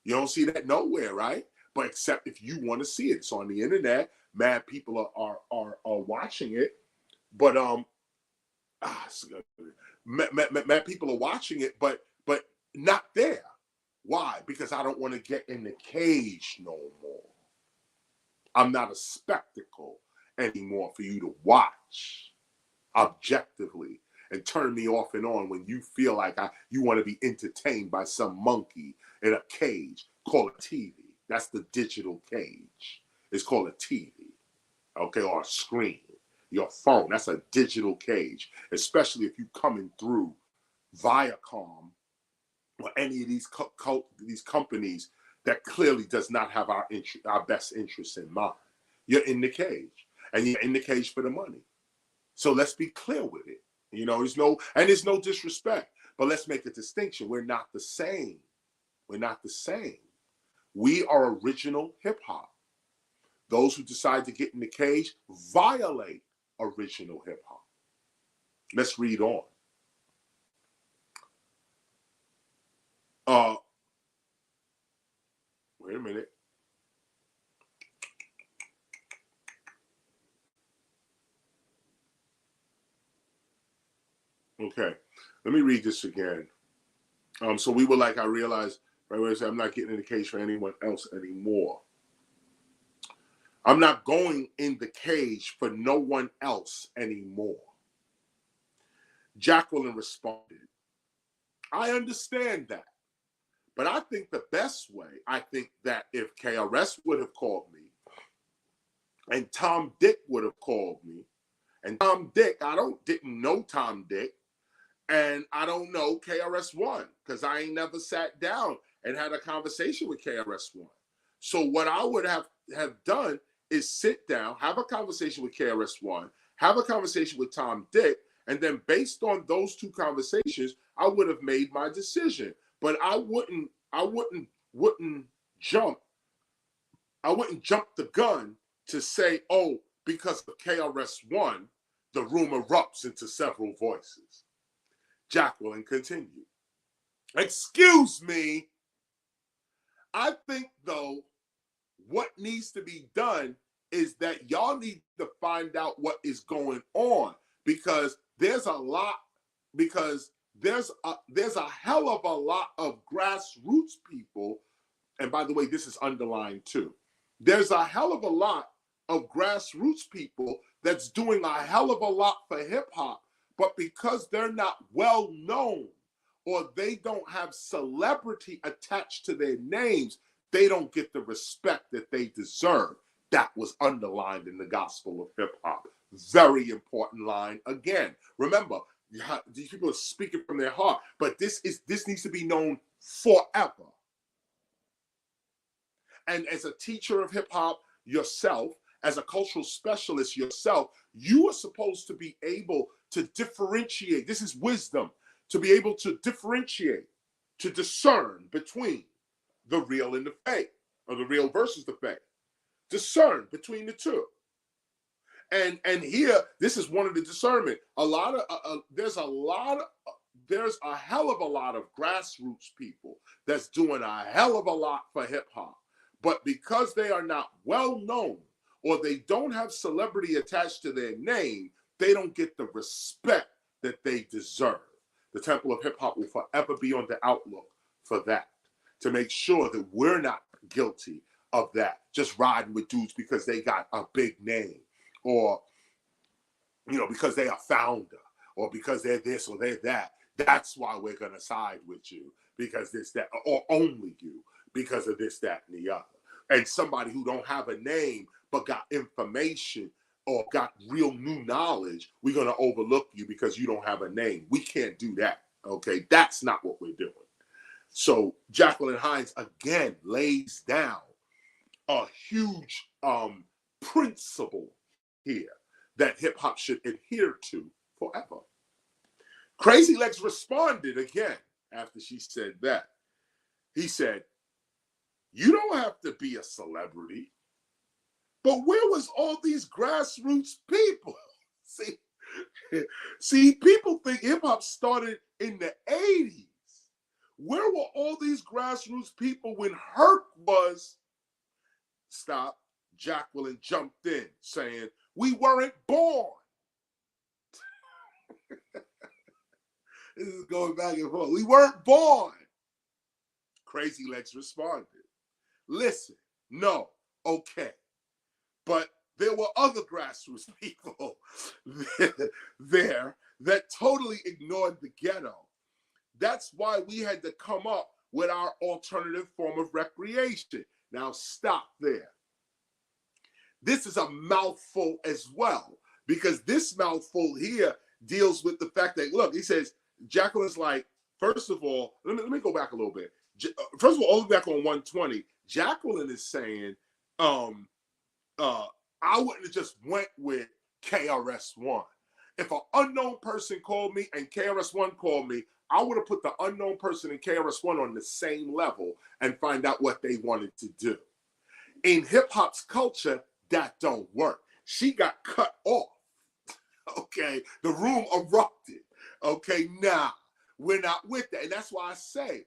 You don't see that nowhere, right? But except if you want to see it, it's on the internet. Mad people are watching it, but mad people are watching it, but not there. Why? Because I don't want to get in the cage no more. I'm not a spectacle anymore for you to watch objectively and turn me off and on when you feel like you want to be entertained by some monkey in a cage called a TV. That's the digital cage. It's called a TV, okay, or a screen. Your phone, that's a digital cage, especially if you're coming through Viacom or any of these companies that clearly does not have our best interests in mind. You're in the cage, and you're in the cage for the money. So let's be clear with it. You know, there's no disrespect, but let's make a distinction. We're not the same. We're not the same. We are original hip hop. Those who decide to get in the cage violate original hip hop. Let's read on. Wait a minute. Okay, let me read this again. So we were like, I realized, right where I said, I'm not getting in the cage for anyone else anymore. I'm not going in the cage for no one else anymore. Jacqueline responded, I understand that. But I think the best way, I think that if KRS would have called me and Tom Dick would have called me, and Tom Dick, didn't know Tom Dick, and I don't know KRS-ONE because I ain't never sat down and had a conversation with KRS-ONE. So what I would have done is sit down, have a conversation with KRS-ONE, have a conversation with Tom Dick, and then based on those 2 conversations, I would have made my decision. But I wouldn't jump I wouldn't jump the gun to say, oh, because of KRS-ONE, the room erupts into several voices. Jacqueline continued. Excuse me. I think, though, what needs to be done is that y'all need to find out what is going on, because there's a hell of a lot of grassroots people. And by the way, this is underlined too. There's a hell of a lot of grassroots people that's doing a hell of a lot for hip hop, but because they're not well known or they don't have celebrity attached to their names, they don't get the respect that they deserve. That was underlined in the gospel of hip hop. Very important line. Again, remember, these people are speaking from their heart, but this needs to be known forever. And as a teacher of hip hop yourself, as a cultural specialist yourself, you are supposed to be able to differentiate. This is wisdom, to be able to differentiate, to discern between the real and the fake, or the real versus the fake. Discern between the two. And here, this is one of the discernment. There's a hell of a lot of grassroots people that's doing a hell of a lot for hip hop. But because they are not well known or they don't have celebrity attached to their name, they don't get the respect that they deserve. The Temple of Hip Hop will forever be on the outlook for that, to make sure that we're not guilty of that, just riding with dudes because they got a big name, or because they are founder, or because they're this or they're that. That's why we're gonna side with you, because this, that, or only you, because of this, that, and the other. And somebody who don't have a name but got information or got real new knowledge, we're gonna overlook you because you don't have a name. We can't do that. Okay, that's not what we're doing. So Jacqueline Hines again lays down a huge principle here that hip hop should adhere to forever. Crazy Legs responded again after she said that. He said, "You don't have to be a celebrity, but where was all these grassroots people?" See, people think hip hop started in the 80s. Where were all these grassroots people when Herc was? Stop. Jacqueline jumped in saying, "We weren't born." This is going back and forth. We weren't born. Crazy Legs responded, "Listen, no, okay. But there were other grassroots people there that totally ignored the ghetto. That's why we had to come up with our alternative form of recreation." Now stop there. This is a mouthful as well, because this mouthful here deals with the fact that, look, he says, Jacqueline's like, first of all, let me go back a little bit. First of all the way back on 120, Jacqueline is saying, I wouldn't have just went with KRS-ONE. If an unknown person called me and KRS-ONE called me, I would have put the unknown person and KRS-ONE on the same level and find out what they wanted to do. In hip hop's culture, that don't work. She got cut off. Okay, the room erupted. Okay, nah, we're not with that. And that's why I say,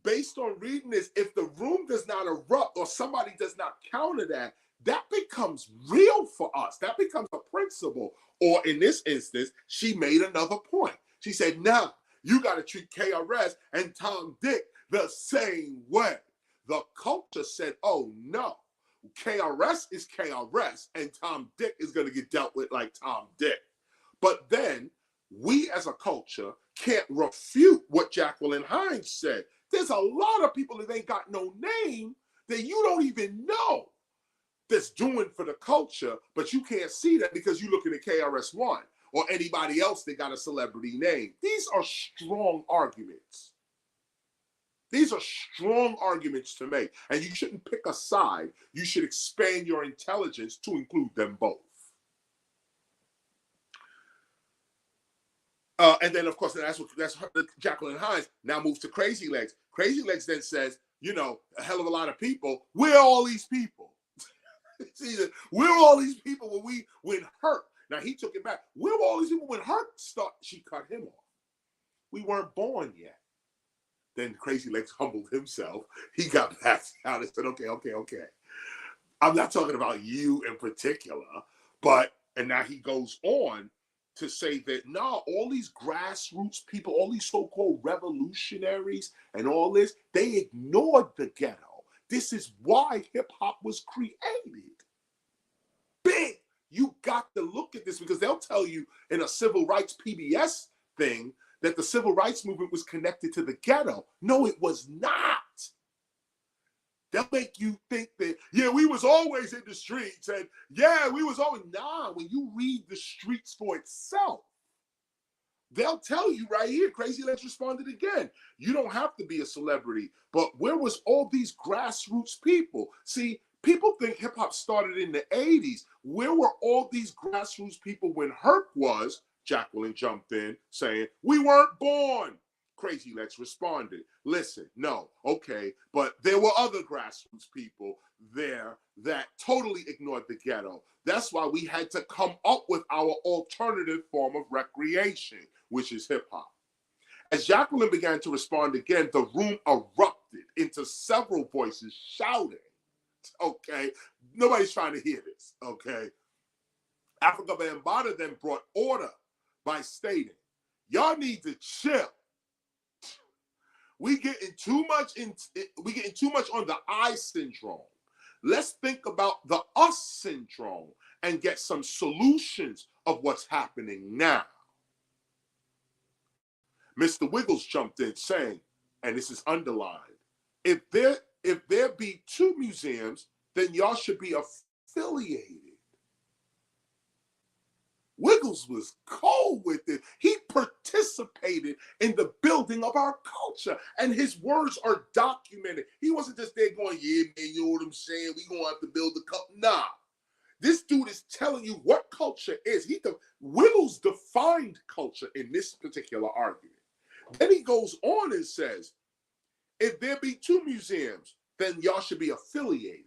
based on reading this, if the room does not erupt or somebody does not counter that, that becomes real for us. That becomes a principle. Or in this instance, she made another point. She said, nah, you got to treat KRS and Tom Dick the same way. The culture said, oh no, KRS is KRS and Tom Dick is going to get dealt with like Tom Dick. But then we as a culture can't refute what Jacqueline Hines said. There's a lot of people that ain't got no name that you don't even know that's doing for the culture, but you can't see that because you're looking at KRS-ONE or anybody else that got a celebrity name. These are strong arguments. These are strong arguments to make, and you shouldn't pick a side. You should expand your intelligence to include them both. And then, of course, that's Jacqueline Hines now moves to Crazy Legs. Crazy Legs then says, you know, a hell of a lot of people. We're all these people. See, we're all these people when Hurt. Now he took it back. We're all these people when Hurt she cut him off. We weren't born yet. Then Crazy Legs humbled himself. He got back out and said, okay. I'm not talking about you in particular, but, and now he goes on to say that, no, all these grassroots people, all these so-called revolutionaries and all this, they ignored the ghetto. This is why hip-hop was created. Big. You got to look at this because they'll tell you in a civil rights PBS thing that the civil rights movement was connected to the ghetto. No, it was not. They'll make you think that, yeah, we was always in the streets and yeah, we was always, nah, when you read the streets for itself, they'll tell you right here, Crazy Legs responded again. You don't have to be a celebrity, but where was all these grassroots people? See, people think hip hop started in the 80s. Where were all these grassroots people when Herc was? Jacqueline jumped in saying, we weren't born. Crazy Legs responded, listen, no, okay, but there were other grassroots people there that totally ignored the ghetto. That's why we had to come up with our alternative form of recreation, which is hip hop. As Jacqueline began to respond again, the room erupted into several voices shouting, okay, nobody's trying to hear this, okay. Africa Bambaataa then brought order by stating, y'all need to chill. We getting too much on the I syndrome. Let's think about the us syndrome and get some solutions of what's happening now. Mr. Wiggles jumped in saying, and this is underlined, if there be two museums, then y'all should be affiliated. Wiggles was cold with it. He participated in the building of our culture, and his words are documented. He wasn't just there going, yeah, man, you know what I'm saying? We gonna have to build a culture. Nah. This dude is telling you what culture is. Wiggles defined culture in this particular argument. Then he goes on and says, if there be two museums, then y'all should be affiliated.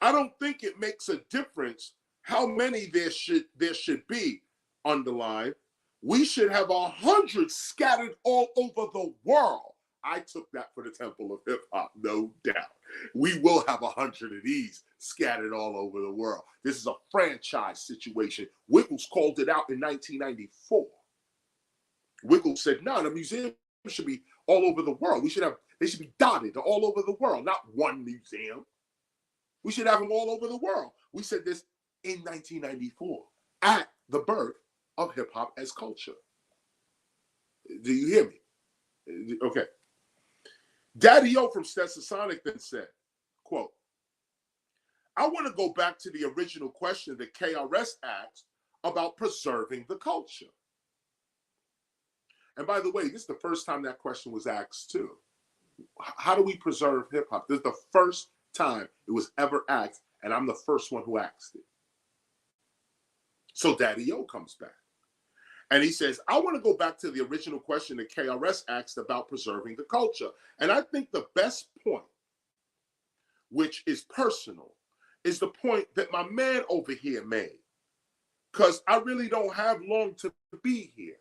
I don't think it makes a difference how many there should be, underlined. We should have 100 scattered all over the world. I took that for the Temple of Hip Hop, no doubt. We will have 100 of these scattered all over the world. This is a franchise situation. Wiggles called it out in 1994. Wiggles said, no, the museum should be all over the world. They should be dotted all over the world, not one museum. We should have them all over the world. We said this in 1994 at the birth of hip hop as culture. Do you hear me? Okay. Daddy O from Stetsasonic then said, quote, I want to go back to the original question that KRS asked about preserving the culture. And by the way, this is the first time that question was asked too. How do we preserve hip hop? This is the first time it was ever asked, and I'm the first one who asked it. So Daddy O comes back. And he says, I want to go back to the original question that KRS asked about preserving the culture. And I think the best point, which is personal, is the point that my man over here made. Because I really don't have long to be here.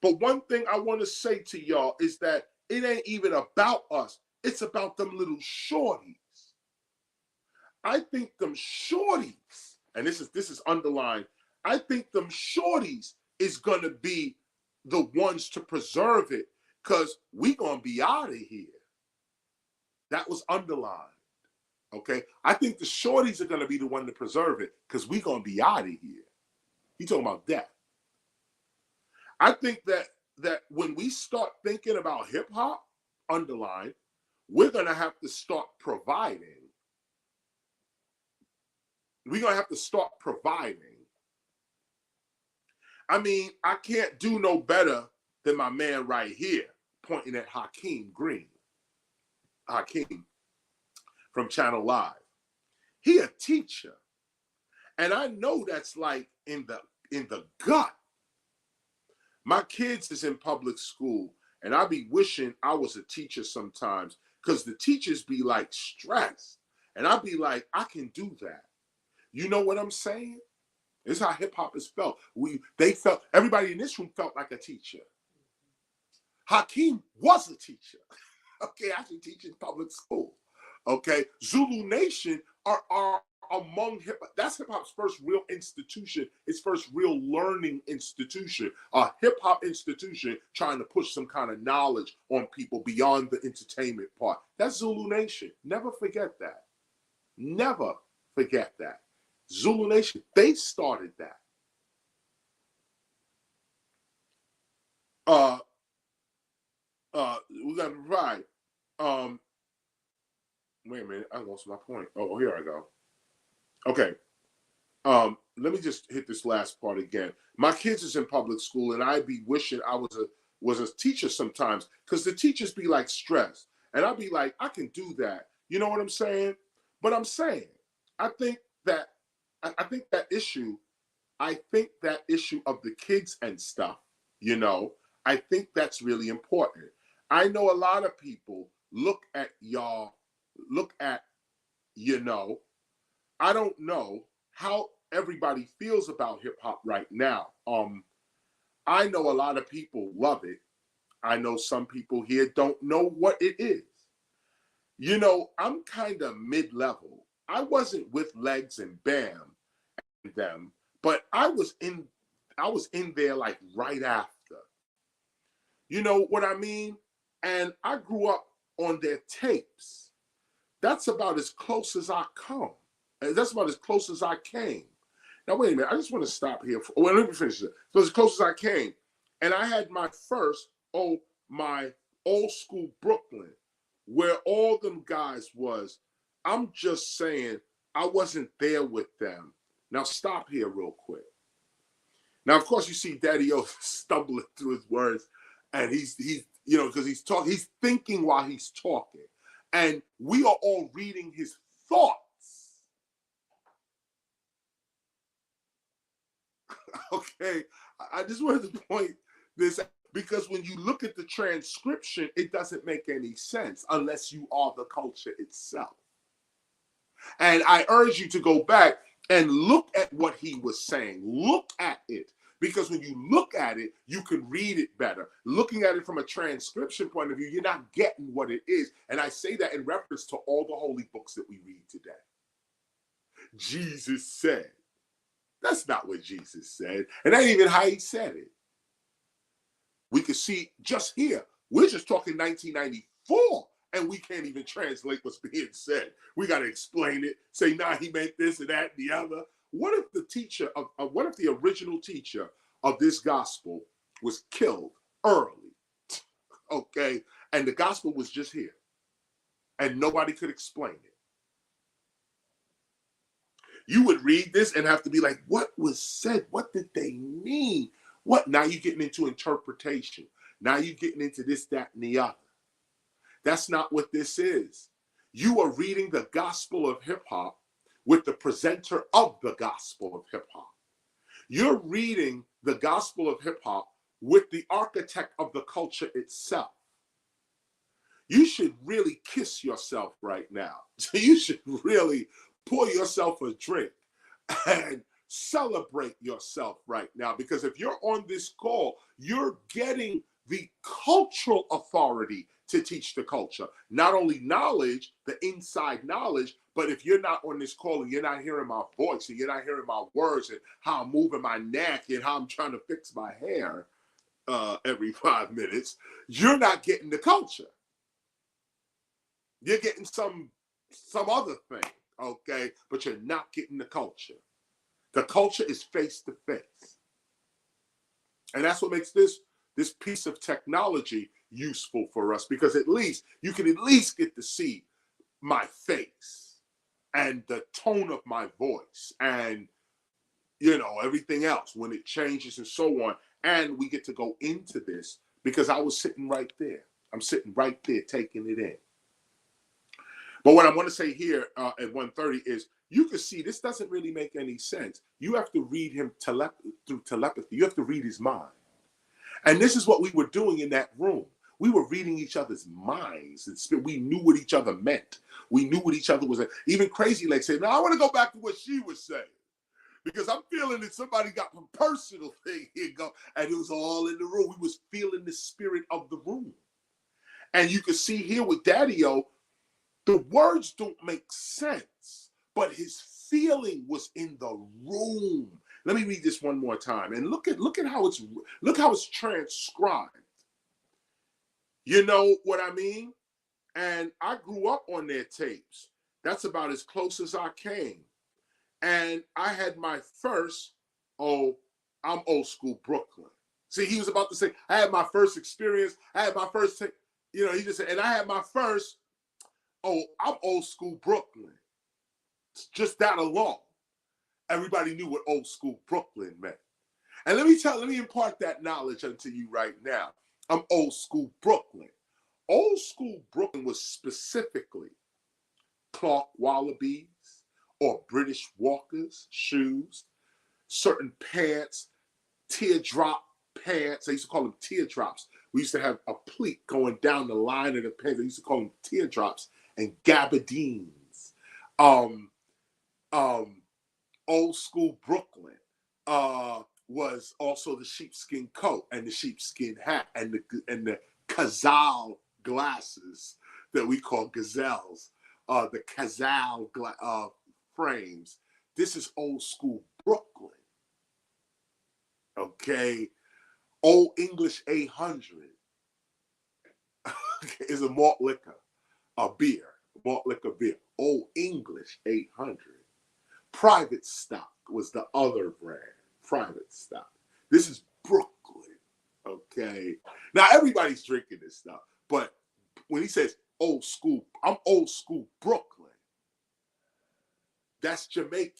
But one thing I want to say to y'all is that it ain't even about us. It's about them little shorties. I think them shorties, and this is underlined, I think them shorties is going to be the ones to preserve it because we going to be out of here. That was underlined, okay? I think the shorties are going to be the one to preserve it because we going to be out of here. You talking about that. I think that when we start thinking about hip hop, underlined, we're going to have to start providing. We're going to have to start providing. I mean, I can't do no better than my man right here, pointing at Hakeem Green. Hakeem from Channel Live. He a teacher. And I know that's like in the gut. My kids is in public school, And I be wishing I was a teacher sometimes, because the teachers be like stressed. And I be like, I can do that. You know what I'm saying? This is how hip hop is felt. Everybody in this room felt like a teacher. Hakeem was a teacher. Okay, actually teaching public school. Okay, Zulu Nation are among that's hip hop's first real institution, its first real learning institution, a hip hop institution trying to push some kind of knowledge on people beyond the entertainment part. That's Zulu Nation. Never forget that. Never forget that. Zulu Nation, they started that. We gotta provide. Wait a minute, I lost my point. Oh, here I go. Okay. Let me just hit this last part again. My kids is in public school, and I'd be wishing I was a teacher sometimes, because the teachers be like stressed. And I'd be like, I can do that. You know what I'm saying? But I'm saying, I think that issue of the kids and stuff, you know, I think that's really important. I know a lot of people look at, you know, I don't know how everybody feels about hip hop right now. I know a lot of people love it. I know some people here don't know what it is. You know, I'm kind of mid-level. I wasn't with Legs and Bam and them, but I was in there like right after. You know what I mean? And I grew up on their tapes. That's about as close as I come. And that's about as close as I came. Now, wait a minute. I just want to stop here. Well, let me finish it. So as close as I came. And I had my my old school Brooklyn, where all them guys was. I'm just saying, I wasn't there with them. Now, stop here real quick. Now, of course, you see Daddy-O stumbling through his words. And he's you know, because he's thinking while he's talking. And we are all reading his thoughts. Okay, I just wanted to point this out, because when you look at the transcription, it doesn't make any sense unless you are the culture itself. And I urge you to go back and look at what he was saying. Look at it. Because when you look at it, you can read it better. Looking at it from a transcription point of view, you're not getting what it is. And I say that in reference to all the holy books that we read today. Jesus said. That's not what Jesus said. And that ain't even how he said it. We could see just here, we're just talking 1994, and we can't even translate what's being said. We got to explain it, say, nah, he meant this and that and the other. What if what if the original teacher of this gospel was killed early, okay, and the gospel was just here, and nobody could explain it? You would read this and have to be like, what was said? What did they mean? What? Now you're getting into interpretation. Now you're getting into this, that, and the other. That's not what this is. You are reading the gospel of hip hop with the presenter of the gospel of hip hop. You're reading the gospel of hip hop with the architect of the culture itself. You should really kiss yourself right now. You should really pour yourself a drink and celebrate yourself right now. Because if you're on this call, you're getting the cultural authority to teach the culture. Not only knowledge, the inside knowledge, but if you're not on this call and you're not hearing my voice and you're not hearing my words and how I'm moving my neck and how I'm trying to fix my hair every 5 minutes, you're not getting the culture. You're getting some other thing, okay? But you're not getting the culture. The culture is face to face. And that's what makes this piece of technology useful for us, because at least you can at least get to see my face and the tone of my voice and, you know, everything else when it changes and so on. And we get to go into this because I was sitting right there. I'm sitting right there taking it in. But what I want to say here at 1:30 is you can see this doesn't really make any sense. You have to read him through telepathy. You have to read his mind. And this is what we were doing in that room. We were reading each other's minds. And we knew what each other meant. We knew what each other was. Even Crazy Legs said, "Now I want to go back to what she was saying, because I'm feeling that somebody got a personal thing here." And it was all in the room. We was feeling the spirit of the room. And you can see here with Daddy-O, the words don't make sense, but his feeling was in the room. Let me read this one more time, and look at how it's transcribed. You know what I mean? And I grew up on their tapes. That's about as close as I came. And I had my first, I'm old school Brooklyn. See, he was about to say, I had my first experience. I had my first, he just said, and I had my first, I'm old school Brooklyn. It's just that alone. Everybody knew what old school Brooklyn meant. And let me impart that knowledge unto you right now. I'm old school Brooklyn. Old school Brooklyn was specifically Clark Wallabies or British Walkers shoes, certain pants, teardrop pants. I used to call them teardrops. We used to have a pleat going down the line of the pants. I used to call them teardrops, and gabardines. Old school Brooklyn was also the sheepskin coat and the sheepskin hat and the Cazal glasses that we call gazelles, the Cazal frames. This is old school Brooklyn. Okay, Old English 800 is a malt liquor, a beer, malt liquor beer. Old English 800. Private Stock was the other brand. Private Stock. This is Brooklyn. Okay. Now everybody's drinking this stuff, but when he says old school, I'm old school Brooklyn. That's Jamaican.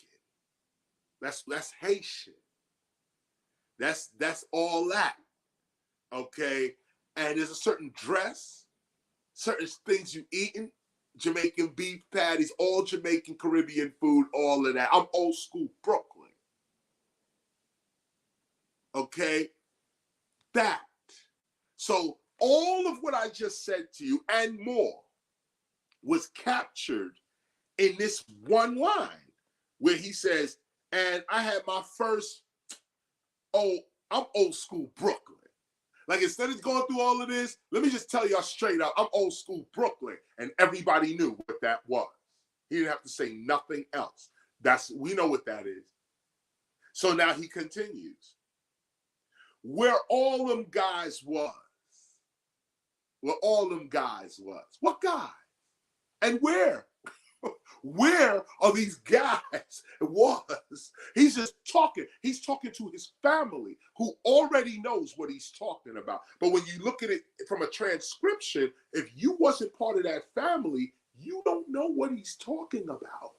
That's Haitian. That's all that. Okay. And there's a certain dress, certain things you eating. Jamaican beef patties, all Jamaican Caribbean food, all of that. I'm old school Brooklyn. Okay? That. So all of what I just said to you and more was captured in this one line where he says, and I had my first, I'm old school Brooklyn. Like, instead of going through all of this, let me just tell y'all straight up, I'm old school Brooklyn. And everybody knew what that was. He didn't have to say nothing else. We know what that is. So now he continues. Where all them guys was. Where all them guys was. What guy? And where? Where are these guys? He's just talking. He's talking to his family who already knows what he's talking about. But when you look at it from a transcription, if you wasn't part of that family, you don't know what he's talking about.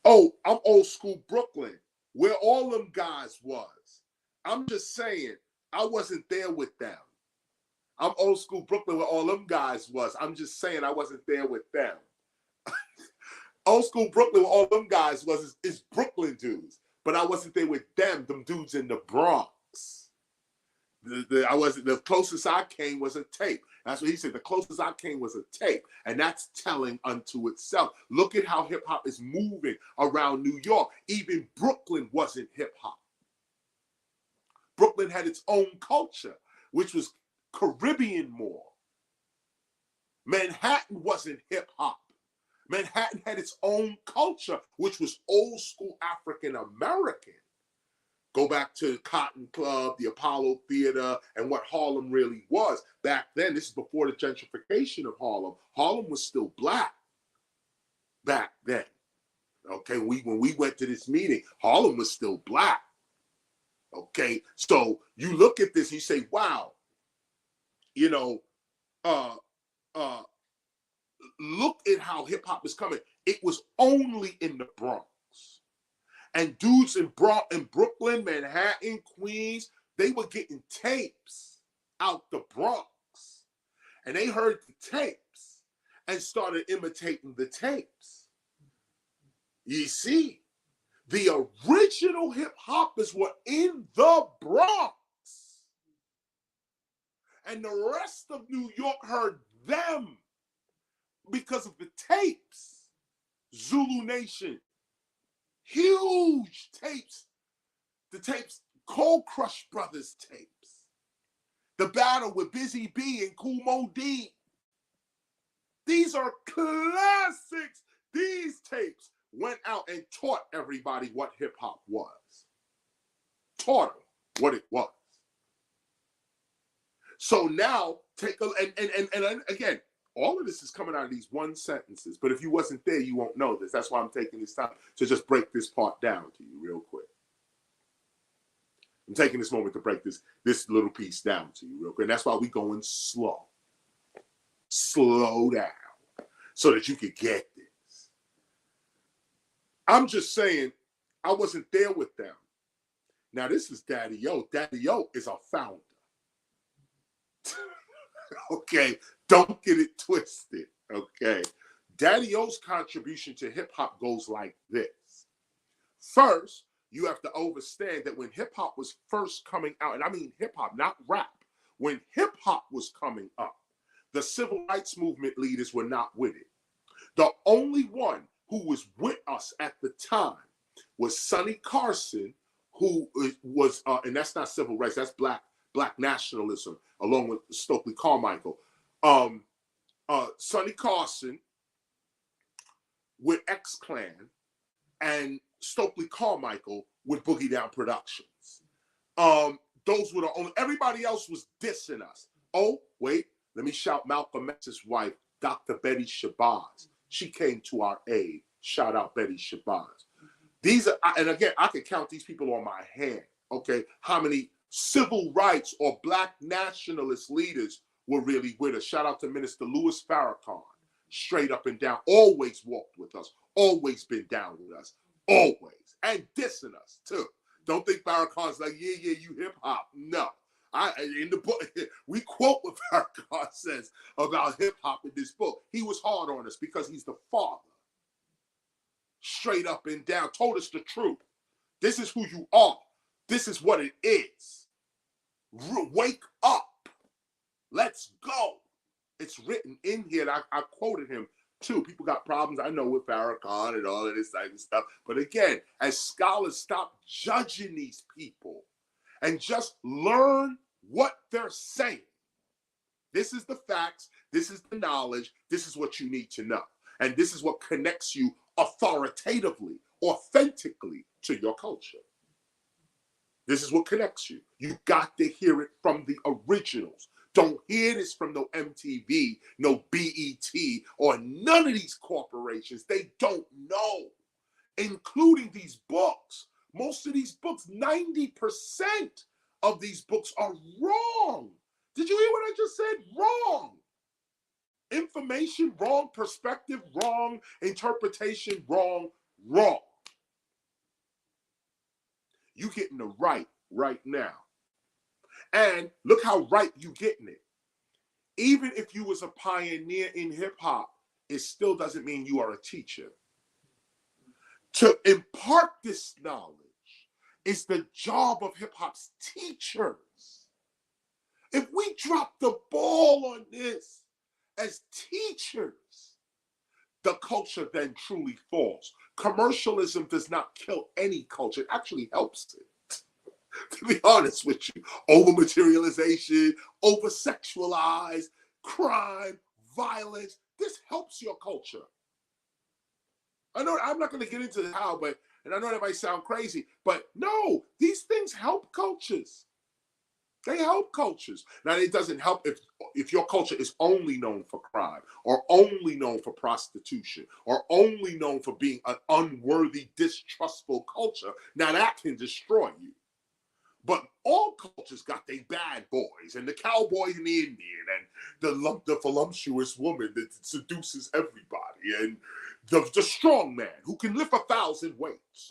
Oh, I'm old school Brooklyn, where all them guys was. I'm just saying, I wasn't there with them. I'm old school Brooklyn where all them guys was. I'm just saying I wasn't there with them. Old school Brooklyn where all them guys was is Brooklyn dudes. But I wasn't there with them dudes in the Bronx. The closest I came was a tape. That's what he said. The closest I came was a tape. And that's telling unto itself. Look at how hip hop is moving around New York. Even Brooklyn wasn't hip hop. Brooklyn had its own culture, which was Caribbean more. Manhattan wasn't hip hop. Manhattan had its own culture, which was old school African American. Go back to the Cotton Club, the Apollo Theater, and what Harlem really was. Back then, this is before the gentrification of Harlem. Harlem was still black back then. Okay, when we went to this meeting, Harlem was still black. Okay, so you look at this, you say, wow, look at how hip hop is coming. It was only in the Bronx. And dudes in Brooklyn, Manhattan, Queens, they were getting tapes out the Bronx. And they heard the tapes and started imitating the tapes. You see, the original hip hoppers were in the Bronx. and the rest of New York heard them because of the tapes. Zulu Nation, huge tapes. The tapes, Cold Crush Brothers tapes. The battle with Busy B and Kool Moe Dee. These are classics. These tapes went out and taught everybody what hip hop was. Taught them what it was. So now take a and again, all of this is coming out of these one sentences. But if you wasn't there, you won't know this. That's why I'm taking this time to just break this part down to you real quick. I'm taking this moment to break this little piece down to you real quick. And that's why we going slow. Slow down so that you could get this. I'm just saying, I wasn't there with them. Now, this is Daddy O. Daddy O is a founder. Okay, don't get it twisted. Okay, Daddy O's contribution to hip hop goes like this. First, you have to understand that when hip hop was first coming out, and I mean hip hop, not rap, when hip hop was coming up, the civil rights movement leaders were not with it. The only one who was with us at the time was Sonny Carson, who was, and that's not civil rights, that's black nationalism, along with Stokely Carmichael. Sonny Carson with X-Clan and Stokely Carmichael with Boogie Down Productions. Those were the only, everybody else was dissing us. Oh, wait, let me shout Malcolm X's wife, Dr. Betty Shabazz. She came to our aid. Shout out Betty Shabazz. These are, and again, I can count these people on my hand, okay? How many civil rights or black nationalist leaders were really with us. Shout out to Minister Louis Farrakhan, straight up and down, always walked with us, always been down with us, always, and dissing us too. Don't think Farrakhan's like, yeah, you hip hop. No, in the book, we quote what Farrakhan says about hip hop in this book. He was hard on us because he's the father. Straight up and down, told us the truth. This is who you are. This is what it is. Wake up. Let's go. It's written in here. And I quoted him too. People got problems, I know, with Farrakhan and all of this type of stuff. But again, as scholars, stop judging these people and just learn what they're saying. This is the facts. This is the knowledge. This is what you need to know. And this is what connects you authoritatively, authentically to your culture. This is what connects you. You got to hear it from the originals. Don't hear this from no MTV, no BET, or none of these corporations. They don't know, including these books. Most of these books, 90% of these books are wrong. Did you hear what I just said? Wrong. Information wrong, perspective wrong, interpretation wrong. You getting the right now. And look how right you getting it. Even if you was a pioneer in hip hop, it still doesn't mean you are a teacher. To impart this knowledge is the job of hip hop's teachers. If we drop the ball on this as teachers, the culture then truly falls. Commercialism does not kill any culture. It actually helps it. To be honest with you, over materialization, over sexualized, crime, violence, this helps your culture. I know I'm not going to get into how, and I know that might sound crazy, but no, these things help cultures. They help cultures. Now, it doesn't help if your culture is only known for crime, or only known for prostitution, or only known for being an unworthy, distrustful culture. Now, that can destroy you. But all cultures got their bad boys, and the cowboy and the Indian, and the voluptuous woman that seduces everybody, and the strong man who can lift 1,000 weights.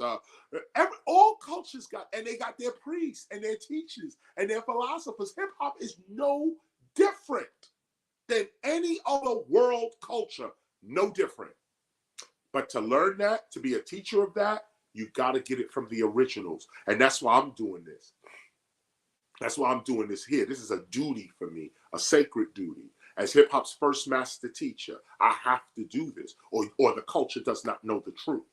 All cultures got, and they got their priests and their teachers and their philosophers. Hip hop is no different than any other world culture, no different. But to learn that, to be a teacher of that, you got to get it from the originals. And that's why I'm doing this. That's why I'm doing this here. This is a duty for me, a sacred duty. As hip hop's first master teacher, I have to do this, or the culture does not know the truth.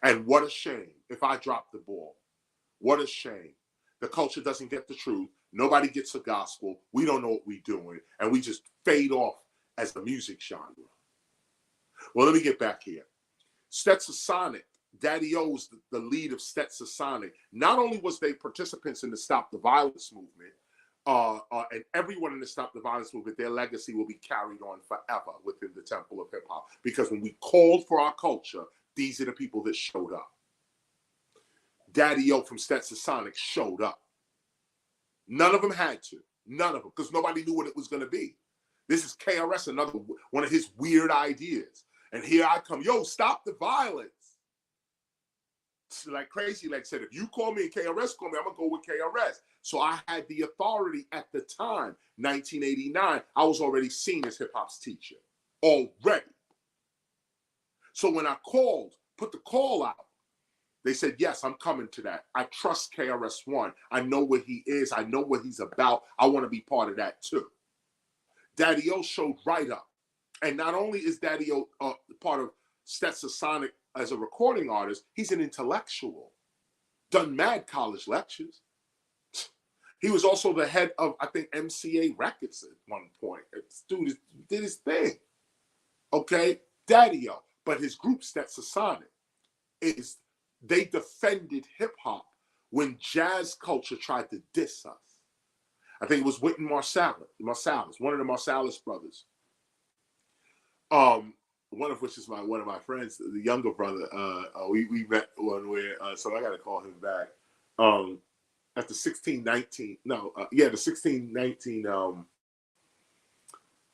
And what a shame if I drop the ball. What a shame. The culture doesn't get the truth. Nobody gets the gospel. We don't know what we're doing. And we just fade off as the music genre. Well, let me get back here. Stetsasonic, Daddy O's the lead of Stetsasonic. Not only was they participants in the Stop the Violence movement, and everyone in the Stop the Violence movement, their legacy will be carried on forever within the temple of hip hop. Because when we called for our culture, these are the people that showed up. Daddy O from Stetsasonic showed up. None of them had to. None of them, because nobody knew what it was going to be. This is KRS, another one of his weird ideas. And here I come, yo, stop the violence. Like Crazy Leg said, if you call me and KRS call me, I'm going to go with KRS. So I had the authority at the time, 1989. I was already seen as hip hop's teacher, already. So when I called, put the call out, they said, yes, I'm coming to that. I trust KRS-ONE. I know what he is. I know what he's about. I want to be part of that too. Daddy O showed right up. And not only is Daddy O part of Stetsasonic as a recording artist, he's an intellectual. Done mad college lectures. He was also the head of, I think, MCA Records at one point. This dude did his thing. Okay? Daddy O. But his group, Stetsasonic, they defended hip hop when jazz culture tried to diss us. I think it was Wynton Marsalis, one of the Marsalis brothers. One of which is one of my friends, the younger brother. We met one where, so I got to call him back. At the 1619, the 1619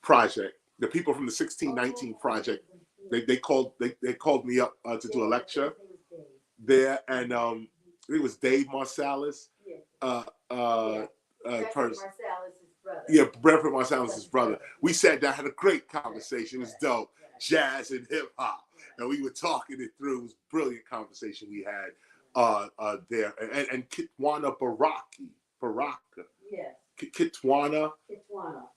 project. The people from the 1619 project, they called me up to do a lecture there, and it was Dave Marsalis. Bradford Marsalis' brother. We sat down, had a great conversation. It was dope. Jazz and hip hop, and we were talking it through. It was a brilliant conversation we had there. And Kitwana Baraka. Yes. Kitwana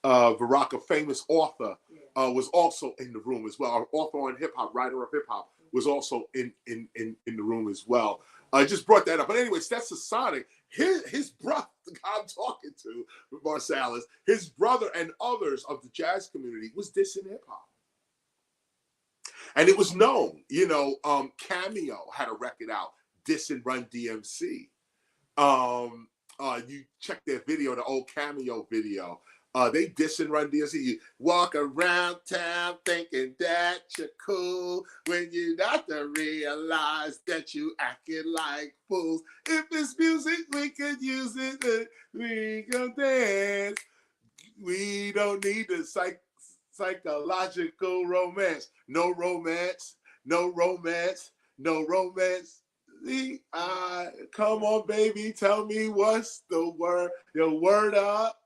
Baraka, famous author, was also in the room as well. Our author on hip hop, writer of hip hop, was also in the room as well. I just brought that up. But anyway, Stetsasonic, his brother, the guy I'm talking to, Marsalis, his brother and others of the jazz community was dissing hip hop. And it was known, Cameo had a record out, dissing Run DMC. You check their video, the old Cameo video. They dissing Run DMC. You walk around town thinking that you're cool when you not to realize that you acting like fools. If it's music, we could use it. We can dance. We don't need the psychological romance. No romance. No romance. No romance. Come on, baby, tell me what's the word. Your word up.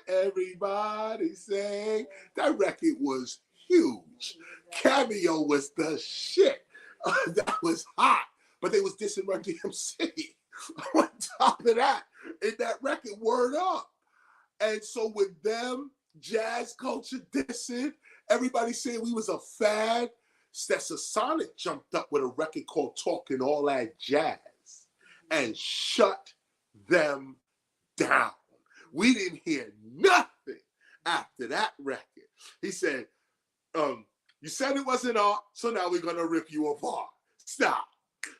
Everybody sang. That record was huge. Cameo was the shit. That was hot. But they was dissing Run DMC. On top of that, in that record, word up. And so with them, jazz culture dissing, everybody saying we was a fad. Stetsasonic jumped up with a record called Talking All That Jazz and shut them down. We didn't hear nothing after that record. He said, you said it wasn't art, so now we're going to rip you apart. Stop.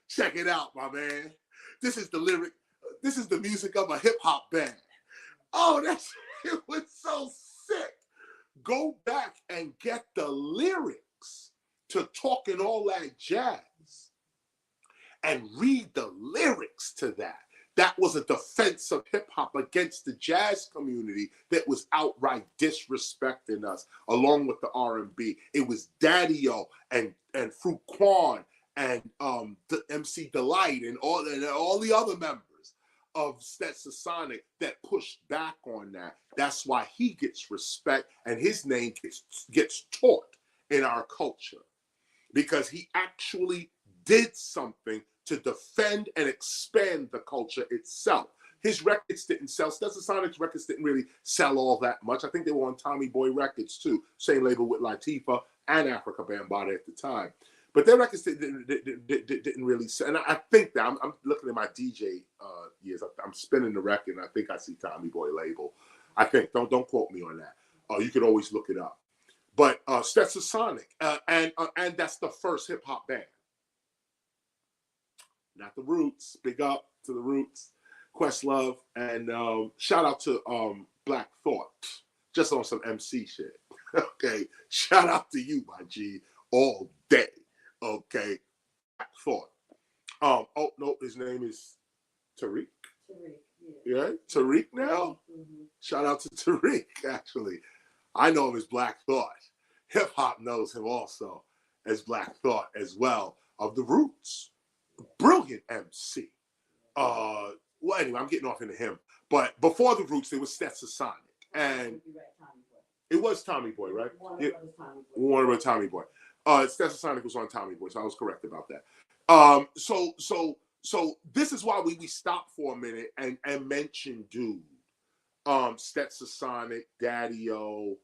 Check it out, my man. This is the lyric. This is the music of a hip-hop band. Oh, it was so sick. Go back and get the lyrics to Talking All That Jazz and read the lyrics to that. That was a defense of hip hop against the jazz community that was outright disrespecting us, along with the R&B. It was Daddy-O and Fruit Quan and the MC Delight and all the other members of Stetsasonic that pushed back on that. That's why he gets respect and his name gets taught in our culture, because he actually did something to defend and expand the culture itself. his records didn't sell. Stetsasonics records didn't really sell all that much. I think they were on Tommy Boy Records too, same label with Latifah and Africa Bambaataa at the time. But their records didn't really sell. And I think that I'm looking at my DJ years. I'm spinning the record, and I think I see Tommy Boy label. I think. Don't quote me on that. You could always look it up. But Stetsasonic, and that's the first hip hop band. Not the Roots. Big up to the Roots, Questlove, and shout out to Black Thought, just on some MC shit. Okay, shout out to you, my G, all day. Okay, Black Thought. Oh no, his name is Tariq. Yeah, Tariq now. Mm-hmm. Shout out to Tariq. Actually, I know him as Black Thought. Hip hop knows him also as Black Thought as well, of the Roots. Brilliant MC. Well, anyway, I'm getting off into him. But before the Roots, there was Stetsasonic, and it was Tommy Boy, right? Warner Brothers Tommy Boy. Stetsasonic was on Tommy Boy, so I was correct about that. So this is why we stopped for a minute and mentioned Dude, Stetsasonic, Daddy-O,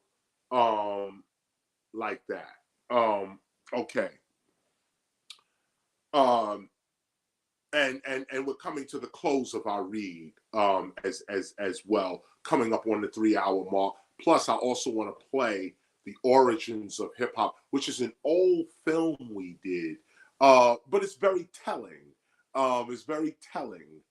like that. Okay. And we're coming to the close of our read as well, coming up on the 3-hour mark. Plus, I also want to play The Origins of Hip Hop, which is an old film we did, but it's very telling. It's very telling.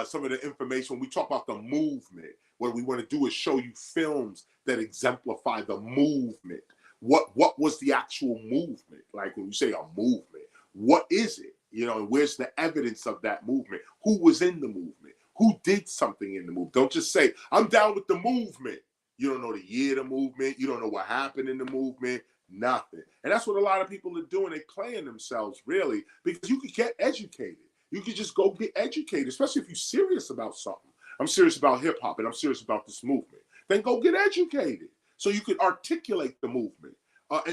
Some of the information, when we talk about the movement, what we want to do is show you films that exemplify the movement. What was the actual movement? Like when you say a movement, what is it? You know, and where's the evidence of that movement? Who was in the movement? Who did something in the movement? Don't just say, I'm down with the movement. You don't know the year of the movement. You don't know what happened in the movement. Nothing. And that's what a lot of people are doing. They're playing themselves, really, because you could get educated. You could just go get educated, especially if you're serious about something. I'm serious about hip hop and I'm serious about this movement. Then go get educated so you could articulate the movement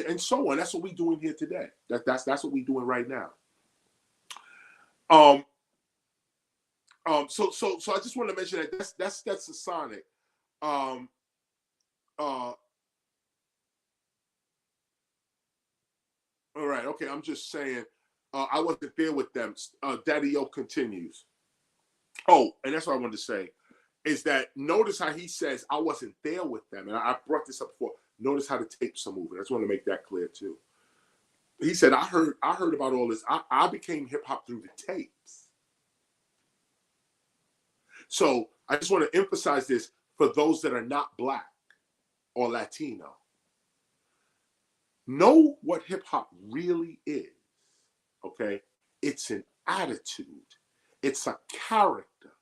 and so on. That's what we're doing here today. That's what we're doing right now. So I just want to mention that that's Stetsasonic. All right, okay, I'm just saying, I wasn't there with them. Daddy-O continues. Oh, and that's what I wanted to say, is that notice how he says, I wasn't there with them. And I brought this up before. Notice how the tapes are moving. I just want to make that clear too. He said, I heard about all this. I became hip hop through the tapes. So I just want to emphasize this for those that are not Black or Latino. Know what hip hop really is, okay? It's an attitude. It's a character.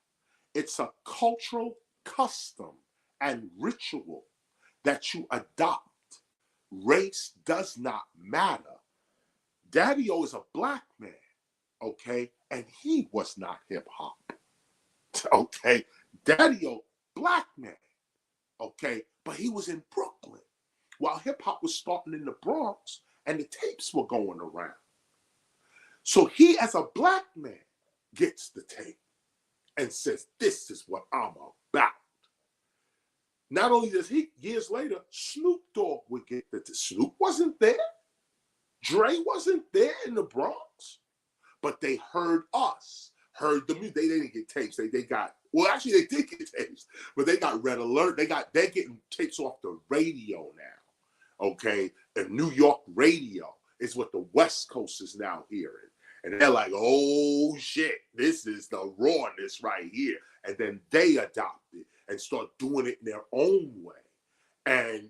It's a cultural custom and ritual that you adopt. Race does not matter. Daddy-O is a Black man, okay? And he was not hip hop, okay? Daddy-O, Black man, okay? But he was in Brooklyn while hip hop was starting in the Bronx and the tapes were going around. So he, as a Black man, gets the tape and says, this is what I'm about. Not only does he, years later, Snoop Dogg would get the tape. Snoop wasn't there. Dre wasn't there in the Bronx. But they heard us, heard the music. They didn't get tapes. They got, well, actually they did get tapes, but they got Red Alert. They're getting tapes off the radio now, okay? And New York radio is what the West Coast is now hearing. And they're like, oh shit, this is the rawness right here. And then they adopt it and start doing it in their own way. And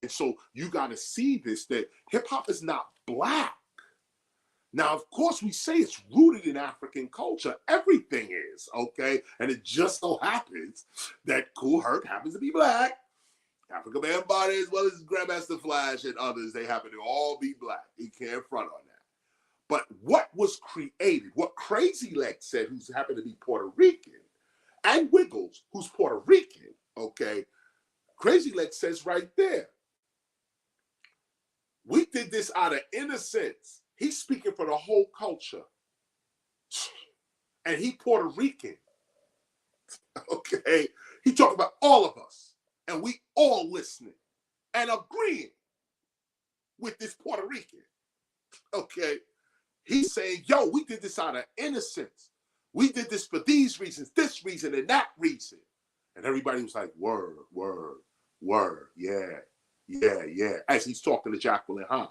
so you got to see this, that hip hop is not Black. Now, of course, we say it's rooted in African culture. Everything is, okay? And it just so happens that Kool Herc happens to be Black. Africa Bambaataa, as well as Grandmaster Flash and others, they happen to all be Black. You can't front on that. But what was created, what Crazy Legs said, who's happened to be Puerto Rican, and Wiggles, who's Puerto Rican, okay? Crazy Legs says right there, we did this out of innocence. He's speaking for the whole culture. And he Puerto Rican. Okay, he talking about all of us, and we all listening and agreeing with this Puerto Rican. Okay, he's saying, yo, we did this out of innocence. We did this for these reasons, this reason, and that reason. And everybody was like, word, word, word, yeah, yeah, yeah, as he's talking to Jacqueline Hines.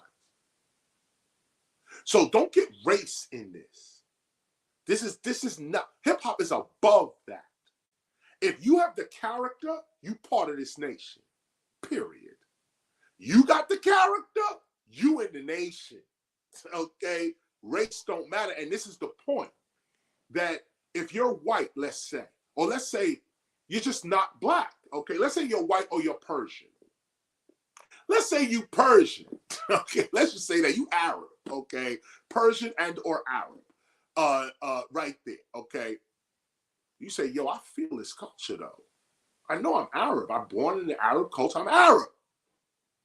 So don't get race in this. This is not, hip hop is above that. If you have the character, you part of this nation, period. You got the character, you in the nation, okay? Race don't matter. And this is the point, that if you're white, let's say, or let's say you're just not black, okay? Let's say you're white or you're Persian. Let's say you Persian, okay? Let's just say that you Arab, okay? Persian and or Arab, right there, okay? You say, yo, I feel this culture though. I know I'm Arab. I'm born in the Arab culture. I'm Arab.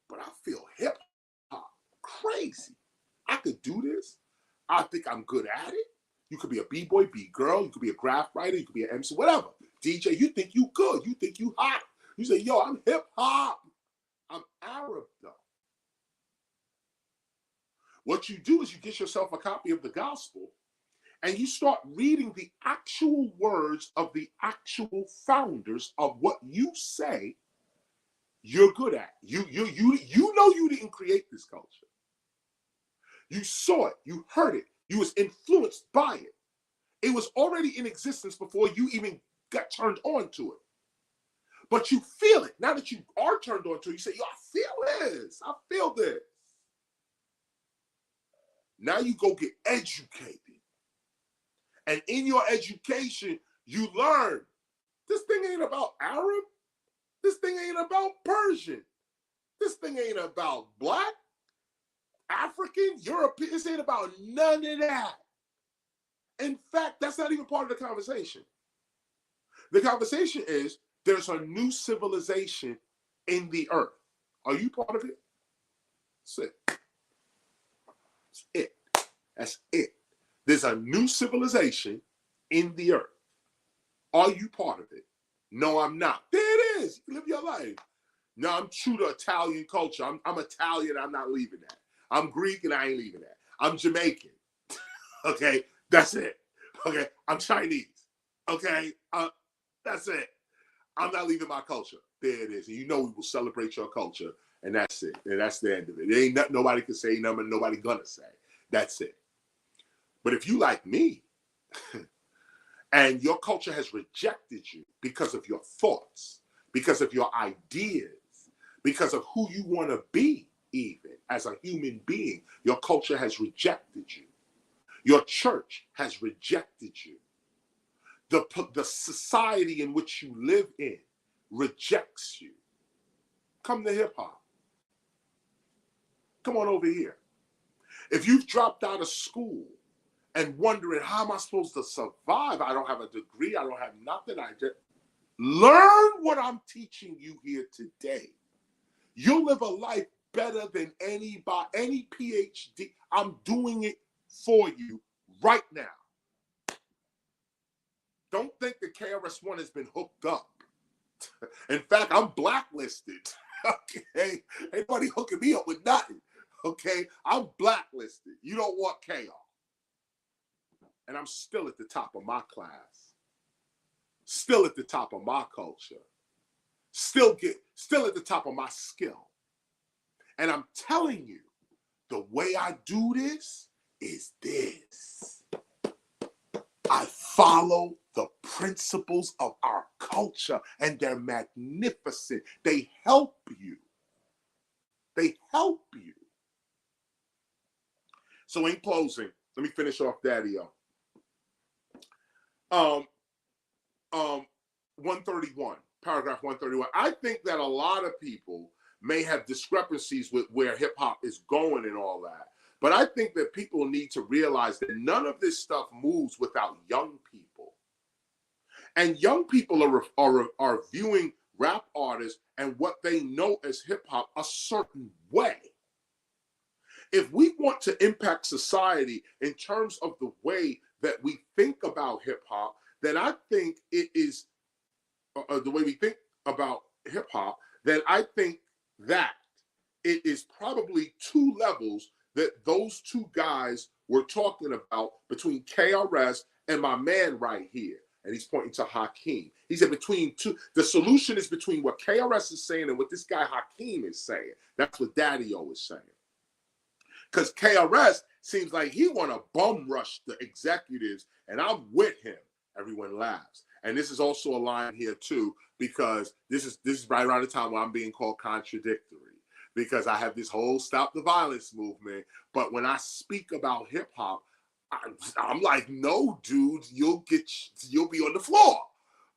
But I feel hip hop crazy. I could do this. I think I'm good at it. You could be a B-boy, B-girl. You could be a graph writer. You could be an MC, whatever. DJ, you think you good. You think you hot. You say, yo, I'm hip hop. I'm Arab though. What you do is you get yourself a copy of the gospel and you start reading the actual words of the actual founders of what you say you're good at. You know you didn't create this culture. You saw it, you heard it, you was influenced by it. It was already in existence before you even got turned on to it. But you feel it. Now that you are turned on to it, you say, yo, I feel this. I feel this. Now you go get educated. And in your education, you learn this thing ain't about Arab. This thing ain't about Persian. This thing ain't about black, African, European. This ain't about none of that. In fact, that's not even part of the conversation. The conversation is there's a new civilization in the earth. Are you part of it? That's it. That's it. That's it. There's a new civilization in the earth. Are you part of it? No, I'm not. There it is. You live your life. No, I'm true to Italian culture. I'm Italian. I'm not leaving that. I'm Greek and I ain't leaving that. I'm Jamaican. Okay, that's it. Okay, I'm Chinese. Okay, that's it. I'm not leaving my culture. There it is. And you know we will celebrate your culture, and that's it. And that's the end of it. There ain't nothing nobody can say, nothing nobody gonna say. That's it. But if you like me, and your culture has rejected you because of your thoughts, because of your ideas, because of who you want to be, even as a human being, your culture has rejected you. Your church has rejected you. The society in which you live in rejects you. Come to hip hop. Come on over here. If you've dropped out of school and wondering, how am I supposed to survive? I don't have a degree. I don't have nothing. I just learn what I'm teaching you here today. You'll live a life better than any PhD. I'm doing it for you right now. Don't think the KRS-ONE has been hooked up. In fact, I'm blacklisted. Okay? Ain't nobody hooking me up with nothing. Okay? I'm blacklisted. You don't want chaos. And I'm still at the top of my class. Still at the top of my culture. Still at the top of my skill. And I'm telling you, the way I do this is this. I follow the principles of our culture, and they're magnificent. They help you. They help you. So in closing, let me finish off Daddy-O. 131, paragraph 131. I think that a lot of people may have discrepancies with where hip hop is going and all that. But I think that people need to realize that none of this stuff moves without young people. And young people are viewing rap artists and what they know as hip hop a certain way. If we want to impact society in terms of the way that we think about hip hop, then I think it is the way we think about hip hop, then I think that it is probably two levels that those two guys were talking about between KRS and my man right here. And he's pointing to Hakeem. He said between two, the solution is between what KRS is saying and what this guy Hakeem is saying. That's what Daddy-O is saying. Because KRS seems like he want to bum rush the executives, and I'm with him. Everyone laughs. And this is also a line here too, because this is right around the time where I'm being called contradictory, because I have this whole stop the violence movement. But when I speak about hip hop, I'm like, no, dude, you'll be on the floor.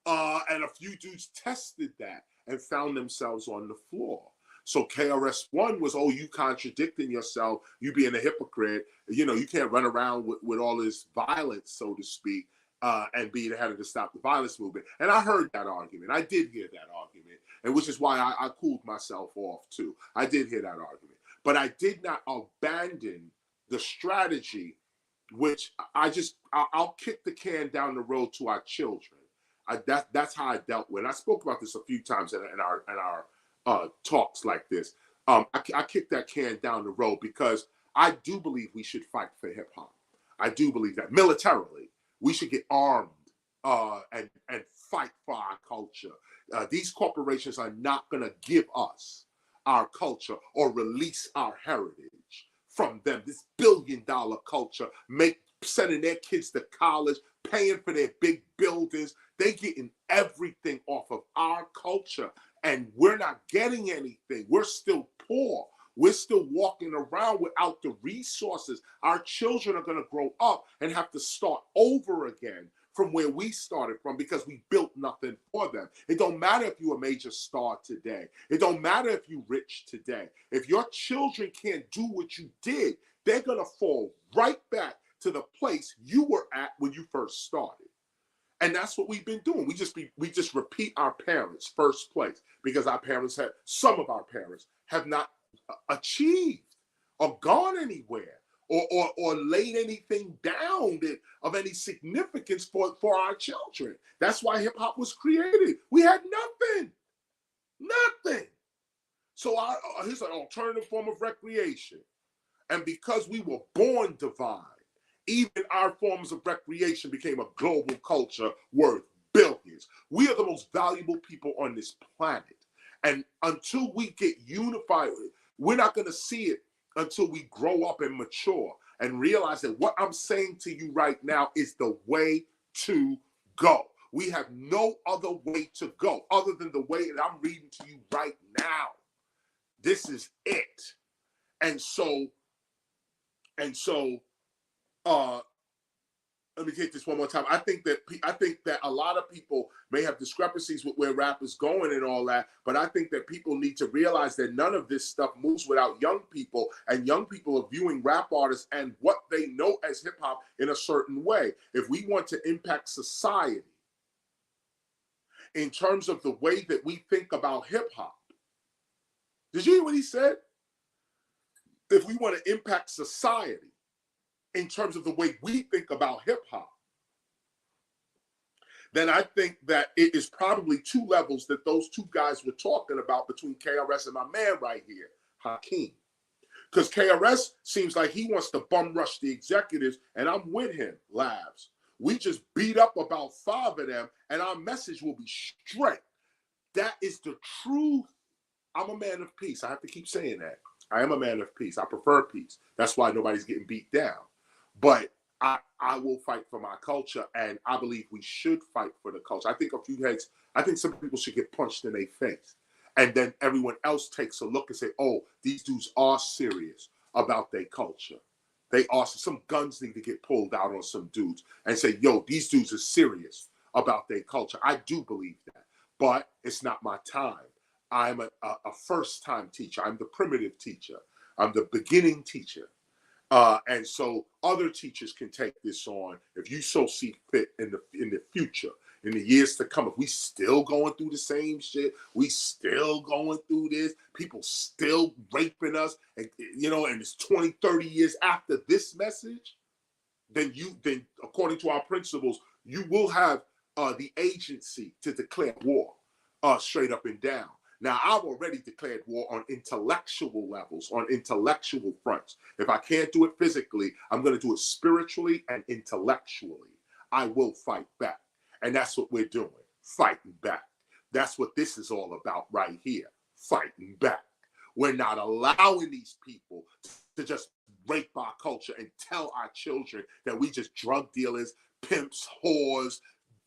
And a few dudes tested that and found themselves on the floor. So KRS-ONE was, oh, you contradicting yourself, you being a hypocrite. You know, you can't run around with all this violence, so to speak, and be the head of the Stop the Violence movement. And I heard that argument. I did hear that argument, and which is why I cooled myself off too. I did hear that argument. But I did not abandon the strategy, which I'll kick the can down the road to our children. That's how I dealt with it. I spoke about this a few times in our talks like this. I kicked that can down the road because I do believe we should fight for hip hop. I do believe that militarily we should get armed and fight for our culture. These corporations are not going to give us our culture or release our heritage from them. This billion-dollar culture, sending their kids to college, paying for their big buildings. They getting everything off of our culture, and we're not getting anything. We're still poor. We're still walking around without the resources. Our children are going to grow up and have to start over again from where we started from because we built nothing for them. It don't matter if you're a major star today. It don't matter if you're rich today. If your children can't do what you did, they're going to fall right back to the place you were at when you first started. And that's what we've been doing. We just repeat our parents' first place because some of our parents have not achieved or gone anywhere or laid anything down of any significance for our children. That's why hip hop was created. We had nothing. So here's an alternative form of recreation. And because we were born divine, even our forms of recreation became a global culture worth billions. We are the most valuable people on this planet. And until we get unified, we're not going to see it until we grow up and mature and realize that what I'm saying to you right now is the way to go. We have no other way to go other than the way that I'm reading to you right now. This is it. And so, let me take this one more time. I think that a lot of people may have discrepancies with where rap is going and all that, but I think that people need to realize that none of this stuff moves without young people, and young people are viewing rap artists and what they know as hip hop in a certain way. If we want to impact society in terms of the way that we think about hip hop, did you hear what he said? If we want to impact society in terms of the way we think about hip hop, then I think that it is probably two levels that those two guys were talking about between KRS and my man right here, Hakeem. Because KRS seems like he wants to bum rush the executives, and I'm with him, Labs. We just beat up about 5 of them, and our message will be straight. That is the truth. I'm a man of peace. I have to keep saying that. I am a man of peace. I prefer peace. That's why nobody's getting beat down. But I will fight for my culture, and I believe we should fight for the culture. I think some people should get punched in their face. And then everyone else takes a look and say, oh, these dudes are serious about their culture. They are. Some guns need to get pulled out on some dudes and say, yo, these dudes are serious about their culture. I do believe that, but it's not my time. I'm a first-time teacher. I'm the primitive teacher. I'm the beginning teacher. And so other teachers can take this on if you so see fit in the future, in the years to come. If we still going through the same shit, we still going through this, people still raping us, and it's 20, 30 years after this message, then according to our principles, you will have the agency to declare war straight up and down. Now, I've already declared war on intellectual levels, on intellectual fronts. If I can't do it physically, I'm going to do it spiritually and intellectually. I will fight back. And that's what we're doing, fighting back. That's what this is all about right here, fighting back. We're not allowing these people to just rape our culture and tell our children that we just drug dealers, pimps, whores,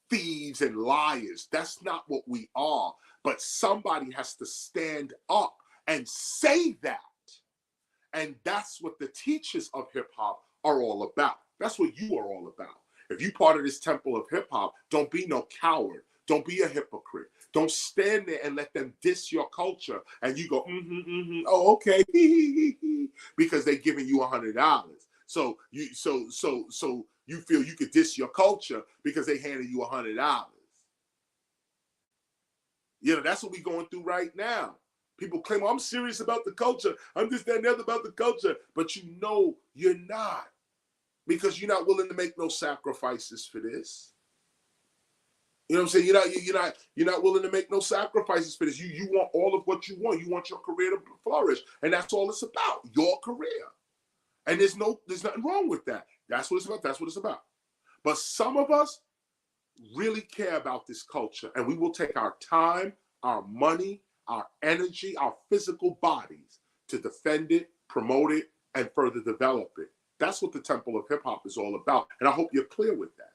thieves, and liars. That's not what we are. But somebody has to stand up and say that. And that's what the teachers of hip hop are all about. That's what you are all about. If you're part of this temple of hip hop, don't be no coward. Don't be a hypocrite. Don't stand there and let them diss your culture and you go, oh, okay, because they're giving you $100. So you feel you could diss your culture because they handed you $100. You know, that's what we're going through right now. People claim, oh, I'm serious about the culture. I'm this, that, and the other about the culture. But you know you're not, because you're not willing to make no sacrifices for this. You know what I'm saying? You're not willing to make no sacrifices for this. You want all of what you want. You want your career to flourish. And that's all it's about, your career. And there's nothing wrong with that. That's what it's about. That's what it's about. But some of us really care about this culture, and we will take our time, our money, our energy, our physical bodies to defend it, promote it, and further develop it. That's what the Temple of Hip Hop is all about. And I hope you're clear with that.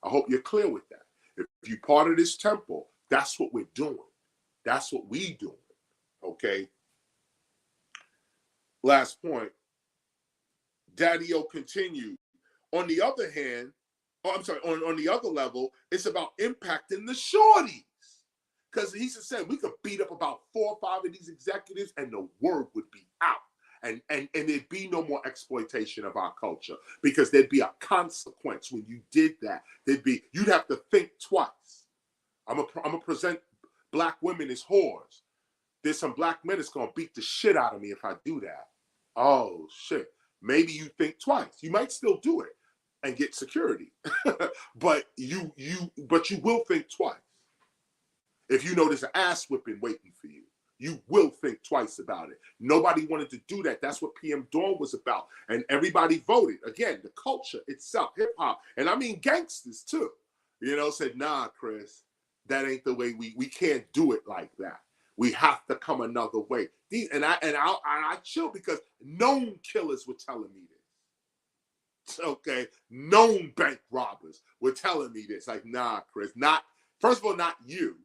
I hope you're clear with that. If you're part of this temple, that's what we're doing. That's what we doing. Okay? Last point. Daddy-O continued. On the other hand, on the other level, it's about impacting the shorties. Because he said we could beat up about 4 or 5 of these executives and the word would be out. And there'd be no more exploitation of our culture, because there'd be a consequence when you did that. You'd have to think twice. I'm gonna present black women as whores. There's some black men that's gonna beat the shit out of me if I do that. Oh shit. Maybe you think twice. You might still do it and get security, but you will think twice. If you know there's an ass whipping waiting for you, you will think twice about it. Nobody wanted to do that. That's what PM Dawn was about. And everybody voted. Again, the culture itself, hip hop, and I mean gangsters too, said, nah, Chris, that ain't the way we can't do it like that. We have to come another way. And I chill, because known killers were telling me this. Okay, known bank robbers were telling me this. Like, nah, Chris, first of all, not you.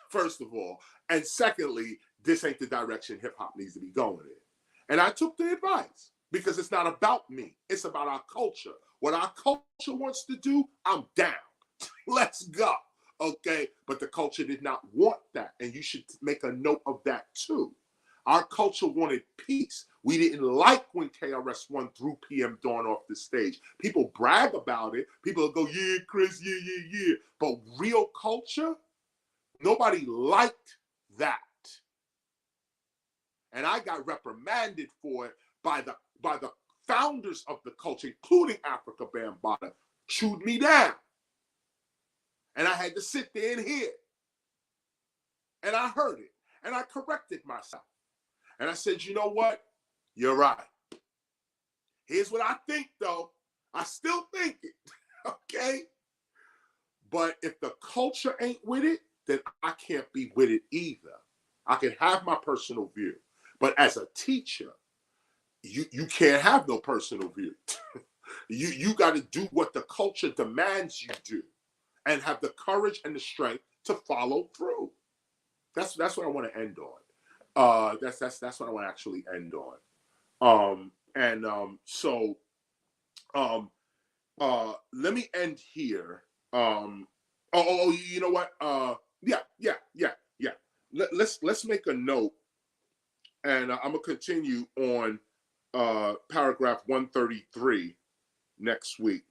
First of all, and secondly, this ain't the direction hip hop needs to be going in. And I took the advice, because it's not about me. It's about our culture. What our culture wants to do, I'm down. Let's go. Okay. But the culture did not want that. And you should make a note of that too. Our culture wanted peace. We didn't like when KRS-ONE threw PM Dawn off the stage. People brag about it. People go, yeah, Chris, yeah. But real culture, nobody liked that. And I got reprimanded for it by the founders of the culture, including Africa Bambaataa, chewed me down. And I had to sit there and hear it. And I heard it. And I corrected myself. And I said, you know what? You're right. Here's what I think, though. I still think it. Okay? But if the culture ain't with it, then I can't be with it either. I can have my personal view. But as a teacher, you can't have no personal view. You got to do what the culture demands you do, and have the courage and the strength to follow through. That's what I want to end on. That's what I want to actually end on. So let me end here. You know what? Yeah. Let's make a note, and I'm gonna continue on paragraph 133 next week.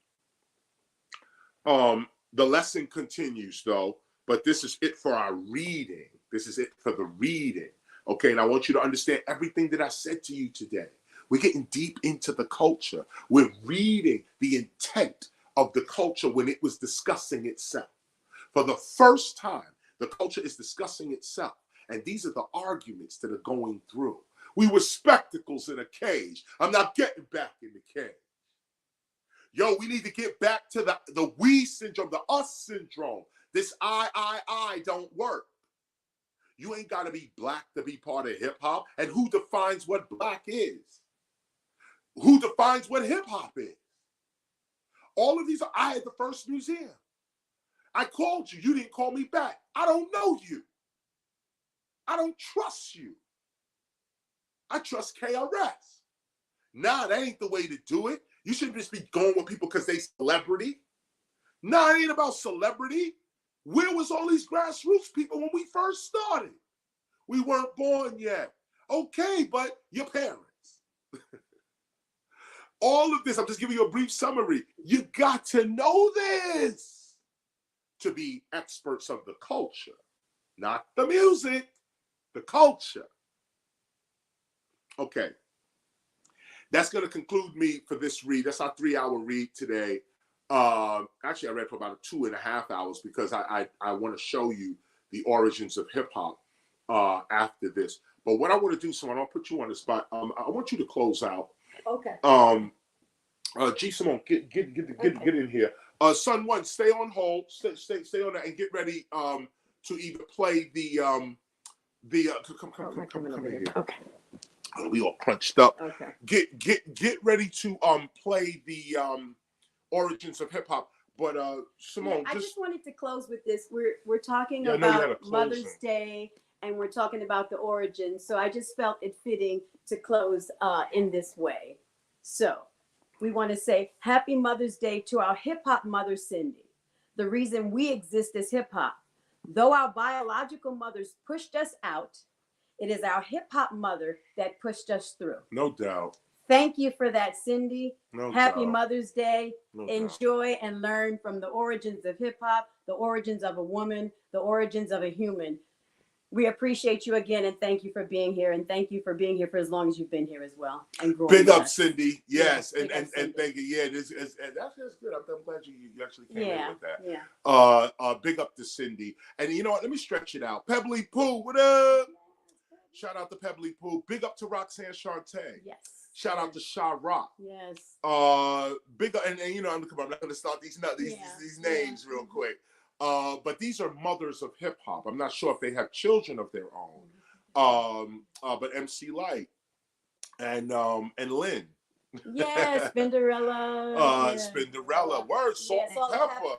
The lesson continues though, but this is it for our reading. This is it for the reading. Okay, and I want you to understand everything that I said to you today. We're getting deep into the culture. We're reading the intent of the culture when it was discussing itself. For the first time, the culture is discussing itself. And these are the arguments that are going through. We were spectacles in a cage. I'm not getting back in the cage. Yo, we need to get back to the we syndrome, the us syndrome. This I don't work. You ain't got to be black to be part of hip hop. And who defines what black is? Who defines what hip hop is? All of these, I had the first museum. I called you. You didn't call me back. I don't know you. I don't trust you. I trust KRS. Nah, that ain't the way to do it. You shouldn't just be going with people because they celebrity. Nah, it ain't about celebrity. Where was all these grassroots people when we first started? We weren't born yet. Okay, but your parents. All of this, I'm just giving you a brief summary. You got to know this to be experts of the culture, not the music, the culture. Okay. That's going to conclude me for this read. That's our 3-hour read today. Actually, I read for about 2.5 hours because I want to show you the origins of hip hop after this. But what I want to do, so I don't put you on the spot. I want you to close out. Okay. GSIMONE, get in here. Son One, stay on hold. Stay on that and get ready to either play the come over here. Okay. We all crunched up. Okay. Get ready to play the origins of hip hop. But Simone, I just wanted to close with this. We're talking about Mother's Day and we're talking about the origins. So I just felt it fitting to close in this way. So we want to say Happy Mother's Day to our hip hop mother, Cindy. The reason we exist is hip hop. Though our biological mothers pushed us out, it is our hip hop mother that pushed us through. No doubt. Thank you for that, Cindy. Happy Mother's Day. No Enjoy and learn from the origins of hip hop, the origins of a woman, the origins of a human. We appreciate you again and thank you for being here. And thank you for being here for as long as you've been here as well. And big up, Cindy. Yes. And thank you. Yeah, that's good. I'm glad you actually came in with that. Yeah. Big up to Cindy. And you know what? Let me stretch it out. Pebbly Pooh, what up? Shout out to Pebbly Pooh. Big up to Roxanne Shante. Yes. Shout out to Sha Rock. Yes. Big up, and you know, I'm not going to start these names real quick. But these are mothers of hip hop. I'm not sure if they have children of their own. But MC Light and Lynn. Yes, Spinderella. Spinderella. Word, Salt and Pepper.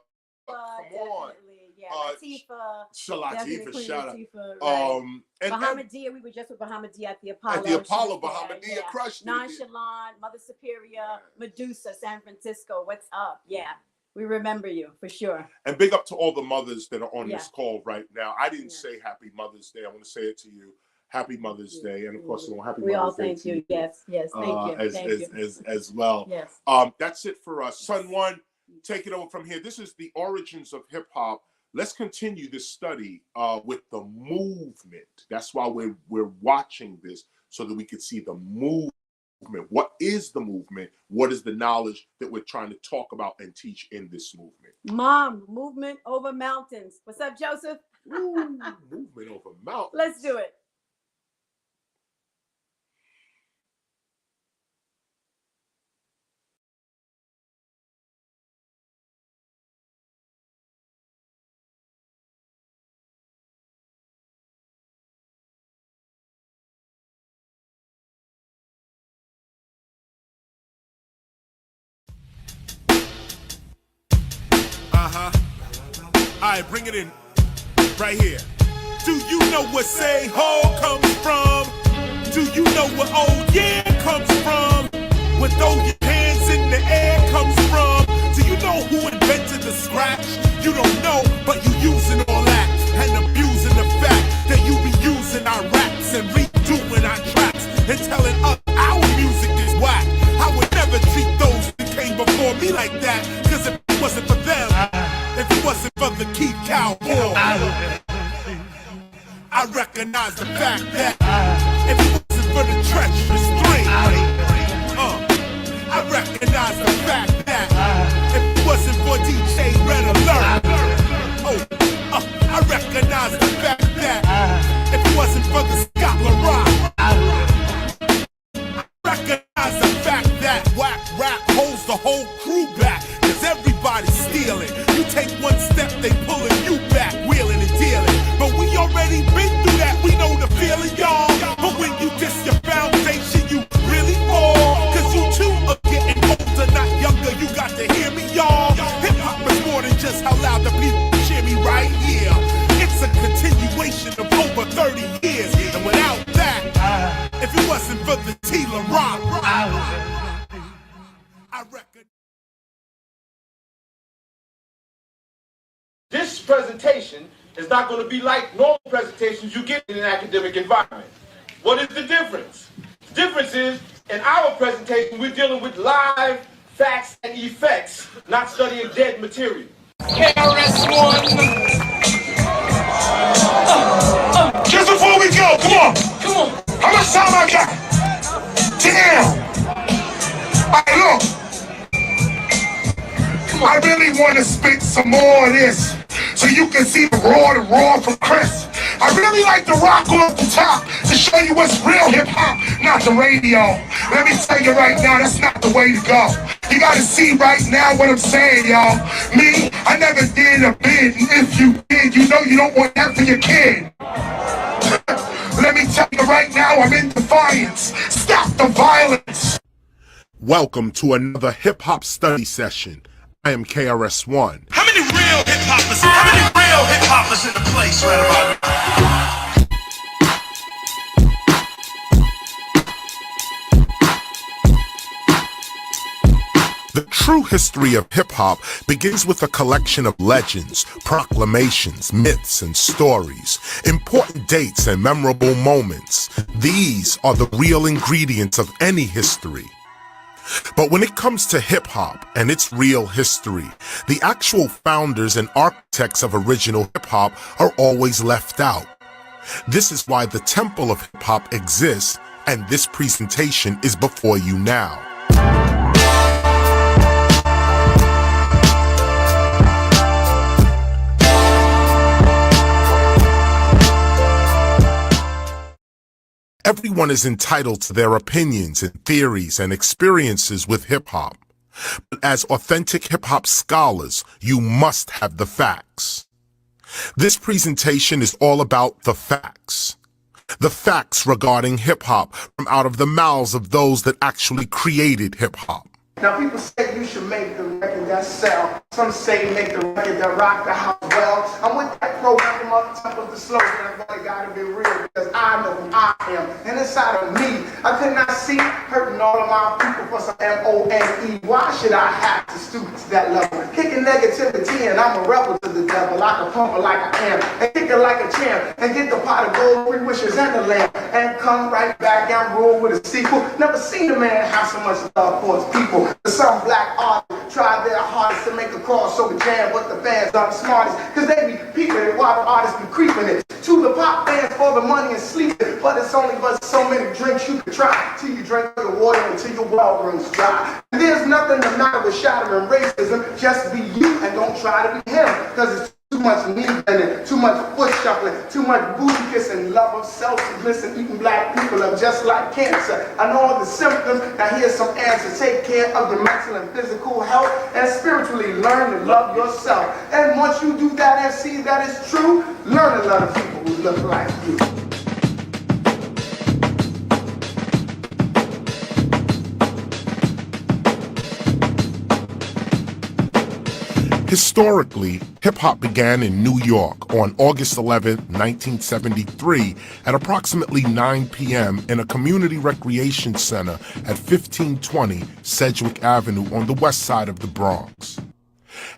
Come on. Yeah, Latifah. Shout out. Right. And Bahamadia, we were just with Bahamadia at the Apollo. At the Apollo, Bahamadia crushed it. Nonchalant, Mother Superior, Medusa, San Francisco. What's up? Yeah. We remember you for sure. And big up to all the mothers that are on this call right now. I didn't say Happy Mother's Day. I want to say it to you. Happy Mother's Day. And of course, Happy Mother's Day. We all thank you. Yes. Thank you. As well. Yes. That's it for us. Son One, take it over from here. This is the origins of hip hop. Let's continue this study with the movement. That's why we're watching this, so that we can see the movement. What is the movement? What is the knowledge that we're trying to talk about and teach in this movement? Mom, movement over mountains. What's up, Joseph? Ooh, movement over mountains. Let's do it. All right, bring it in right here. Do you know where Say Ho comes from? Do you know where Oh Yeah comes from? Where Throw Your Hands in the Air comes from? Do you know who invented the scratch? You don't know, but you using all that and abusing the fact that you be using our raps and redoing our tracks and telling us our music is whack. I would never treat those who came before me like that, because if it wasn't for them, if it wasn't for the Keith Cowboy, I recognize the fact that if it wasn't for the treacherous string, I recognize the fact that if it wasn't for DJ Red Alert, rap holds the whole crew back, cause everybody's stealing. You take one step, they pulling you back, wheeling and dealing. But we already been through that, we know the feeling, y'all. But when you diss your foundation, you really fall. Cause you too are getting older, not younger, you got to hear me, y'all. Hip hop is more than just how loud the people cheer me right here. It's a continuation of over 30 years. And without that, if it wasn't for the Tila Rock, I reckon. This presentation is not going to be like normal presentations you get in an academic environment. What is the difference? The difference is, in our presentation, we're dealing with live facts and effects, not studying dead material. KRS-ONE. Just before we go, come on. How much time I got? Damn. Alright, look. I really want to spit some more of this so you can see the raw from Chris. I really like to rock off the top to show you what's real hip-hop, not the radio. Let me tell you right now, that's not the way to go. You gotta see right now what I'm saying, y'all. Me, I never did a bid, and if you did, you know you don't want that for your kid. Let me tell you right now, I'm in defiance. Stop the violence. Welcome to another hip-hop study session. I am KRS-ONE. How many real hip-hoppers in the place right about now? The true history of hip-hop begins with a collection of legends, proclamations, myths, and stories, important dates and memorable moments. These are the real ingredients of any history. But when it comes to hip-hop and its real history, the actual founders and architects of original hip-hop are always left out. This is why the Temple of Hip-Hop exists, and this presentation is before you now. Everyone is entitled to their opinions and theories and experiences with hip-hop. But as authentic hip-hop scholars, you must have the facts. This presentation is all about the facts. The facts regarding hip-hop from out of the mouths of those that actually created hip-hop. Now people say you should make the record that sell. Some say make the record that rock the house well. I'm with that program on top of the slogan. Everybody gotta be real because I know who I am. And inside of me, I could not see hurting all of my people for some M-O-N-E. Why should I have to stoop to that level? Kicking negativity and I'm a rebel to the devil. Like a pumper like I am. And kick it like a champ. And get the pot of gold, 3 wishes and the lamp. And come right back and roll with a sequel. Never seen a man have so much love for his people. Some black artists try their hardest to make a crossover jam, but the fans aren't the smartest, cause they be peeping it while the artists be creeping it. To the pop fans for the money and sleeping, but it's only but so many drinks you can try, till you drink the water until your well runs dry. And there's nothing the matter with shattering racism, just be you and don't try to be him, cause it's too much knee bending, too much foot shuffling, too much booty kissing, love of self, listen, eating black people up just like cancer. I know all the symptoms, now here's some answers. Take care of your mental and physical health, and spiritually learn to love yourself. And once you do that and see that it's true, learn to love the people who look like you. Historically, hip-hop began in New York on August 11, 1973 at approximately 9 p.m. in a community recreation center at 1520 Sedgwick Avenue on the west side of the Bronx.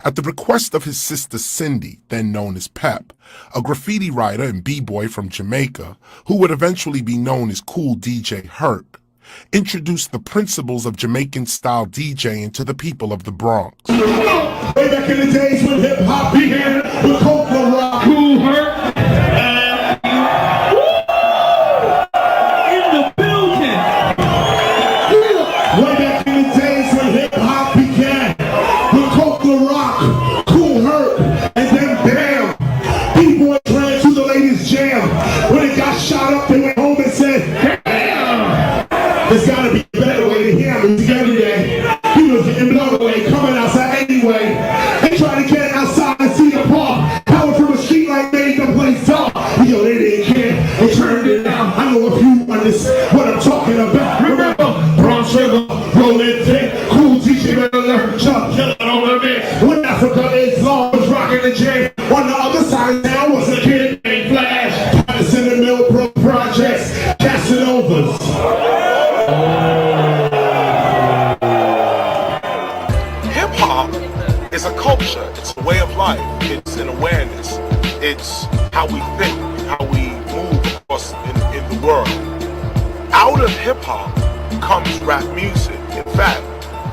At the request of his sister Cindy, then known as Pep, a graffiti writer and b-boy from Jamaica, who would eventually be known as Cool DJ Herc, introduced the principles of Jamaican-style DJing to the people of the Bronx. Way back in the days when hip-hop began, with Coca Rock, Cool Herc, in the building. Way back in the days when hip-hop began, with Coca Rock, Cool Herc, and then bam, B-boys ran to the ladies' jam. When it got shot up, they went home and said, damn, there's gotta be a better way to hear them together today. was getting blown away, coming outside anyway. They tried to get outside and see the park. Power from a street light made the place dark. Yo, they didn't care. They turned it down. I know if you understand what I'm talking about. Remember, Bronx River, rolling thick, cool teaching better learn, Chuck killing on the mix. When Africa Islam was rocking the jam, on the other side of town was a kid named Flash. Patterson and Millbrook projects, Casanovas. Hip hop is a culture. It's a way of life. It's an awareness. It's how we think, how we move across in the world. Out of hip hop comes rap music. In fact,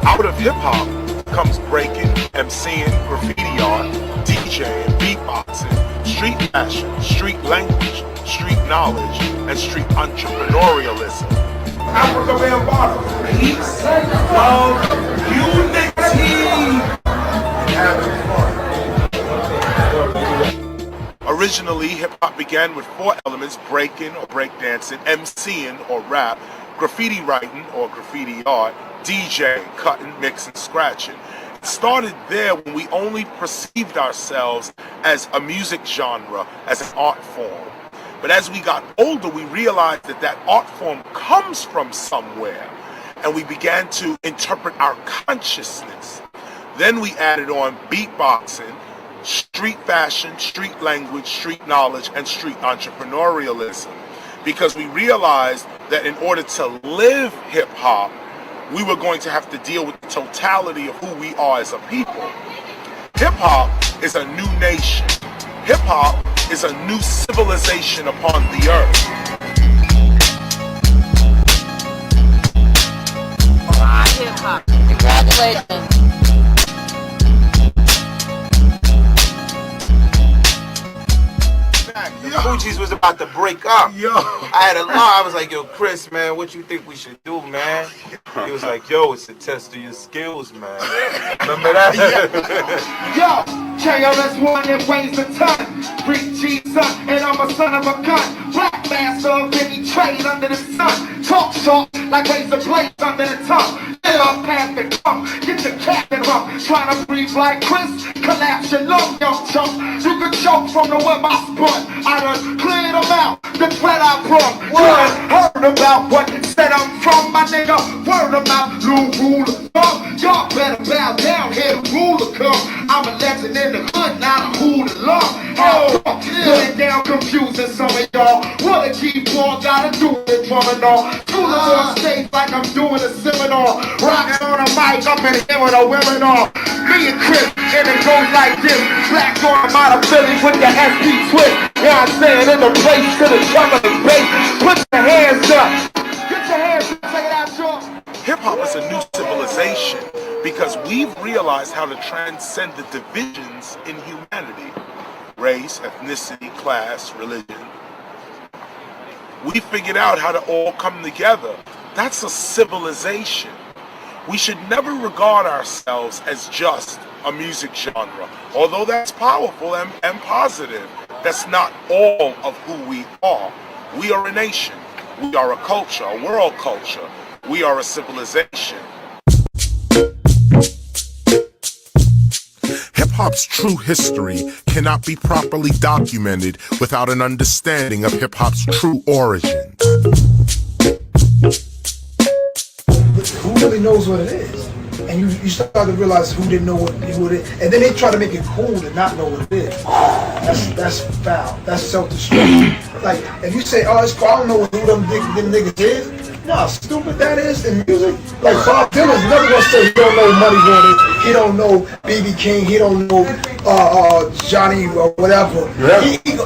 out of hip hop comes breaking, MCing, graffiti art, DJing, beatboxing, street fashion, street language, street knowledge, and street entrepreneurialism. Africa Bambaataa, peace, love, unity, and having fun. Originally, hip-hop began with 4 elements: breaking or breakdancing, MCing or rap, graffiti writing or graffiti art, DJing, cutting, mixing, scratching. It started there when we only perceived ourselves as a music genre, as an art form. But as we got older, we realized that that art form comes from somewhere, and we began to interpret our consciousness. Then we added on beatboxing, street fashion, street language, street knowledge, and street entrepreneurialism, because we realized that in order to live hip-hop, we were going to have to deal with the totality of who we are as a people. Hip-hop is a new nation. Hip-hop is a new civilization upon the earth. Hip-hop. Congratulations. The Fugees was about to break up. Yo. I had a lie. I was like, yo, Chris, man, what you think we should do, man? He was like, yo, it's a test of your skills, man. Remember that? Yo, KRS-ONE and weighs a ton. Freak G son, and I'm a son of a gun. Black master of any trade under the sun. Talk short like razor blades under the tongue. Get up past the come, get your captain hump. Trying to breathe like Chris, collapse your lung, young chump. You can choke from the web I spun. I done cleared them out, the threat I brought. You done heard about what said I'm from, my nigga. Word of mouth, new ruler come. Y'all better bow down, here the ruler come. I'm a legend in the hood, not a hood alone. Oh, put it down, confusing some of y'all. What a keyboard gotta do with drumming all. Tooling on stage like I'm doing a seminar. Rocking on a mic, up in here with a webinar. Me and Chris, and it goes like this. Black on I'm out of Philly with the SP twist. Yeah, I'm saying in the place to the drum of the bass. Put your hands up. Get your hands up, check it out, y'all. Hip-hop is a new civilization because we've realized how to transcend the divisions in humanity. Race, ethnicity, class, religion. We figured out how to all come together. That's a civilization. We should never regard ourselves as just a music genre. Although that's powerful and positive, that's not all of who we are. We are a nation. We are a culture, a world culture. We are a civilization. Hip-hop's true history cannot be properly documented without an understanding of hip-hop's true origins. Who really knows what it is? And you start to realize who didn't know what it is. And then they try to make it cool to not know what it is. That's foul. That's self-destruction. Like, if you say, oh, it's cool, I don't know who them niggas is. No, stupid that is in music. Like Bob Dylan's never gonna say he don't know Money Waters, he don't know B.B. King, he don't know Johnny or whatever. Yeah.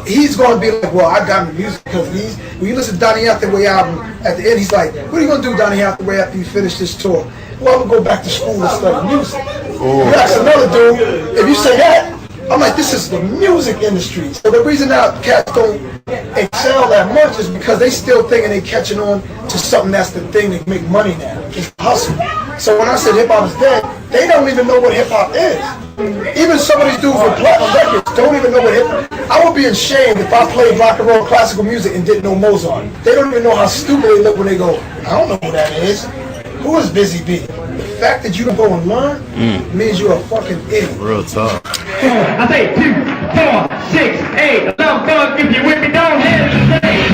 He's gonna be like, well, I got music because when you listen to Donny Hathaway album at the end, he's like, what are you gonna do, Donny Hathaway, after you finish this tour? Well, I'm gonna go back to school and study music. That's another dude. If you say that, I'm like, this is the music industry. So the reason that cats don't excel that much is because they still thinking they catching on to something that's the thing that make money now. It's hustle. So when I said hip hop is dead, they don't even know what hip hop is. Even some of these dudes with platinum records don't even know what hip hop is. I would be ashamed if I played rock and roll classical music and didn't know Mozart. They don't even know how stupid they look when they go, I don't know who that is. Who is Busy Bee? fact that you don't go and learn means you're a fucking idiot. Real talk. I say 2, 4, 6, 8, 11, if you with me, don't hesitate.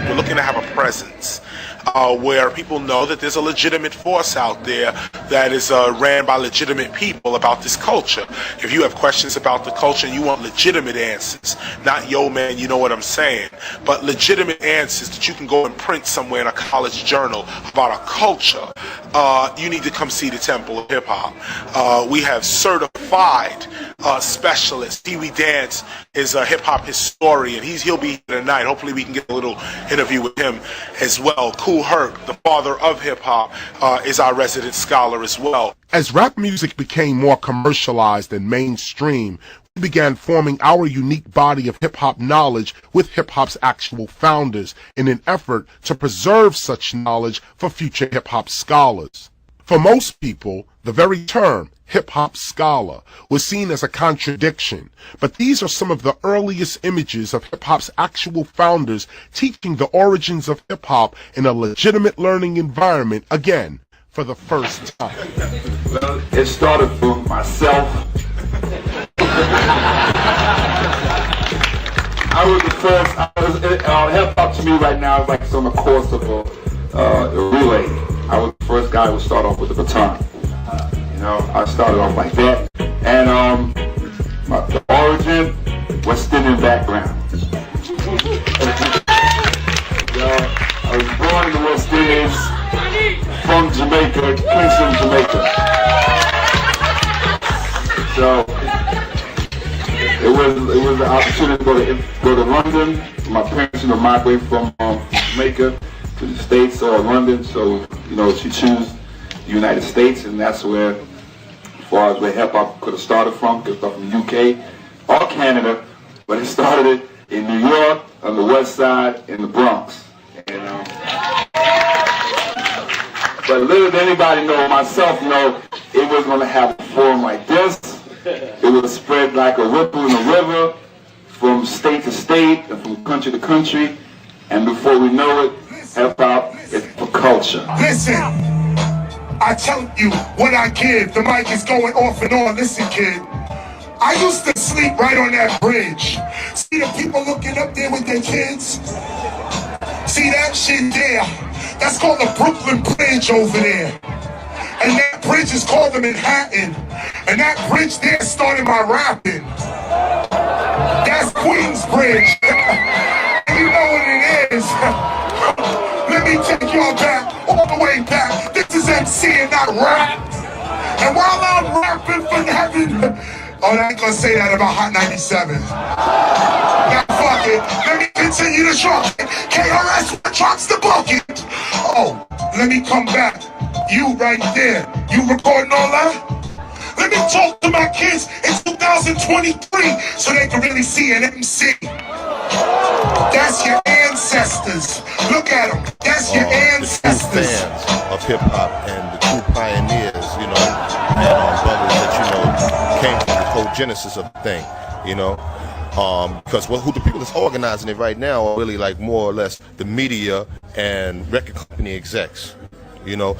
We're looking to have a presence where people know that there's a legitimate force out there that is ran by legitimate people about this culture. If you have questions about the culture and you want legitimate answers, not yo man, you know what I'm saying, but legitimate answers that you can go and print somewhere in a college journal about a culture, you need to come see the Temple of Hip Hop. We have certified specialists. Dee Dance is a hip hop historian. He'll be here tonight. Hopefully we can get a little interview with him as well. Kool Herc, the father of hip hop, is our resident scholar as well. As rap music became more commercialized and mainstream, we began forming our unique body of hip-hop knowledge with hip-hop's actual founders in an effort to preserve such knowledge for future hip-hop scholars. For most people, the very term hip-hop scholar was seen as a contradiction, but these are some of the earliest images of hip-hop's actual founders teaching the origins of hip-hop in a legitimate learning environment, again, for the first time. Well, it started from myself. I was the first. Hip-hop to me right now is like it's on the course of a relay. I was the first guy who would start off with the baton. You know, I started off like that. And the origin, West Indian background. I was born in the West Indies, from Jamaica, Kingston, Jamaica. So it was an opportunity to go to London. My parents, migrated from Jamaica to the States or London. So she chose the United States, and that's where, as far as where hip hop could have started from. Could have started from the UK or Canada, but it started it in New York, on the West Side, in the Bronx. And but little did anybody know, myself know, it was going to have a form like this. It would spread like a ripple in a river from state to state and from country to country. And before we know it, hip-hop is for culture. Listen, I tell you what I give. The mic is going off and on. Listen, kid. I used to sleep right on that bridge. See the people looking up there with their kids? See that shit there? That's called the Brooklyn Bridge over there. And that bridge is called the Manhattan. And that bridge there started my rapping. That's Queensbridge. And you know what it is. Let me take y'all back, all the way back. This is MC and not rap. And while I'm rapping for heaven, oh, I ain't gonna say that about Hot 97. Now fuck it. Let me continue to talk. KRS-ONE drops the bucket. Oh, let me come back. You right there. You recording all that? Let me talk to my kids in 2023 so they can really see an MC. That's your ancestors. Look at them. That's your ancestors. The true fans of hip hop and the true pioneers, and brothers that came from the whole genesis of the thing, because who the people that's organizing it right now are really like more or less the media and record company execs.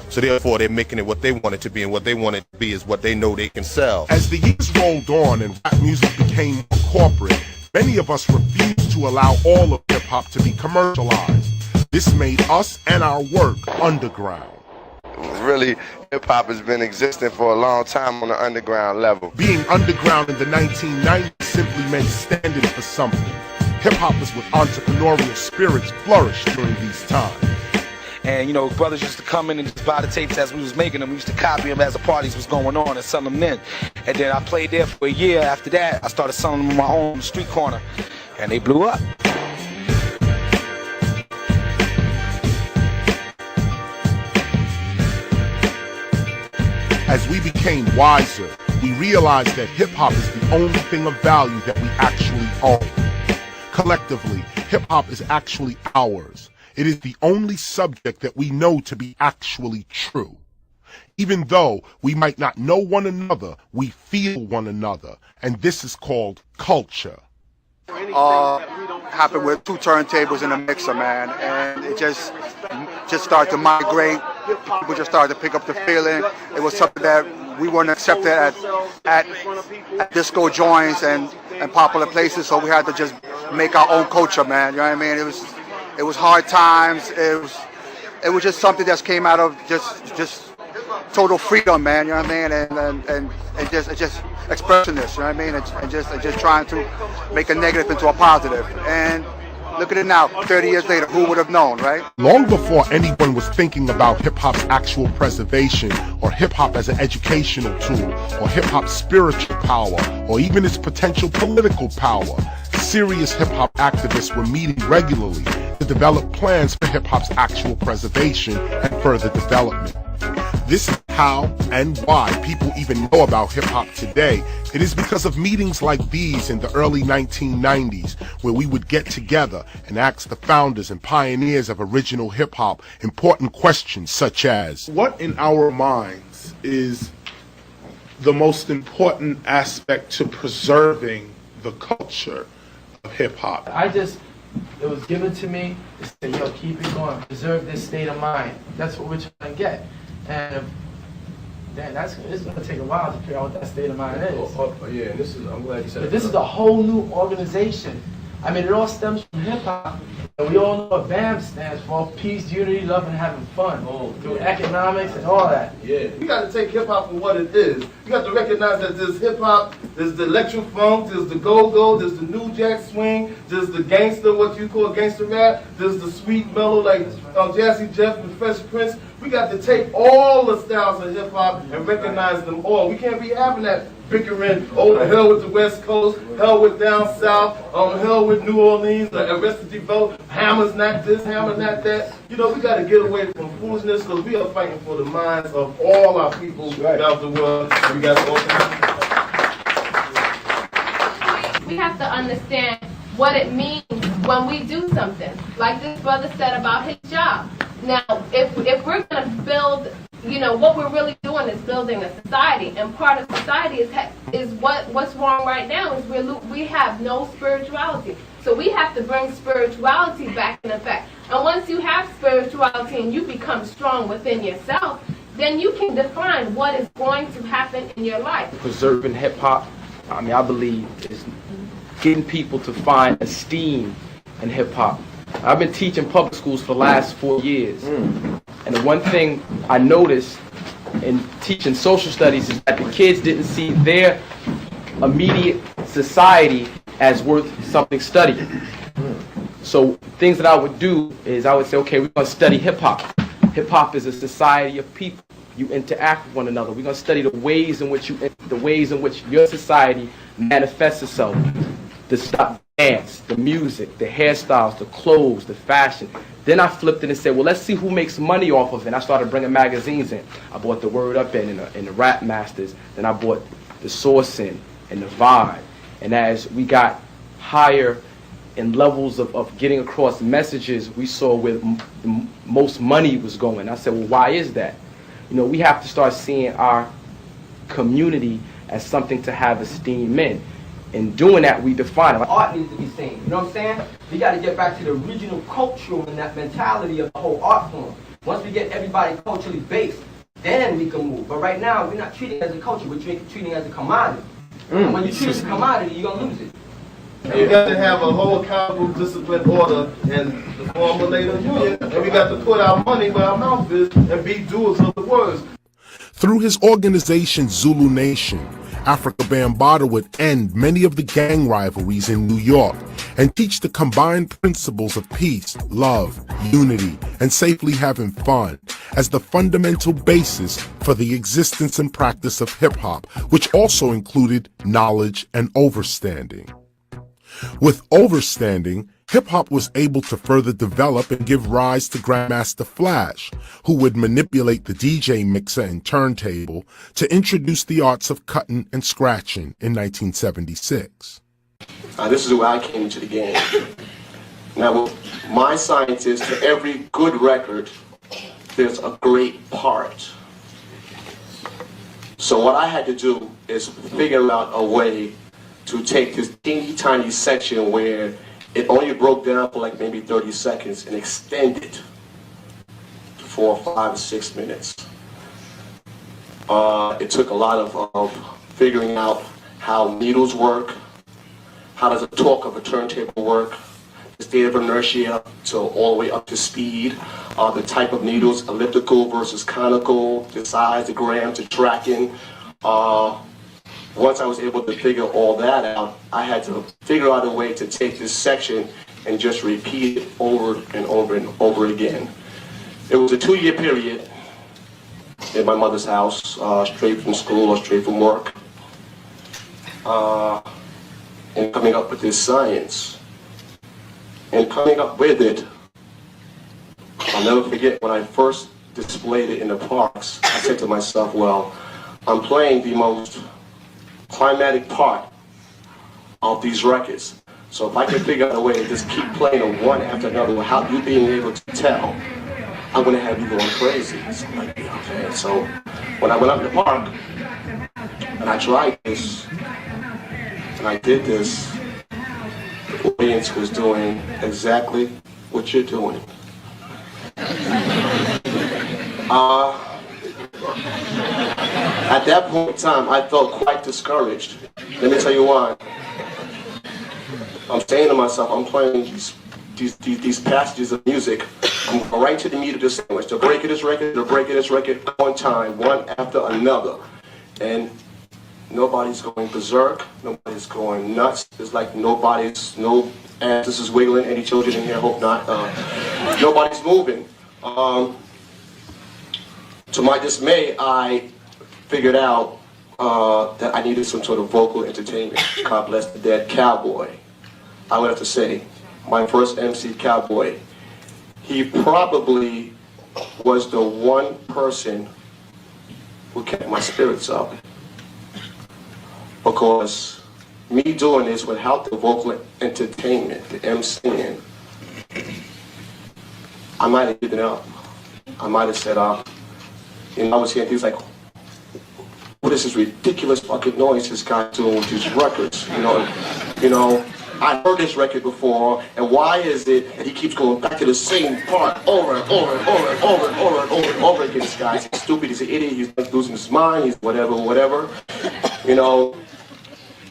So therefore they're making it what they want it to be, and what they want it to be is what they know they can sell. As the years rolled on and rap music became more corporate, many of us refused to allow all of hip-hop to be commercialized. This made us and our work underground. Really, hip-hop has been existing for a long time on the underground level. Being underground in the 1990s simply meant standing for something. Hip-hop was what entrepreneurial spirits flourished during these times. And brothers used to come in and just buy the tapes as we was making them. We used to copy them as the parties was going on and sell them then. And then I played there for a year. After that, I started selling them on my own street corner. And they blew up. As we became wiser, we realized that hip-hop is the only thing of value that we actually own. Collectively, hip-hop is actually ours. It is the only subject that we know to be actually true. Even though we might not know one another, we feel one another, and this is called culture. Happened with 2 turntables in a mixer, man, and it just started to migrate. People just started to pick up the feeling. It was something that we weren't accepted at disco joints and popular places, so we had to just make our own culture, man. You know what I mean? It was hard times. It was just something that came out of just total freedom, man. You know what I mean? And just expressing this. You know what I mean? And just trying to make a negative into a positive. And look at it now, 30 years later, who would have known, right? Long before anyone was thinking about hip-hop's actual preservation, or hip-hop as an educational tool, or hip-hop's spiritual power, or even its potential political power, serious hip-hop activists were meeting regularly to develop plans for hip-hop's actual preservation and further development. This is how and why people even know about hip-hop today. It is because of meetings like these in the early 1990s, where we would get together and ask the founders and pioneers of original hip-hop important questions such as, what in our minds is the most important aspect to preserving the culture of hip-hop? It was given to me to say, yo, keep it going, preserve this state of mind. That's what we're trying to get. And it's going to take a while to figure out what that state of mind is. I'm glad you said But this is a whole new organization. I mean, it all stems from hip-hop. And we all know what BAM stands for: peace, unity, love, and having fun. Through economics and all that. Yeah. You got to take hip-hop for what it is. You got to recognize that there's hip-hop, there's the electro funk, there's the go-go, there's the new jack swing, there's the gangster, what you call gangster rap, there's the sweet mellow like Jazzy Jeff with Fresh Prince. We got to take all the styles of hip-hop and recognize them all. We can't be having that bickering, oh, the hell with the West Coast, hell with down south, hell with New Orleans, the Arrested Development, Hammer's not this, Hammer's not that. You know, we got to get away from foolishness, because we are fighting for the minds of all our people throughout the world. And we got to We have to understand what it means when we do something. Like this brother said about his job. Now, if we're going to build, you know, what we're really doing is building a society, and part of society is what's wrong right now is we have no spirituality. So we have to bring spirituality back in effect. And once you have spirituality and you become strong within yourself, then you can define what is going to happen in your life. Preserving hip-hop, I mean, I believe is getting people to find esteem in hip-hop. I've been teaching public schools for the last 4 years. And the one thing I noticed in teaching social studies is that the kids didn't see their immediate society as worth something studying. So things that I would do is I would say, okay, we're going to study hip-hop. Hip-hop is a society of people. You interact with one another. We're going to study the ways in which your society manifests itself. The dance, the music, the hairstyles, the clothes, the fashion. Then I flipped it and said, well, let's see who makes money off of it. And I started bringing magazines in. I bought the Word Up in and the Rap Masters. Then I bought the Source in and the Vibe. And as we got higher in levels of getting across messages, we saw where the most money was going. I said, well, why is that? You know, we have to start seeing our community as something to have esteem in. In doing that, we define it. Art needs to be seen. You know what I'm saying? We got to get back to the original cultural and that mentality of the whole art form. Once we get everybody culturally based, then we can move. But right now, we're not treating it as a culture. We're treating it as a commodity. And when you treat it as a commodity, you're going to lose it. You got to have a whole accountable, disciplined order and the formulator union. And we got to put our money where our mouth is and be doers of the words. Through his organization Zulu Nation, Africa Bambaataa would end many of the gang rivalries in New York and teach the combined principles of peace, love, unity, and safely having fun as the fundamental basis for the existence and practice of hip-hop, which also included knowledge and overstanding. With overstanding hip-hop was able to further develop and give rise to Grandmaster Flash, who would manipulate the DJ mixer and turntable to introduce the arts of cutting and scratching in 1976. This is where I came into the game. Now, my science is, to every good record, there's a great part. So what I had to do is figure out a way to take this teeny tiny section where it only broke down for like maybe 30 seconds and extend it to 4, 5, 6 minutes. It took a lot of figuring out how needles work, how does the torque of a turntable work, the state of inertia to all the way up to speed, the type of needles, elliptical versus conical, the size, the grams, the tracking. Once I was able to figure all that out, I had to figure out a way to take this section and just repeat it over and over and over again. It was a 2-year period in my mother's house, straight from school or straight from work, and coming up with this science. And coming up with it, I'll never forget when I first displayed it in the parks, I said to myself, well, I'm playing the most climatic part of these records. So if I can figure out a way to just keep playing them one after another without you being able to tell, I'm going to have you going crazy. So I'm like, okay. So when I went up in the park and I tried this and I did this, the audience was doing exactly what you're doing. At that point in time, I felt quite discouraged. Let me tell you why. I'm saying to myself, I'm playing these passages of music. I'm going right to the meat of the sandwich. The break of this record, on time, one after another. And nobody's going berserk. Nobody's going nuts. It's like no asses is wiggling. Any children in here? Hope not. Nobody's moving. To my dismay, I figured out that I needed some sort of vocal entertainment. God bless the dead Cowboy. I would have to say, my first MC, Cowboy, he probably was the one person who kept my spirits up. Because me doing this without the vocal entertainment, the MCing, I might have given up. I might have said, I was hearing things like, what is this ridiculous fucking noise this guy's doing with these records? You know, I heard this record before, and why is it that he keeps going back to the same part over and over and over and over and over and over and over again? This guy's stupid, he's an idiot, he's losing his mind, he's whatever. You know,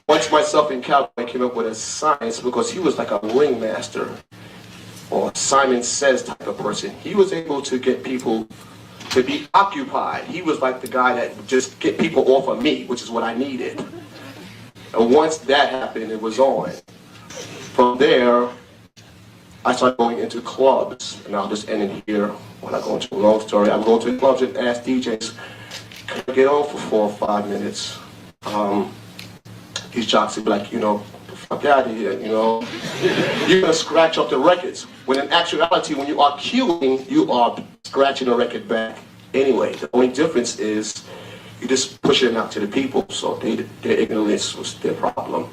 once myself and Cowboy came up with a science, because he was like a ringmaster, or Simon Says type of person. He was able to get people to be occupied. He was like the guy that would just get people off of me, which is what I needed. And once that happened, it was on. From there, I started going into clubs, and I'll just end it here when I go into a long story. I go to clubs and ask DJs, can I get on for 4 or 5 minutes? These jocks would be like, fuck out of here, You're gonna scratch up the records. When in actuality, when you are cueing, you are scratching the record back anyway. The only difference is you just push it out to the people, so their ignorance was their problem.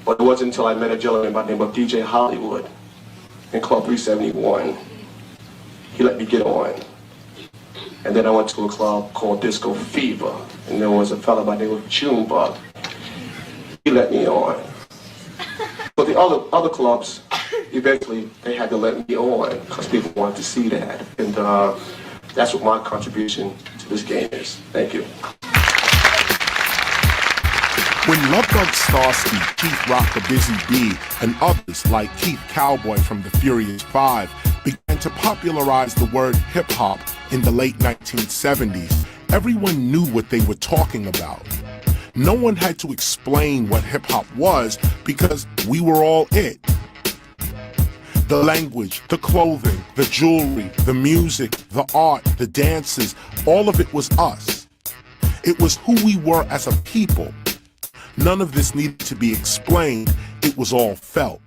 But it wasn't until I met a gentleman by the name of DJ Hollywood in Club 371. He let me get on. And then I went to a club called Disco Fever, and there was a fella by the name of Junebug. He let me on. But the other clubs, eventually, they had to let me on because people wanted to see that. And that's what my contribution to this game is. Thank you. When Love Bug Starsky, Keith Rock the Busy Bee, and others like Keith Cowboy from the Furious Five began to popularize the word hip-hop in the late 1970s, everyone knew what they were talking about. No one had to explain what hip-hop was because we were all it. The language, the clothing, the jewelry, the music, the art, the dances, all of it was us. It was who we were as a people. None of this needed to be explained. It was all felt.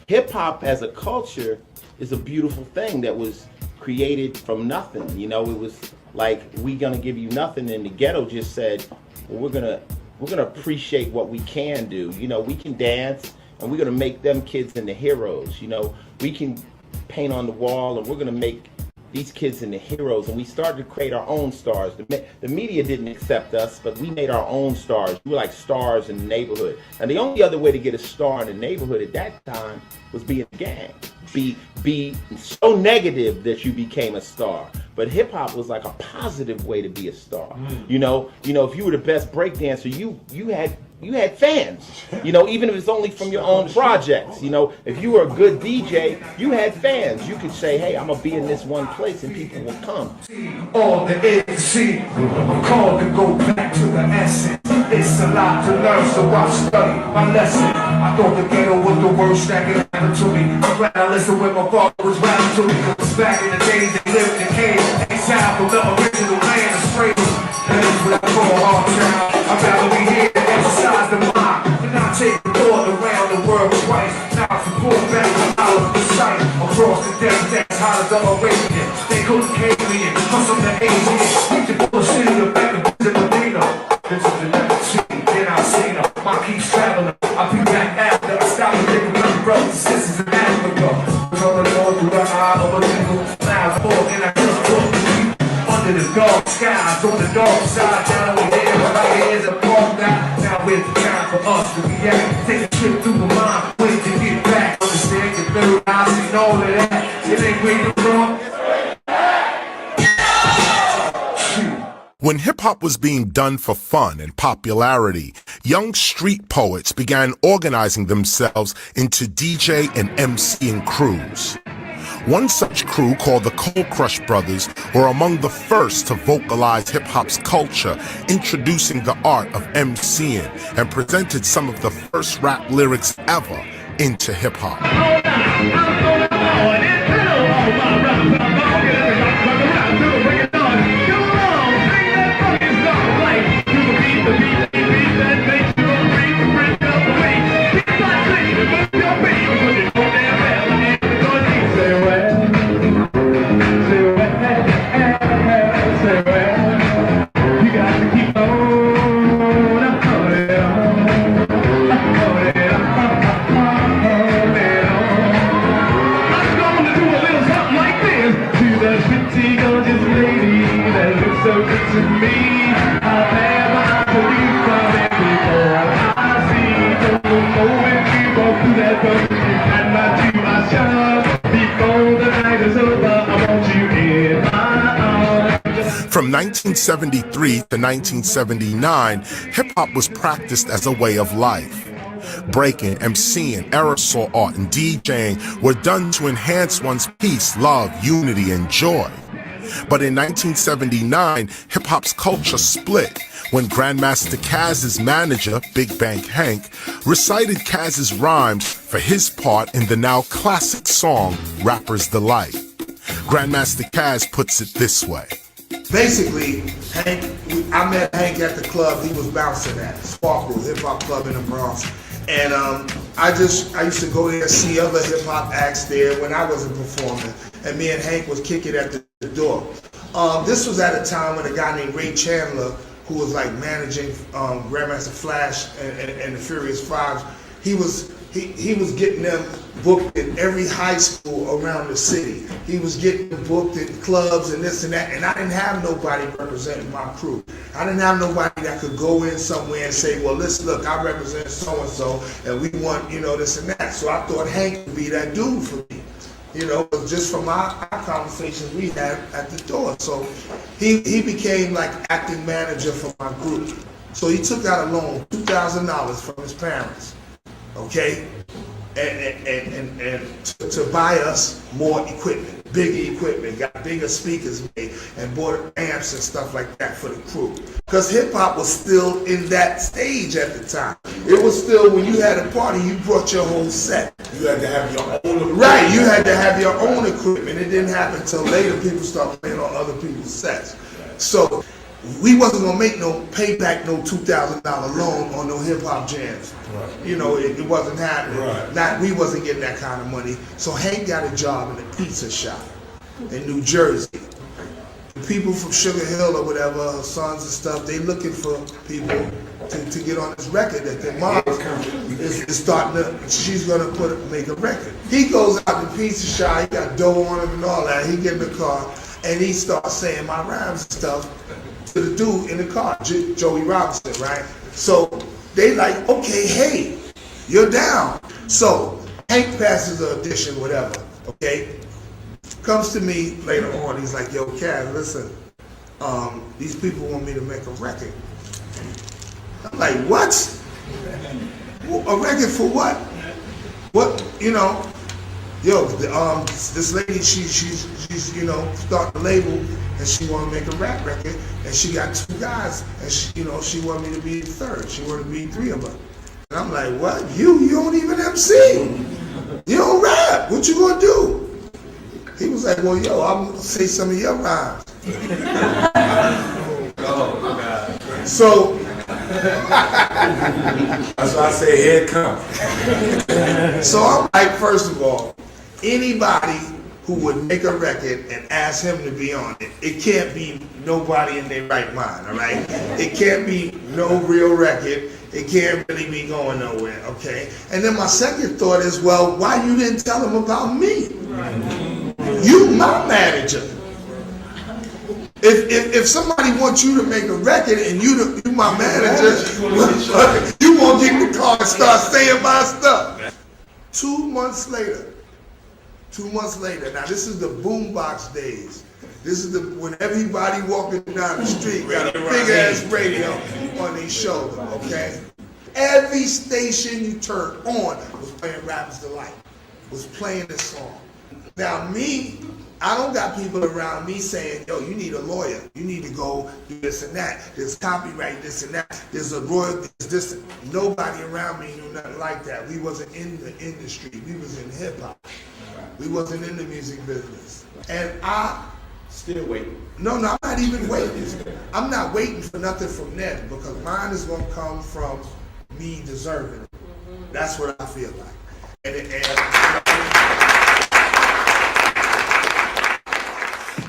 hip hop as a culture is a beautiful thing that was created from nothing. You know, it was like, we gonna give you nothing, and the ghetto just said, well, we're gonna appreciate what we can do. You know, we can dance, and we're gonna make them kids into heroes. You know, we can paint on the wall, and we're gonna make these kids into heroes. And we started to create our own stars. The media didn't accept us, but we made our own stars. We were like stars in the neighborhood. And the only other way to get a star in the neighborhood at that time was be in a gang. Be so negative that you became a star. But hip hop was like a positive way to be a star. You know, if you were the best breakdancer, you had fans. You know, even if it's only from your own projects. You know, if you were a good DJ, you had fans. You could say, hey, I'm gonna be in this one place, and people will come. All the A to Z, I'm called to go back to the essence. It's a lot to learn, so I study my lesson. I thought the ghetto was the worst that could happen to me. I'm glad I listened when my father was rapping to me. Cause back in the days they lived in caves, exiled from the original land of slavery. That is what I call hard town. I'd rather be here to exercise the mind than not take the thought around the world twice. Now to pull back the hours of the sight across the desert, that's how the Arabian. They couldn't cave me in, cause I'm the alien. We can pull a city of back to Medina. This is the next city, then I've seen them. My keeps traveling, I'll be back after I stop and think about the brothers and sisters in Africa. From the north through the eye of a single cloud, and I just look under the dark skies, on the dark side, down over there, where my head's a park now where's the time for us to be at? Take a trip through the mind, when to get back. Understand your third eye, seen all of that. It ain't where you're from. When hip-hop was being done for fun and popularity, young street poets began organizing themselves into DJ and MCing crews. One such crew, called the Cold Crush Brothers, were among the first to vocalize hip-hop's culture, introducing the art of MCing, and presented some of the first rap lyrics ever into hip-hop. From 1973 to 1979, hip-hop was practiced as a way of life. Breaking, MCing, aerosol art, and DJing were done to enhance one's peace, love, unity, and joy. But in 1979, hip-hop's culture split when Grandmaster Caz's manager, Big Bank Hank, recited Caz's rhymes for his part in the now classic song, Rapper's Delight. Grandmaster Caz puts it this way. Basically, Hank, I met Hank at the club he was bouncing at, Sparkle, hip-hop club in the Bronx. And I used to go there and see other hip-hop acts there when I wasn't performing. And me and Hank was kicking at the door. This was at a time when a guy named Ray Chandler, who was like managing Grandmaster Flash and the Furious Fives, he was getting them booked in every high school around the city. He was getting booked in clubs and this and that, and I didn't have nobody representing my crew. I didn't have nobody that could go in somewhere and say, well, listen, look, I represent so-and-so, and we want, you know, this and that. So I thought Hank would be that dude for me. You know, just from our conversations we had at the door. So he became like acting manager for my group. So he took out a loan, $2,000 from his parents, okay? And to buy us more equipment, bigger equipment, got bigger speakers made, and bought amps and stuff like that for the crew. Because hip hop was still in that stage at the time. It was still, when you had a party, you brought your whole set. You had to have your own equipment. Right, you had to have your own equipment. It didn't happen until later people started playing on other people's sets. So we wasn't gonna make no payback, no $2,000 loan on no hip hop jams. Right. You know, it wasn't happening. Right. We wasn't getting that kind of money. So Hank got a job in a pizza shop in New Jersey. The people from Sugar Hill or whatever, her sons and stuff, they looking for people to get on this record that their mom is starting to, she's gonna make a record. He goes out to the pizza shop, he got dough on him and all that, he get in the car and he starts saying my rhymes and stuff to the dude in the car, Joey Robinson, right? So they like, okay, hey, you're down. So Hank passes the audition, whatever, okay? Comes to me later on, he's like, yo, Kaz, listen, these people want me to make a record. I'm like, what? A record for what? What, you know? Yo, this lady, she's you know, starting a label, and she want to make a rap record, and she got 2 guys, and she, you know, she want me to be the third. She want to be 3 of them. And I'm like, what? You don't even MC. You don't rap. What you gonna do? He was like, well, yo, I'm gonna say some of your rhymes. Oh, God. So, that's why I say here it comes. So I'm like, first of all, anybody who would make a record and ask him to be on it, it can't be nobody in their right mind, all right? It can't be no real record. It can't really be going nowhere, okay? And then my second thought is, well, why you didn't tell him about me? You my manager. If somebody wants you to make a record and you my manager, you won't get in the car and start saying my stuff. 2 months later, now this is the boombox days. This is when everybody walking down the street got a big ass radio on their shoulder, okay? Every station you turn on was playing Rapper's Delight, was playing this song. Now me, I don't got people around me saying, yo, you need a lawyer. You need to go do this and that. There's copyright, this and that. There's a royalty, this. Nobody around me knew nothing like that. We wasn't in the industry. We was in hip hop. We wasn't in the music business. And I still waiting. No, I'm not even waiting. I'm not waiting for nothing from them because mine is gonna come from me deserving it. That's what I feel like.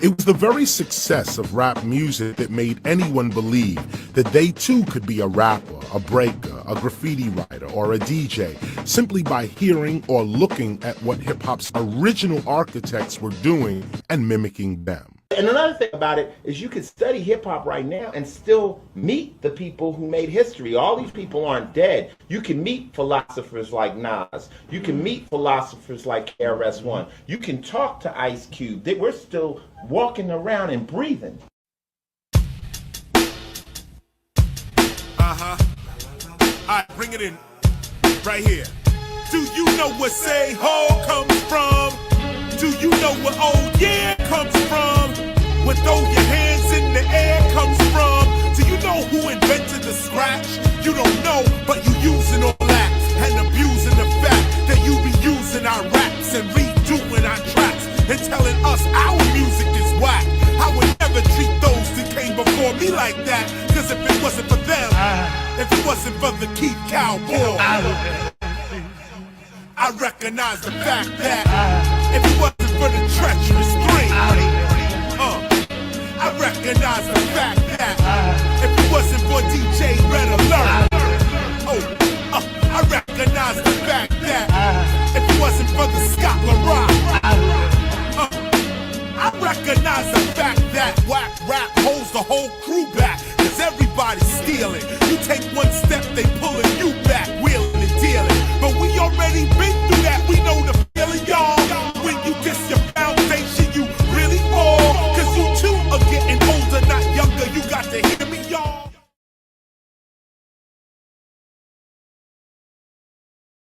It was the very success of rap music that made anyone believe that they too could be a rapper, a breaker, a graffiti writer, or a DJ simply by hearing or looking at what hip-hop's original architects were doing and mimicking them. And another thing about it is you could study hip-hop right now and still meet the people who made history. All these people aren't dead. You can meet philosophers like Nas. You can meet philosophers like KRS-ONE. You can talk to Ice Cube. We're still walking around and breathing. All right, bring it in. Right here. Do you know where Say Ho comes from? Do you know where Oh Yeah comes from? Where Throw Your Hands in the Air comes from? Do you know who invented the scratch? You don't know, but you using all that and abusing the fact that you be using our raps and redoing our tracks and telling us our music is whack. I would never treat those that came before me like that, cause if it wasn't for them, if it wasn't for the Keith Cowboy, I recognize the fact that if it wasn't for the treacherous 3, I recognize the fact that if it wasn't for DJ Red Alert,